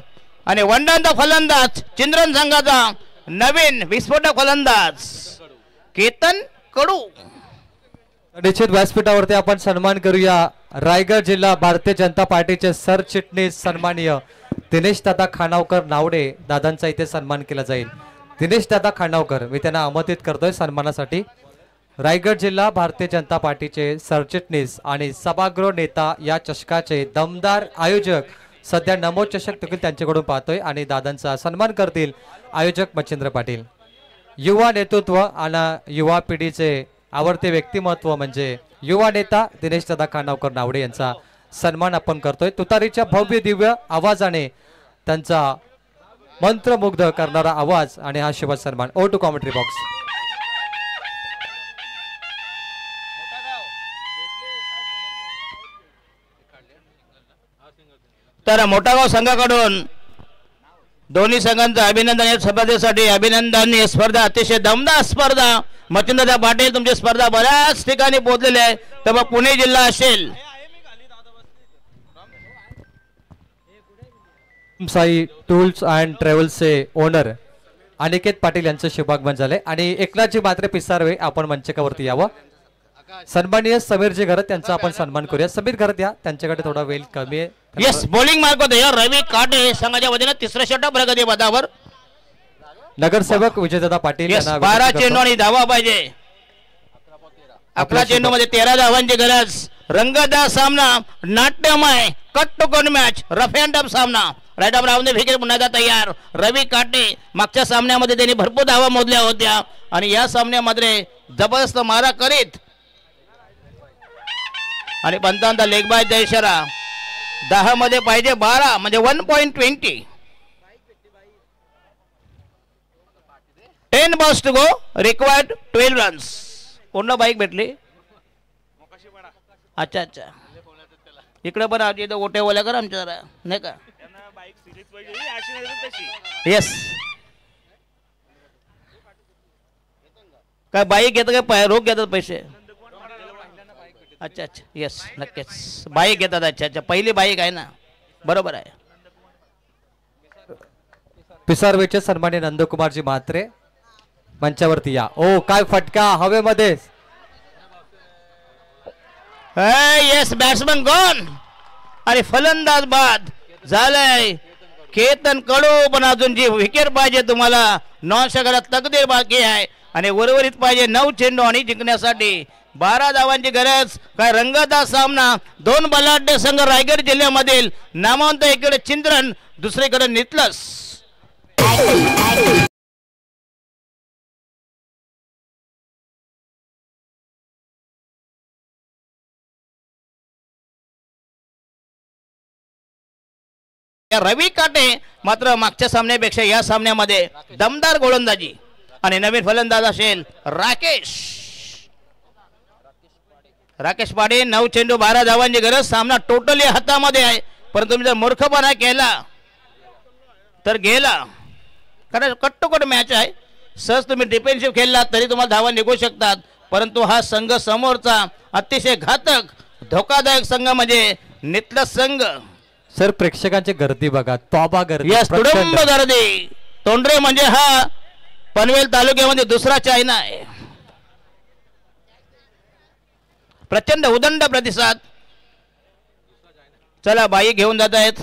आणि वंडांचा फलंदाज चिंद्रन संघाचा नवीन विस्फोटक फलंदाज केतन कडू. निश्चित व्यासपीठावरती आपण सन्मान करूया रायगड जिल्हा भारतीय जनता पार्टीचे सरचिटणीस सन्माननीय दिनेश दादा खानावकर नावडे दादांचा इथे सन्मान केला जाईल. दिनेश दादा खानावकर मी त्यांना आमंत्रित करतोय सन्मानासाठी. रायगड जिल्हा भारतीय जनता पार्टीचे सरचिटणीस आणि सभागृह नेता या चषकाचे दमदार आयोजक सध्या नमो चषक देखील त्यांच्याकडून पाहतोय आणि दादांचा सन्मान करतील आयोजक मच्छिंद्र पाटील. युवा नेतृत्व आणि युवा पिढीचे आवडते व्यक्तिमत्व म्हणजे युवा नेता दिनेश दादा खानावकर नावडे यांचा सन्मान आपण करतोय. तुतारीच्या भव्य दिव्य आवाजाने त्यांचा मंत्रमुग्ध करणारा आवाज आणि हा शुभ सन्मान. Over to commentary box. तर मोठागाव संघाकडून दोन्ही संघांचं अभिनंदन. या स्पर्धेसाठी अभिनंदन. ही स्पर्धा अतिशय दमदार स्पर्धा. मच्छिंद्र पाटील तुमची स्पर्धा बऱ्याच ठिकाणी पोहोचलेली आहे, तेव्हा पुणे जिल्हा असेल. साई टूल्स अँड ट्रॅव्हल्सचे ओनर अनिकेत पाटील यांचं शुभागमन झाले आणि एकनाथजी मात्रे पिसारवे आपण मंचकावरती यावं. सन्माननीय समीरजी घरत यांचा आपण सन्मान करूया. समीर घरत या, त्यांच्याकडे थोडा वेळ कमी आहे. येस बॉलिंग मार्क होते रवी काटे संघाच्या वतीने तिसरा षटक प्रगती पदावर. नगरसेवक विजयदादा पाटील यांना 12 चेंडू आणि धावा पाहिजे. 11 चेंडू मध्ये 13 धावांची गरज. रंगतदार सामना, नाट्यमय cut to cut match, rough and tough सामना. राईट ऑफ राऊंड विकेट पुन्हा एकदा तयार. रवी काटे मागच्या सामन्यामध्ये त्यांनी भरपूर धावा मोजल्या होत्या आणि या सामन्यामध्ये जबरदस्त मारा करीत आणि पंतांचा लेग बायचा इशारा. 10 मध्ये पाहिजे 12 म्हणजे 1.20. 10 balls to go, required 12 runs. कोणला bike भेटली? अच्छा अच्छा, इकडे पण आमच्या इथं ओट्या ओल्या कर आमच्या जरा नाही का. येस काय बाईक घेतं काय रोख घेतात पैसे. अच्छा अच्छा येस नक्कीच बाईक येतात अच्छा अच्छा पहिली बाईक आहे ना बरोबर आहे पिसारवेचे सन्मान्य नंदकुमारजी म्हात्रे मंचावरती या. ओ काय फटका हवेमध्ये. येस बॅट्समन गॉन आणि फलंदाज बाद झालंय केतन कडू पण अजून जी विकेट पाहिजे तुम्हाला नॉन शकला तकदीर बाकी आहे आणि उर्वरित पाहिजे 9 चेंडू आणि जिंकण्यासाठी 12 धावांची गरज. काय रंगतदार सामना दोन बलाढ्य संघ रायगड जिल्ह्यामधील नामवंत एकीकडे चिंद्रन दुसरीकडे नितलस. रवी काटे मात्र मागच्या सामन्यापेक्षा या सामन्यामध्ये दमदार गोलंदाजी आणि नवीन फलंदाज असेल राकेश पाडे 9 चेंडू 12 धावांची गरज. सामना टोटली हातामध्ये आहे परंतु तुम्ही जर मूर्खपणा केला तर गेला कारण कट्टोकट मॅच आहे. सहज तुम्ही डिफेन्सिव्ह खेळला तरी तुम्हाला धावा निघू शकतात परंतु हा संघ समोरचा अतिशय घातक धोकादायक संघ म्हणजे नितलस संघ. सर प्रेक्षकांची गर्दी बघा तोबा गर्दी यस तुडुंब गर्दी. तोंडरे म्हणजे हा पनवेल तालुक्यामध्ये दुसरा चायना आहे. प्रचंड उदंड प्रतिसाद. चला बाई घेऊन जात आहेत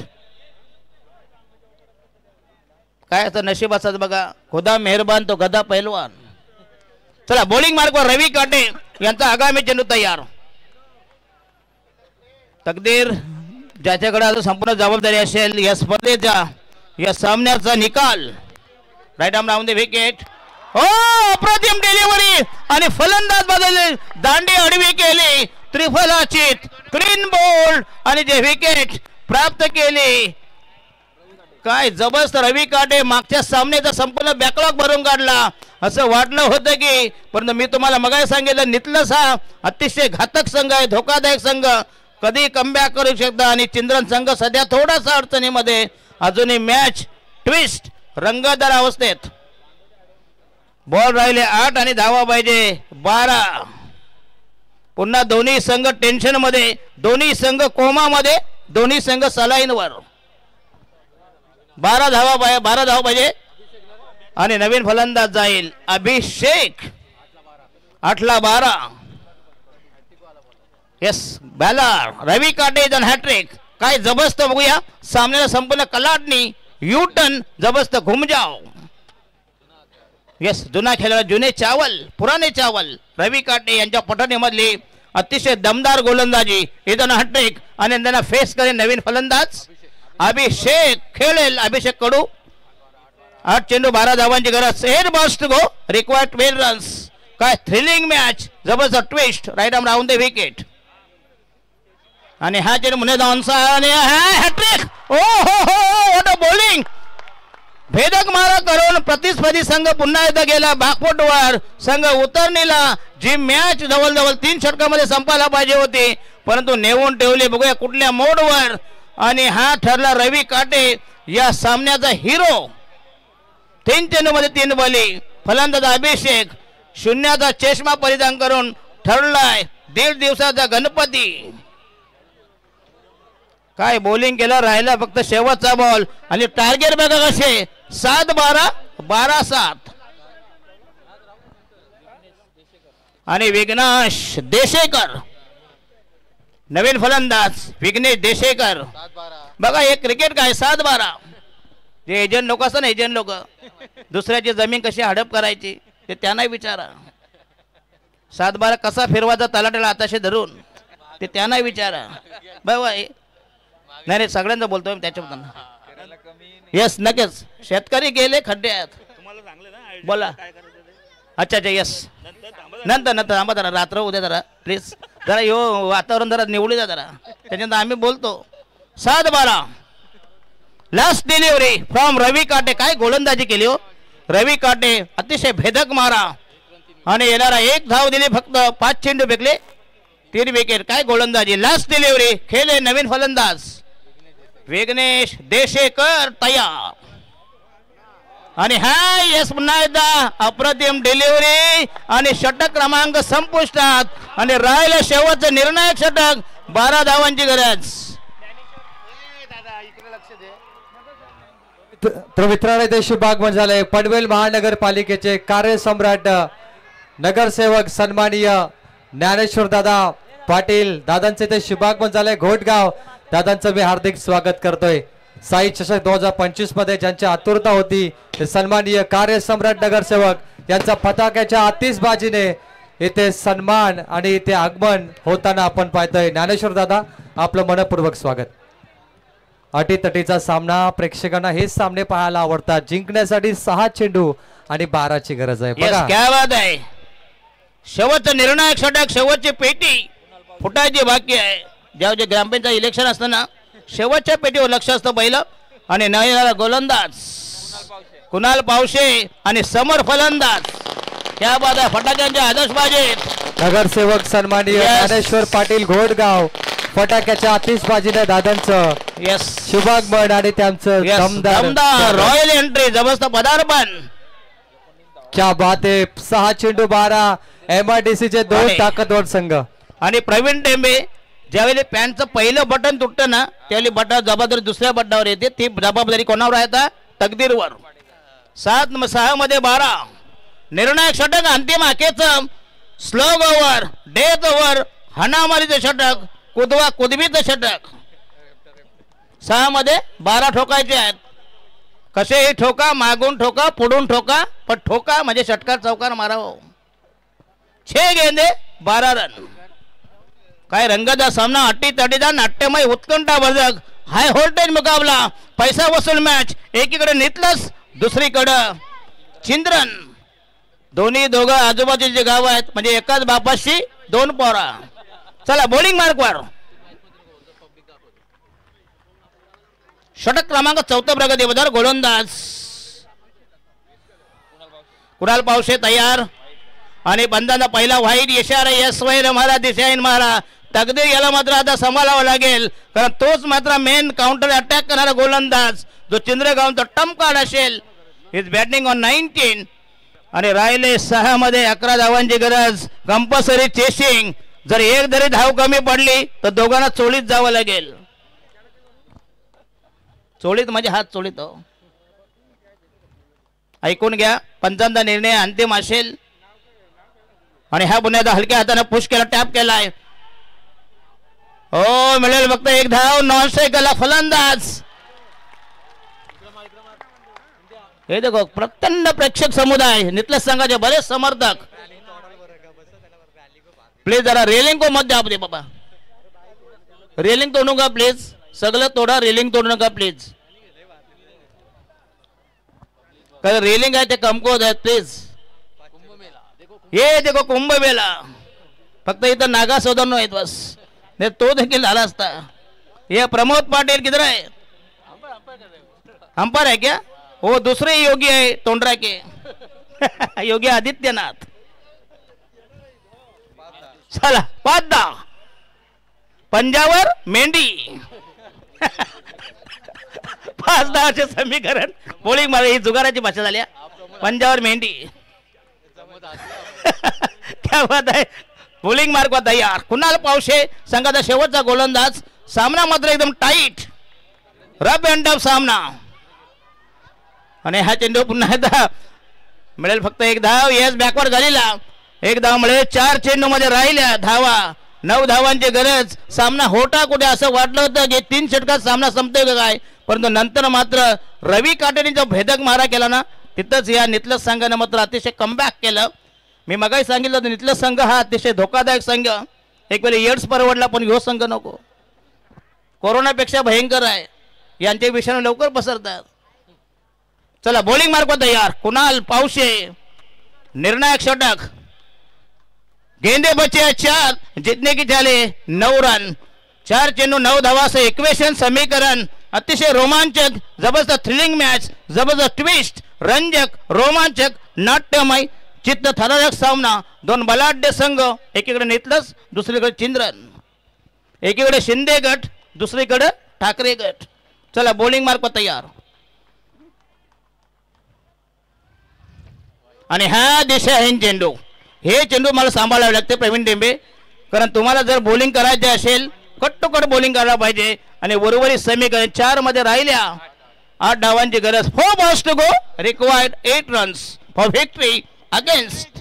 काय असं नशीब असतात बघा. खुदा मेहरबान तो गदा पैलवान. चला बॉलिंग मार्कवर रवी काटे यांचा आगामी चेंडू तयार. तकदीर ज्याच्याकडे आता संपूर्ण जबाबदारी असेल या स्पर्धेचा या सामन्याचा निकाल. Right arm round the wicket. हो अप्रतिम डिलिव्हरी आणि फलंदाज बदलले दांडी आडवी केली त्रिफलाचीत क्लीन बोल्ड आणि जे विकेट प्राप्त केली. काय जबरदस्त रवी काटे मागच्या सामन्याचा संपूर्ण बॅकलॉग भरून काढला असं वाटलं होतं की परंतु मी तुम्हाला मगाही सांगितलं नितलस हा अतिशय घातक संघ आहे धोकादायक संघ कधी कमबॅक करू शकता आणि चिंद्रन संघ सध्या थोडासा अडचणीमध्ये अजूनही मॅच ट्विस्ट रंगतदार अवस्थेत. बॉल राहिले 8 आणि धावा पाहिजे 12. पुन्हा दोन्ही संघ टेन्शन मध्ये दोन्ही संघ कोमामध्ये दोन्ही संघ सलाईनवर. 12 धावा पाहिजे आणि नवीन फलंदाज जाईल अभिषेक 8ला 12. येस बॅलर रवी काटे जन हॅट्रिक. काय जबरदस्त बघूया सामन्याला संपूर्ण कलाटणी यू टर्न जबरदस्त घुमजाव. येस जुना खेळाडू जुने चावल पुराणे चावल रवी काटे यांच्या पठणीमधली अतिशय दमदार गोलंदाजी इथं हॅट्रिक आणि त्यांना फेस करेल नवीन फलंदाज अभिषेक खेळेल. अभिषेक कडू 8 चेंडू 12 धावांची गरज. एअर बॉस्ट गो रिक्वायर्ड 12 रन्स. काय थ्रिलिंग मॅच जबरदस्त twist right arm round the wicket आणि हा चेंडू मुने धावांचा आणि हॅट्रिक. ओ हो हो व्हॉट अ बॉलिंग. भेदक मारा करून प्रतिस्पर्धी संघ पुन्हा एकदा गेला बॅकफुटवर. संघ उतरणीला जी मॅच जवळजवळ 3 षटकामध्ये संपायला पाहिजे होती परंतु नेऊन ठेवली. बघूया कुठल्या मोडवर आणि हा ठरला रवी काटे या सामन्याचा हिरो. 3 चेंडूमध्ये 3 बली. फलंदाज अभिषेक शून्याचा चष्मा परिधान करून ठरलाय 1.5 दिवसाचा गणपती. काय बॉलिंग केलं राहिला फक्त शेवटचा बॉल आणि टार्गेट बघा कसे 7-12 12-7 आणि विघ्नेश देशेकर नवीन फलंदाज विघ्नेश देशेकर. बघा हे क्रिकेट काय 7-12. जे एजंट लोक असतात ना एजंट लोक दुसऱ्याची जमीन कशी हडप करायची ते त्यांना विचारा. 7-12 कसा फिरवायचा तलाट्याला आताशे धरून ते त्यांना विचारा. बघा नाही सगळ्यांना बोलतोय त्याच्याबद्दल. येस नक्कीच शेतकरी गेले खड्ड्यात बोला. अच्छा अच्छा येस नंतर थांबा जरा रात्र उद्या जरा प्लीज जरा यो वातावरण जरा निवडू द्या जरा त्याच्यानंतर आम्ही बोलतो. 7-12 लास्ट डिलिव्हरी फ्रॉम रवी काटे. काय गोलंदाजी केली हो रवी काटे. अतिशय भेदक मारा आणि येणारा 1 धाव दिली फक्त 5 चेंडू फेकले 3 विकेट. काय गोलंदाजी लास्ट डिलिव्हरी खेळले नवीन फलंदाज विघ्नेश देशेकर तयार. आणि हा यस पुन्हा एकदा अप्रतिम डिलिव्हरी आणि षटक क्रमांक संपुष्टात आणि राहिलं शेवटचं निर्णायक षटक 12 धावांची गरज. तर मित्रांनो इथे शुभागमन झालंय पनवेल महानगरपालिकेचे कार्यसम्राट नगरसेवक सन्माननीय ज्ञानेश्वर दादा पाटील दादांचे ते शुभागमन झालंय. घोटगाव दादांचं मी हार्दिक स्वागत करतोय. साई चषक 2025 मध्ये ज्यांची आतुरता होती ते सन्माननीय कार्यसम्राट नगरसेवक यांचा फटाक्याच्या आतिषबाजीने इथे सन्मान आणि इथे आगमन होताना आपण पाहतोय. ज्ञानेश्वर दादा आपलं मनपूर्वक स्वागत. अटीतटीचा सामना प्रेक्षकांना हेच सामने पाहायला आवडतात. जिंकण्यासाठी 6 चेंडू आणि 12 ची गरज आहे. बघा क्या बात आहे. शेवटचं निर्णायक षटक शेवटची पेटी फुटायची बाकी आहे. जेव्हा जे ग्रामपंचायत इलेक्शन असताना शेवटच्या पेटीवर लक्ष असतं पहिलं. आणि नयनाला गोलंदाज कुणाल पावशे आणि समर फलंदाज. क्या बात आहे. फटाक्यांच्या आदर्शबाजीत नगरसेवक सन्माननीय ज्ञानेश्वर पाटील घोटगाव फटाक्याच्या आतिषबाजीने दादांचं यस शुभागमन आणि त्यांचं दमदार रॉयल एंट्री जबरदस्त पदार्पण. क्या बात आहे. 6 चेंडू 12 MIDC चे 2 ताकदवर संघ. आणि प्रवीण टेंबे ज्यावेळी पॅन्टचं पहिलं बटन तुटतं ना त्यावेळी बटन जबाबदारी दुसऱ्या बटनावर येते. ती जबाबदारी कोणावर आहे? तकदीरवर. 7-6 मध्ये 12 निर्णायक षटक अंतिम हाकेचं स्लोग ओव्हर डेथ ओव्हर हणामारीचं षटक कुदवा कुदबीचं षटक. 6 मध्ये 12 ठोकायचे आहेत. कसेही ठोका मागून ठोका पुढून ठोका पण ठोका म्हणजे षटकार चौकार मारावं. 6 गेंदे 12 रन. काय रंगदार सामना अटीतटीचा नाट्यमय उत्कंठावर्धक हाय व्होल्टेज मुकाबला पैसा वसूल मॅच. एकीकडे नितलस दुसरीकडं चिंद्रन. दोघं आजूबाजूचे गाव आहेत म्हणजे एकाच बापाशी 2 पोरा. चला बॉलिंग मार्कवर षटक क्रमांक 4 प्रगतीबद्दल गोलंदाज कुणाल पावशे तयार. आणि बंदाचा पहिला व्हाईट इशारा यस वैर मारा दिशाईन मारा. तकदीर याला मात्र आता सांभाळावं लागेल कारण तोच मात्र मेन काउंटर अटॅक करणारा गोलंदाज जो चिंद्रगावचा टम कार्ड असेल. इज बॅटिंग ऑन 19 आणि राहिले 6 मध्ये 11 धावांची गरज. Compulsory chasing. जर एक जरी धाव कमी पडली तर दोघांना चोळीत जावं लागेल. चोळीत म्हणजे हात चोळीत हो. ऐकून घ्या पंचांचा निर्णय अंतिम असेल. आणि हा पुन्हा हलक्या हाताने पुश केला टॅप केलाय. हो मिळेल फक्त 1 धाव. नॉन स्ट्राईकला फलंदाज. हे देखो प्रचंड प्रेक्षक समुदाय नितलस संघाचे बरेच समर्थक. प्लीज जरा रेलिंग को मत द्या बाबा. रेलिंग तोडू नका प्लीज. सगळं तोडा रेलिंग तोडू नका प्लीज. काय रेलिंग आहे ते कमकुवत आहेत प्लीज. ये देखो कुंभमेला फक्त इथं नागा सौदांनो आहेत बस. नाही तो देखील झाला असता. ये प्रमोद पाटील किधर आहे? अंपायर है क्या? वो दूसरे योगी है तोंडरा के योगी आदित्यनाथ. चला 5 पंजावर मेंढी 5 धावाचे समीकरण. बॉलिंग मार ही जुगाराची भाषा झाली. पंजावर मेंढी क्या बात आहे. बॉलिंग मार्क तयार. कुणाल पावशे संघाचा शेवटचा गोलंदाज. सामना मात्र एकदम टाईट रफ एंड टफ सामना. आणि हा चेंडू पुन्हा एकदा मिळेल फक्त 1 धाव. येस बॅकवर्ड झालेला 1 धाव मिळेल. 4 चेंडू मध्ये राहिल्या धावा. 9 धावांची गरज. सामना होता कुठे असं वाटलं होतं की 3 षटकात सामना संपतोय का काय परंतु नंतर मात्र रवी काटेनीचा भेदक मारा केला ना तिथंच या नितलस संघाने मात्र अतिशय कमबॅक केलं. मी मगाही सांगितलं होतं नितलस संघ हा अतिशय धोकादायक संघ. एक वेळी एड्स परवडला पण ह्यो संघ नको. कोरोनापेक्षा भयंकर आहे. यांचे विषाणू लवकर पसरतात. चला बॉलिंग मार्क तयार. कुणाल पावशे निर्णायक षटक. गेंदे बचे 4 जितने की झाले 9 रन. 4 चेंडू 9 धावा असं इक्वेशन समीकरण. अतिशय रोमांचक जबरदस्त थ्रिलिंग मॅच. जबरदस्त ट्विस्ट रंजक रोमांचक नाट्यमय चित्त थरारक सामना. 2 बलाढ्य संघ. एकीकडे नितलस दुसरीकडे चिंद्रन. एकीकडे शिंदे गट दुसरीकडे ठाकरे गट. चला बॉलिंग मार्क तयार. आणि ह्या दिशेने चेंडू, हे चेंडू मला सांभाळावे लागते प्रवीण टेंबे, कारण तुम्हाला जर बॉलिंग करायचे असेल कट्टोकट बॉलिंग करायला पाहिजे. आणि उर्वरित समीकरण 4 मध्ये राहिल्या 8 धावांची गरज. 4 balls to go, required 8 runs for victory against.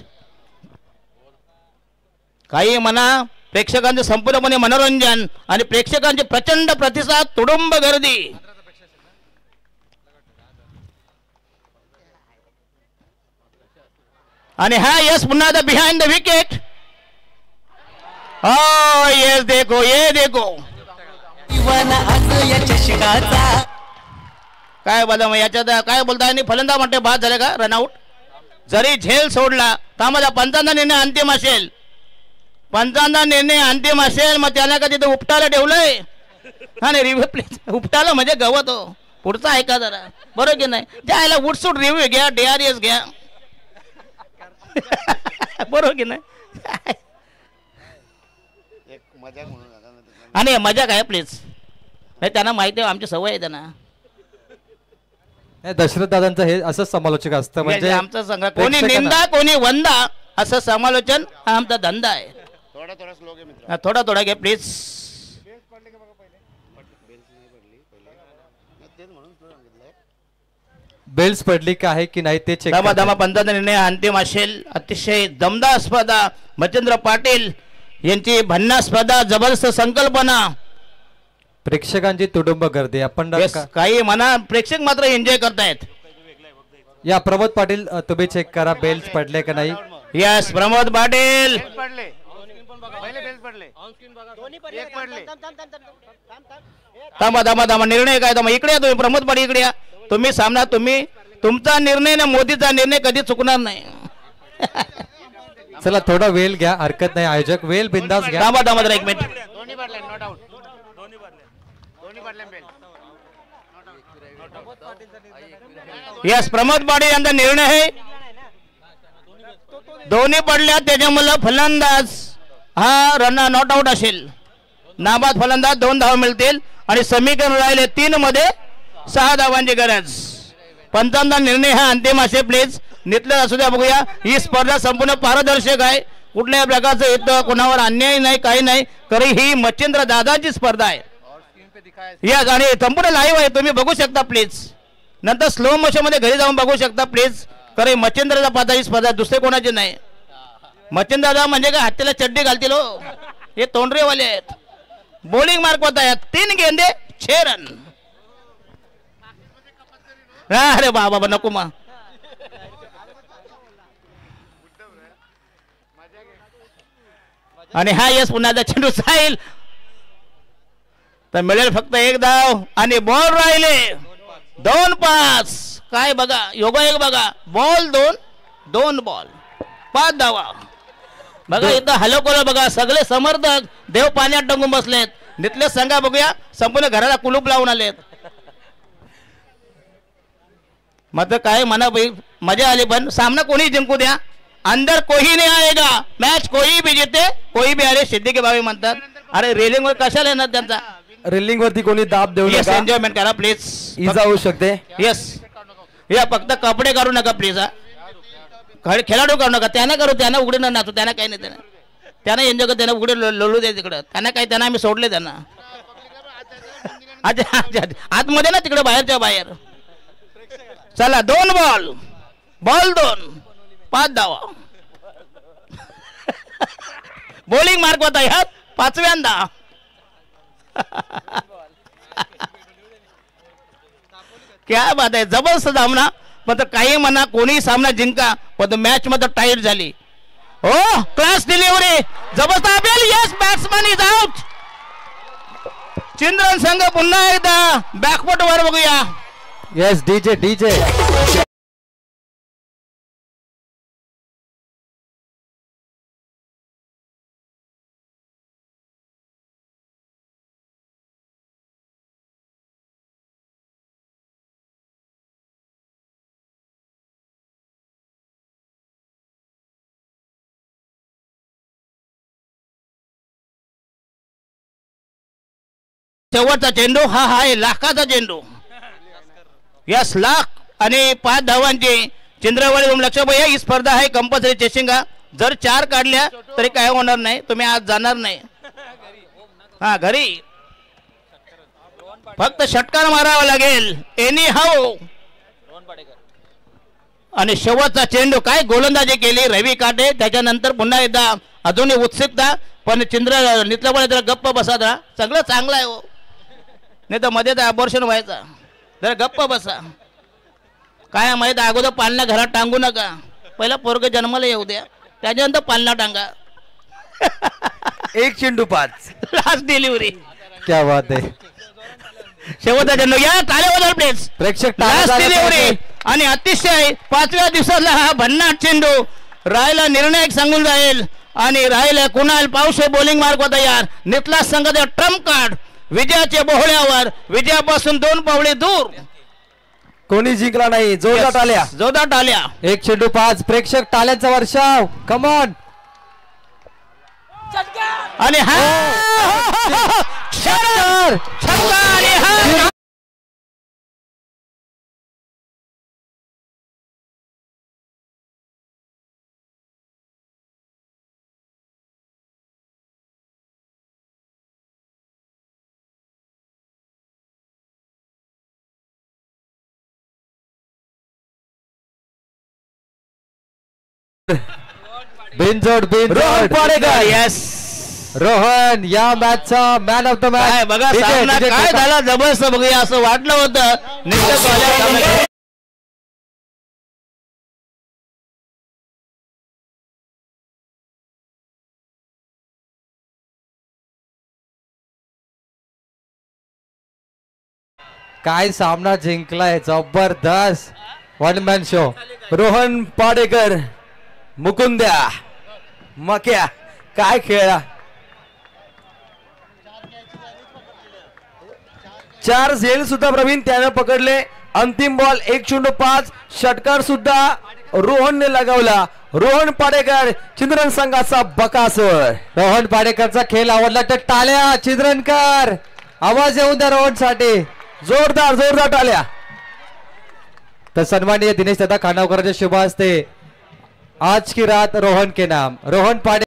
काही म्हणा, प्रेक्षकांचे संपूर्णपणे मनोरंजन आणि प्रेक्षकांचे प्रचंड प्रतिसाद, तुडुंब गर्दी. आणि हा यस पुन्हा the behind the wicket. Yes देखो, ये देखो काय बोला मग याच्यात काय बोलता. आणि फलंदाज म्हणते बाद झाले का, रनआउट. जरी झेल सोडला तर पंचांचा निर्णय अंतिम असेल, पंचांचा निर्णय अंतिम असेल. मग त्याला का तिथे उपटायला ठेवलंय. हा नाही, रिव्ह्यू प्लीज. उपटायला म्हणजे गवत हो. पुढचा ऐका जरा, बरोबर की नाही. ज्याला उठसूट रिव्ह्यू घ्या, DRS घ्या. बरोबर की नाही. आणि मजा काय प्लीज, त्यांना माहिती आहे, आमची सवय आहे त्यांना. दशरथ दादांचं हे असं समालोचक असतं, म्हणजे आमचं संघ कोणी निंदा कोणी वंदा, असं समालोचन हा आमचा धंदा आहे. थोडा थोडा घे प्लीज. बेल्स पडली का आहे की नाही ते चेक. दमा पंचांचा निर्णय अंतिम असेल. अतिशय दमदार स्पर्धा. मच्छिंद्र पाटील यांची भन्नाट स्पर्धा, जबरदस्त संकल्पना, प्रेक्षकांची तुडुंब गर्दी. आपण काही म्हणा, प्रेक्षक मात्र एन्जॉय करतायत. या प्रमोद पाटील तुम्ही चेक करा बेल्स पडले का नाही. यस प्रमोद पाटील. थांबा थांबा थांबा, निर्णय काय. थांबा इकडे या तुम्ही, प्रमोद पाटील इकडे या. तुम्ही सामना, तुम्ही तुमचा निर्णय ना मोदीचा निर्णय कधी चुकणार नाही. चला थोडा वेळ घ्या, हरकत नाही. आयोजक वेळ बिंदास घ्या. थांबा थांबा जरा 1 मिनिट. यस प्रमोद पाटील यांचा निर्णय आहे. दोन्ही पडल्या त्याच्यामुळे फलंदाज हा रन नॉट आउट असेल. नाबाद फलंदाज 2 धावा मिळतील. आणि समीकरण राहिले 3 मध्ये 6 धावांची गरज. पंचांचा निर्णय हा अंतिम असेल. प्लीज नितलं असू द्या, बघूया. ही स्पर्धा संपूर्ण पारदर्शक आहे. कुठल्याही प्रकारचं इथं कोणावर अन्याय नाही, काही नाही. तरी ही मच्छिंद्र दादाची स्पर्धा आहे. यस, आणि संपूर्ण लाईव्ह आहे, तुम्ही बघू शकता प्लीज. नंतर स्लो मोशन मध्ये घरी जाऊन बघू शकता प्लीज. खरे मच्छिंद्रचा पाहता ही स्पर्धा, दुसरे कोणाची नाही. मच्छिंद्र म्हणजे काय हातीला चड्डी घालतील हो, हे तोंडरेवाले आहेत. बॉलिंग मार्क होत आहेत 3 गेंदे 6 रन. अरे बाबा नको मा. आणि हा यस पुन्हा चेंडू जाईल तर मिळेल फक्त 1 धाव. आणि बॉल राहिले 2 पास. काय बघा योगा, एक बघा, बॉल 2 बॉल 5 धावा. बघा इथं हलोकोला बघा, सगळे समर्थक देव पाण्यात टंगून बसलेत. नितले संघा बघूया, संपूर्ण घराला कुलूप लावून आलेत. मात्र काय म्हणा भाई, मजा आली. पण सामना कोणी जिंकू द्या, अंदर कोही नाही आएगा. मॅच कोई भी जीते कोई भी हारे. सिद्धी के बाबी म्हणतात. अरे रेलिंग वर कशाला येणार त्यांचा. रेलिंग वरती कोणी दाब देऊ नका. एन्जॉयमेंट करा प्लीज. इजा होऊ शकते. यस, या फक्त कपडे काढू नका प्लीज. खेळाडू काढू नका. त्यांना करू, त्यांना उघडे न नाचू, त्यांना काही नाही. त्यांना एन्जॉय कर, त्यांना उघडे लोळू दे तिकडं. त्यांना काही, त्यांना आम्ही सोडले त्यांना. अच्छा आतमध्ये ना, तिकडे बाहेरच्या बाहेर. चला 2 बॉल 2 5 धावा. बॉलिंग मार्क होता ह्यात 5व्यांदा. क्या बात आहे, जबरदस्त सामना. पण काही म्हणा, कोणी सामना जिंका, पण मॅच मध्ये टाईट झाली. हो, क्लास डिलिव्हरी, जबरदस्त appeal. Yes, batsman is out. चिंद्रन संघ पुन्हा एकदा बॅकफुट वर बघूया. येस, डीजे शेवटचा चेंडू हा आहे लाखाचा चेंडू. यस, लाख आणि 5 धावांची चिंद्रवाडी तुम्ही लक्ष भैया ही स्पर्धा आहे कंपल्सरी चेसिंगा. जर 4 काढल्या तरी काय होणार नाही, तुम्ही आज जाणार नाही. हा घरी फक्त षटकार मारावा लागेल एनी हाऊ. आणि शेवटचा चेंडू काय गोलंदाजी केली रवी काटे. त्याच्यानंतर पुन्हा एकदा अजूनही उत्सुकता, पण नितलाबाई जरा गप्प बसा जरा. सगळं चांगलं आहे हो, नाही तर मध्ये तर अबॉर्शन व्हायचा. जरा गप्प बसा. काय माहित अगोदर पालना घरात टांगू नका, पहिला पोरग जन्माला येऊ द्या, त्याच्यानंतर पालना टांगा. 1 चेंडू 5 लास्ट डिलिव्हरी. क्या बात आहे. शेवटचा चेंडू या टाळ्या प्लेस. प्रेक्षक लास्ट डिलिव्हरी आणि अतिशय 5व्या दिवसाला हा भन्नाट चेंडू रायला निर्णायक सांगून जाईल. आणि राहिला कुणाल पावशे बॉलिंग मार्ग तयार. नितला संघाचा ट्रम्प कार्ड विजयाच्या बोहळ्यावर, विजयापासून 2 पावले दूर. कोणी जिंकला नाही. जोरदार टाळ्या. जोरदार टाळ्या. 1 चेंडू 5. प्रेक्षक टाळ्यांचा वर्षाव. कमॉन. आणि हा षटकार. आणि हा बिनजोड रोहन पाडेकर. यस रोहन या मॅचचा मॅन ऑफ द मॅच. काय बघा सामना काय झाला जबरदस्त बघूया असं वाटलं होतं. काय सामना जिंकलाय. जबरदस्त 1 मॅन शो. रोहन पाडेकर, मुकुंद्या, मक्या काय खेळला. 4 झेल सुद्धा प्रवीण त्यानं पकडले. अंतिम बॉल 1 चेंडू 5. षटकार सुद्धा रोहनने लगावला. रोहन पाडेकर चिंद्रन संघाचा बकासूर. रोहन पाडेकरचा खेळ आवडला तर टाळ्या चिंद्रनकर. आवाज येऊन द्या रोहन साठी. जोरदार जोरदार टाळ्या. तर सन्माननीय दिनेश दादा खानावकरांच्या शुभ हस्ते आज की रात रोहन के नाम. रोहन पाडे